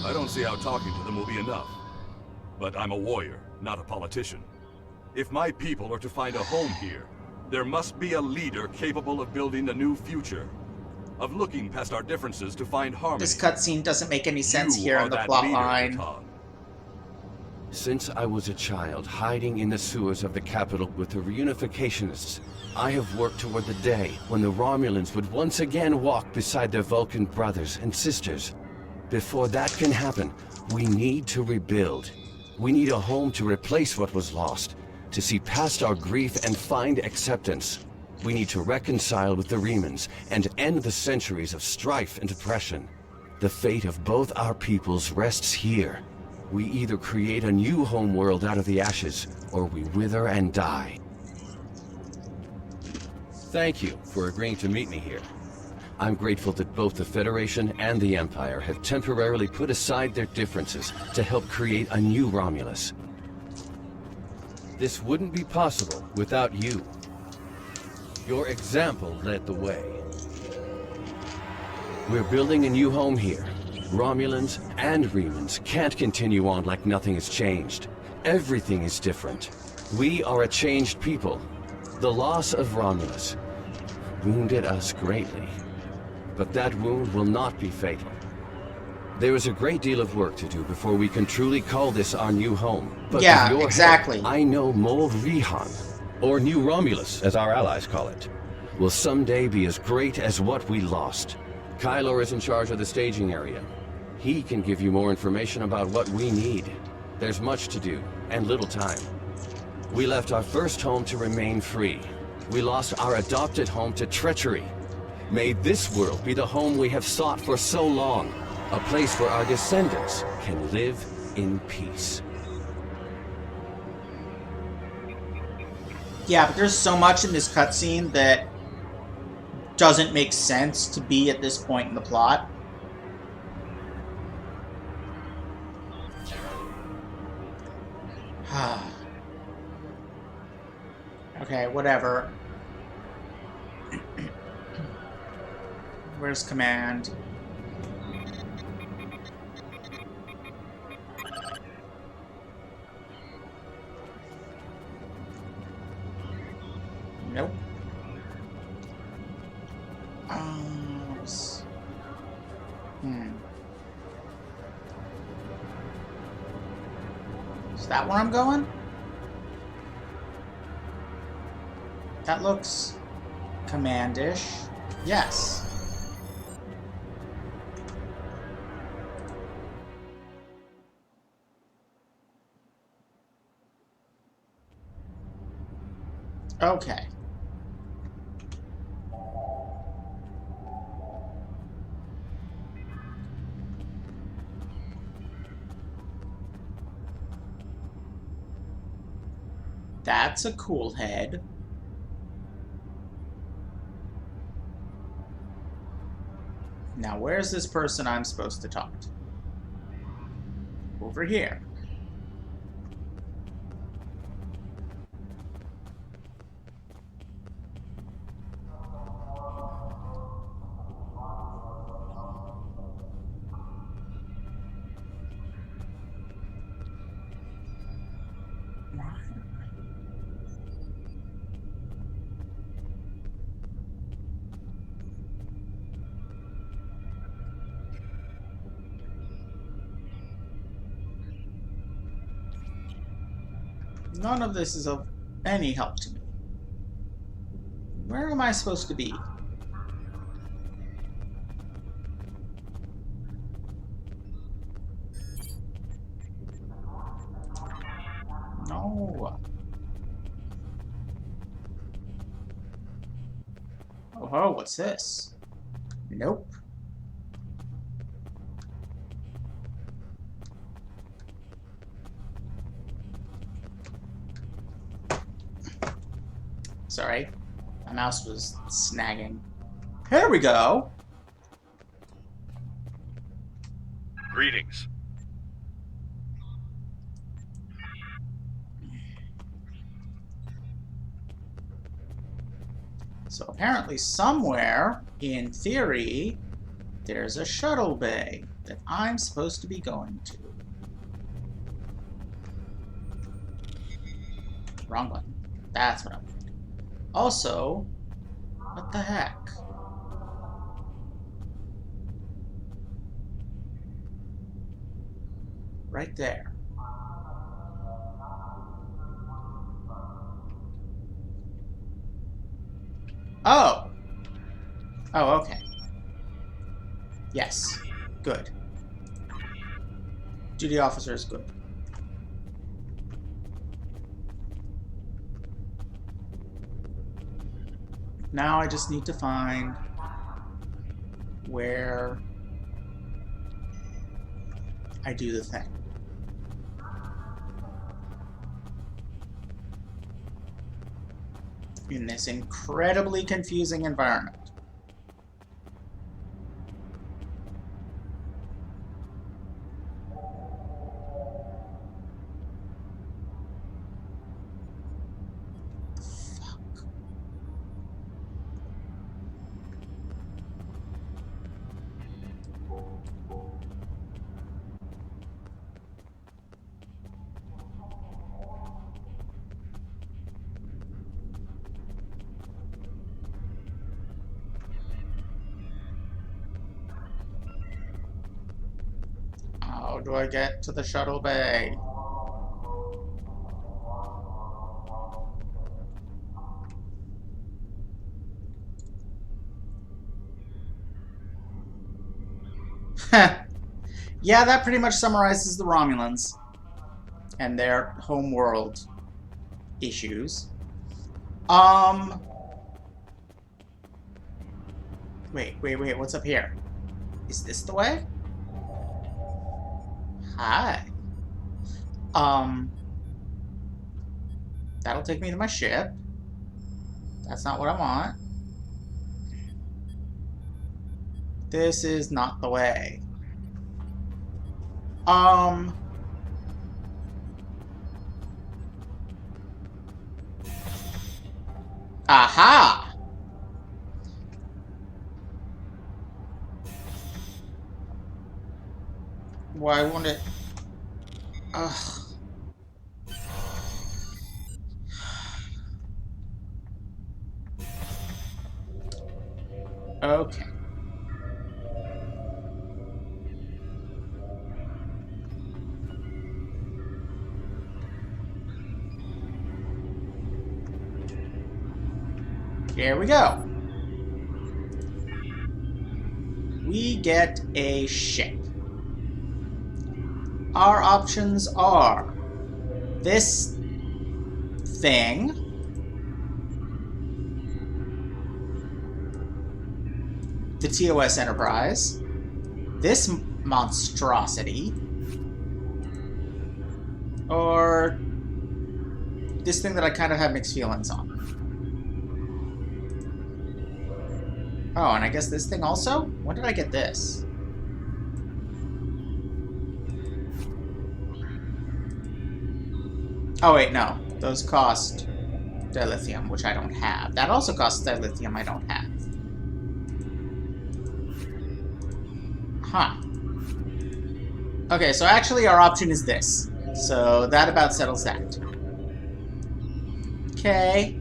I don't see how talking to them will be enough. But I'm a warrior, not a politician. If my people are to find a home here, there must be a leader capable of building a new future. Of looking past our differences to find harmony. This cutscene doesn't make any sense here in the plot line. Since I was a child, hiding in the sewers of the capital with the reunificationists, I have worked toward the day when the Romulans would once again walk beside their Vulcan brothers and sisters. Before that can happen, we need to rebuild. We need a home to replace what was lost, to see past our grief and find acceptance. We need to reconcile with the Remans and end the centuries of strife and oppression. The fate of both our peoples rests here. We either create a new homeworld out of the ashes, or we wither and die. Thank you for agreeing to meet me here. I'm grateful that both the Federation and the Empire have temporarily put aside their differences to help create a new Romulus. This wouldn't be possible without you. Your example led the way. We're building a new home here. Romulans and Remans can't continue on like nothing has changed. Everything is different. We are a changed people. The loss of Romulus wounded us greatly. But that wound will not be fatal. There is a great deal of work to do before we can truly call this our new home. But yeah, with your exactly. help, I know Mol Rihan, or New Romulus, as our allies call it, will someday be as great as what we lost. Kylor is in charge of the staging area. He can give you more information about what we need. There's much to do, and little time. We left our first home to remain free. We lost our adopted home to treachery. May this world be the home we have sought for so long. A place where our descendants can live in peace. Yeah, but there's so much in this cutscene that doesn't make sense to be at this point in the plot. Okay, whatever. Where's command? Nope. Is that where I'm going? That looks commandish. Yes. Okay. That's a cool head. Now, where's this person I'm supposed to talk to? Over here. None of this is of any help to me. Where am I supposed to be? No. Oh, what's this? Nope. Sorry, my mouse was snagging. Here we go. Greetings. So apparently somewhere, in theory, there's a shuttle bay that I'm supposed to be going to. Wrong button. That's what I'm doing. Also, what the heck? Right there. Oh! Oh, okay. Yes. Good. Duty officer is good. Now I just need to find where I do the thing. In this incredibly confusing environment. How do I get to the shuttle bay? Yeah, that pretty much summarizes the Romulans and their homeworld issues. Wait, what's up here? Is this the way? Hi. That'll take me to my ship. That's not what I want. This is not the way. Aha! Why won't it? Ugh. Okay. Here we go. We get a ship. Our options are this thing, the TOS Enterprise, this monstrosity, or this thing that I kind of have mixed feelings on. Oh, and I guess this thing also? When did I get this? Oh wait, no. Those cost dilithium, which I don't have. That also costs dilithium I don't have. Huh. Okay, so actually our option is this. So that about settles that. Okay.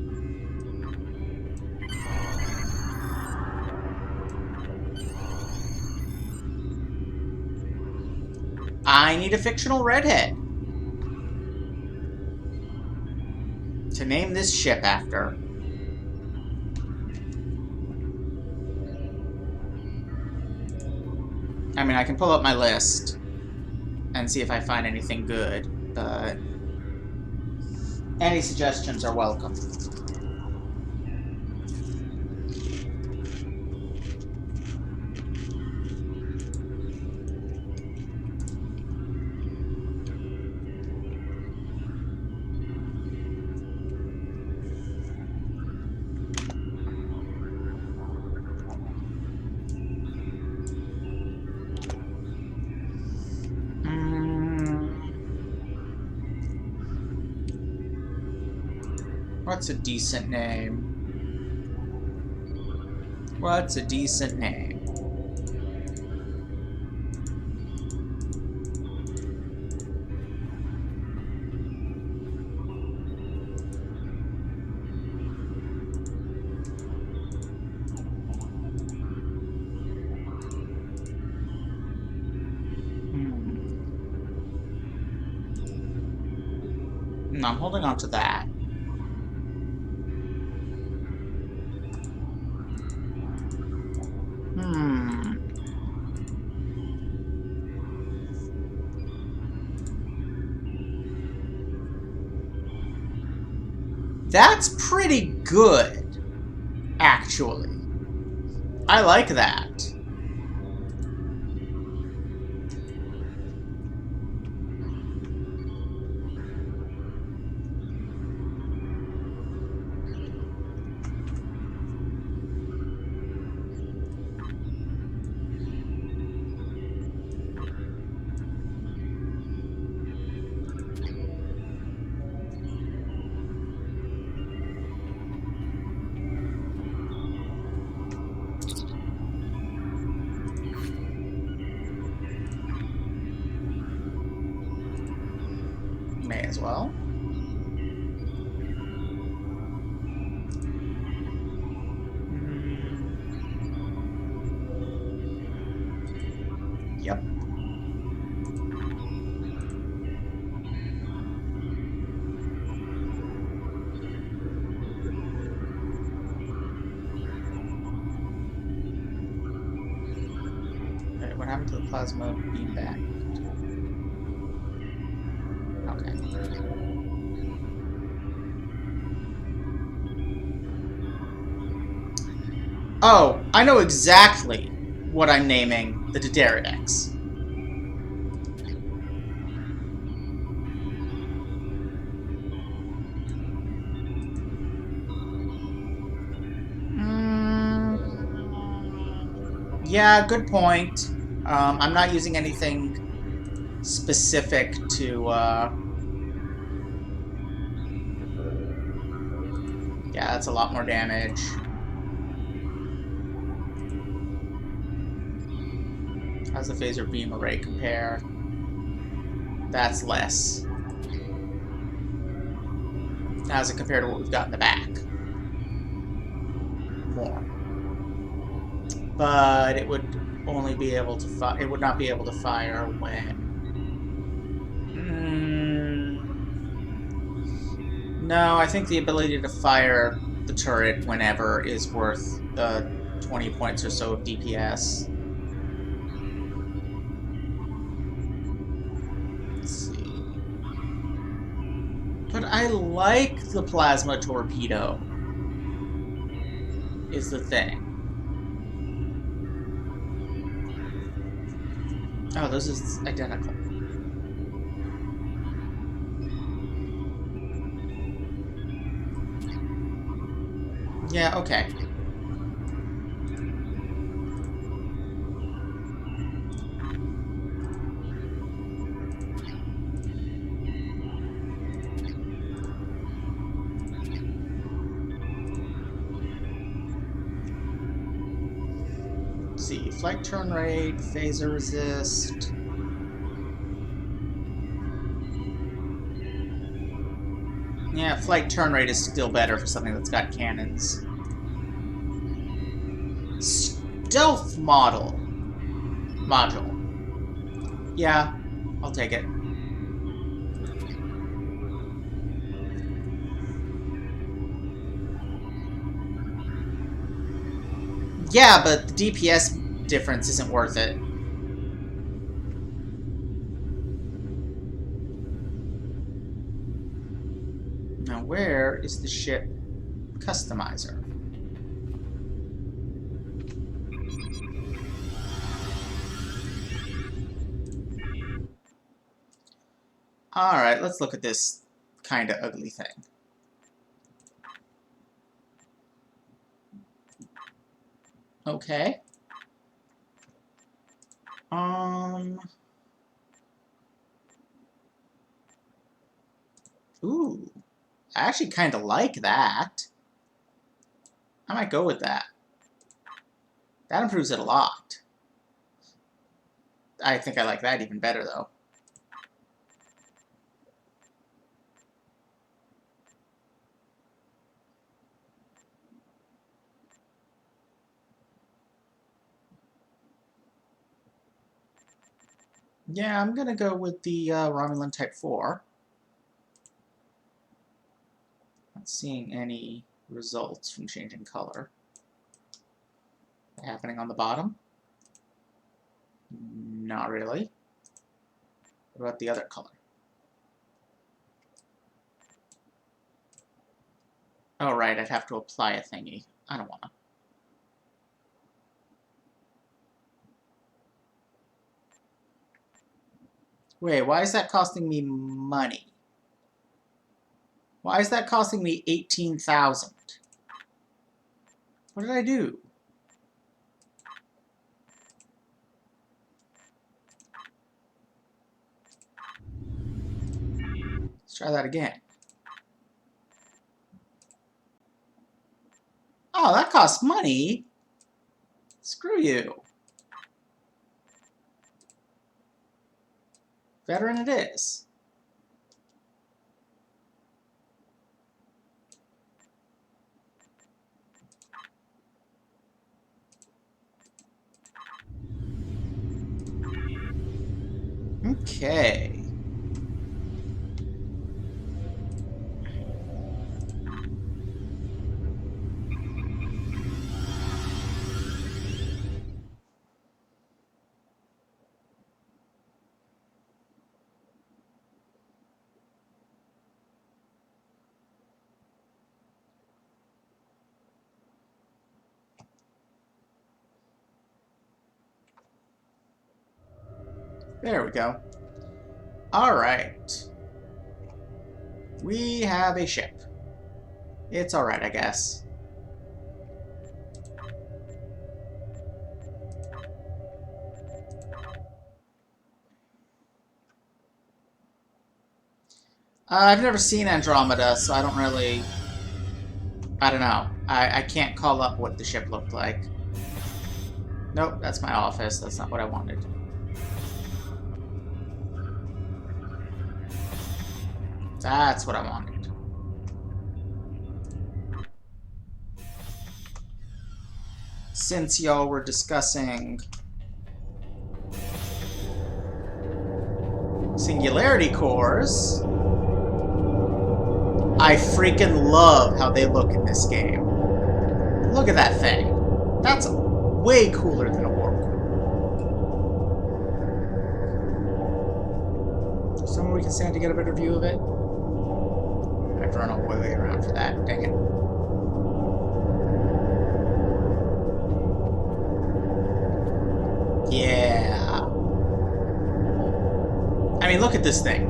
I need a fictional redhead to name this ship after. I mean, I can pull up my list and see if I find anything good, but any suggestions are welcome. What's a decent name? What's a decent name? No, I'm holding on to that. That's pretty good, actually. I like that. May as well. Yep. Alright, what happened to the plasma beam back? Okay. Oh, I know exactly what I'm naming the Dederidex. Yeah, good point. I'm not using anything specific to, yeah, that's a lot more damage. How's the phaser beam array compare? That's less. How's it compare to what we've got in the back? More. But it would only be able to fire. It would not be able to fire when. No, I think the ability to fire the turret whenever is worth 20 points or so of DPS. Let's see. But I like the plasma torpedo. Is the thing. Oh, this is identical. Yeah, okay. Let's see, flight turn rate, phaser resist. Yeah, flight turn rate is still better for something that's got cannons. Stealth module. Yeah, I'll take it. Yeah, but the DPS difference isn't worth it. Now, where is the ship customizer? Alright, let's look at this kinda ugly thing. Okay. Ooh. I actually kinda like that. I might go with that. That improves it a lot. I think I like that even better, though. Yeah, I'm gonna go with the Romulan Type 4. Not seeing any results from changing color. Happening on the bottom? Not really. What about the other color? Oh, right, I'd have to apply a thingy. I don't want to. Wait, why is that costing me money? Why is that costing me 18,000? What did I do? Let's try that again. Oh, that costs money. Screw you. Veteran it is. Okay. There we go. Alright. We have a ship. It's alright, I guess. I've never seen Andromeda, so I don't really... I don't know. I can't call up what the ship looked like. Nope, that's my office. That's not what I wanted. That's what I wanted. Since y'all were discussing singularity cores, I freaking love how they look in this game. Look at that thing. That's way cooler than a warp core. Somewhere we can stand to get a better view of it. I have to run all the way around for that. Dang it. Yeah. I mean, look at this thing.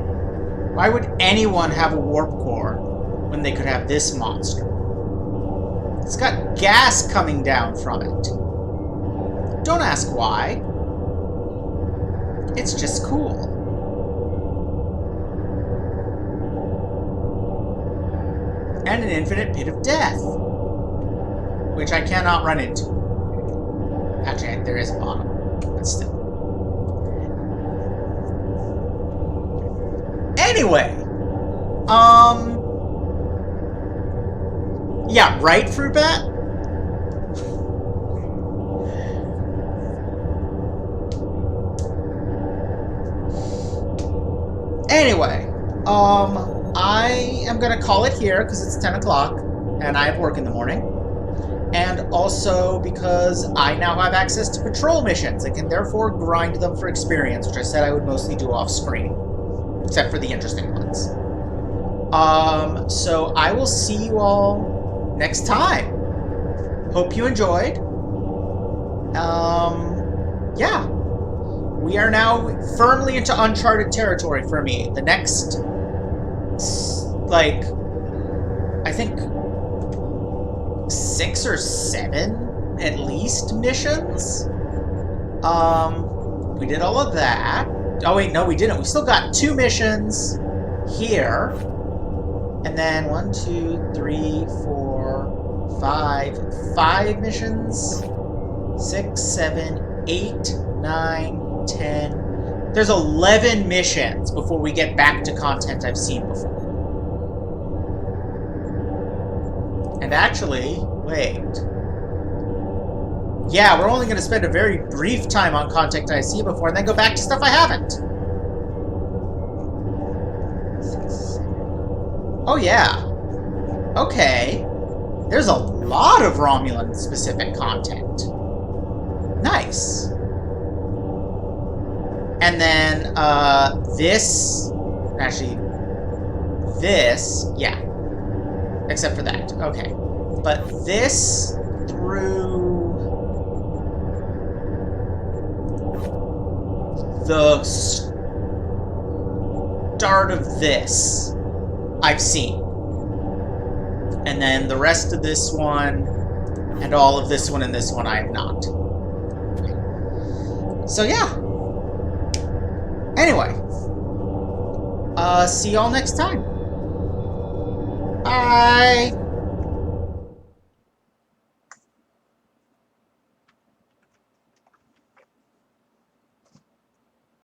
Why would anyone have a warp core when they could have this monster? It's got gas coming down from it. Don't ask why. It's just cool. And an infinite pit of death, which I cannot run into. Actually, there is a bottom, but still. Anyway, yeah, right, Fruit Bat? Anyway, I am gonna call it here because it's 10 o'clock and I have work in the morning. And also because I now have access to patrol missions and can therefore grind them for experience, which I said I would mostly do off screen. Except for the interesting ones. So I will see you all next time. Hope you enjoyed. Yeah. We are now firmly into uncharted territory for me. The next, like, I think 6 or 7, at least, missions. We did all of that. Oh wait, no we didn't. We still got 2 missions here. And then 1, 2, 3, 4, 5 missions. 6, 7, 8, 9, 10. There's 11 missions before we get back to content I've seen before. And actually, wait. Yeah, we're only going to spend a very brief time on content I see before and then go back to stuff I haven't. Oh yeah. Okay. There's a lot of Romulan-specific content. Nice. And then, this... Actually, this... Yeah. Except for that. Okay. But this through the start of this, I've seen. And then the rest of this one, and all of this one and this one, I have not. So yeah. Anyway. See y'all next time. Bye!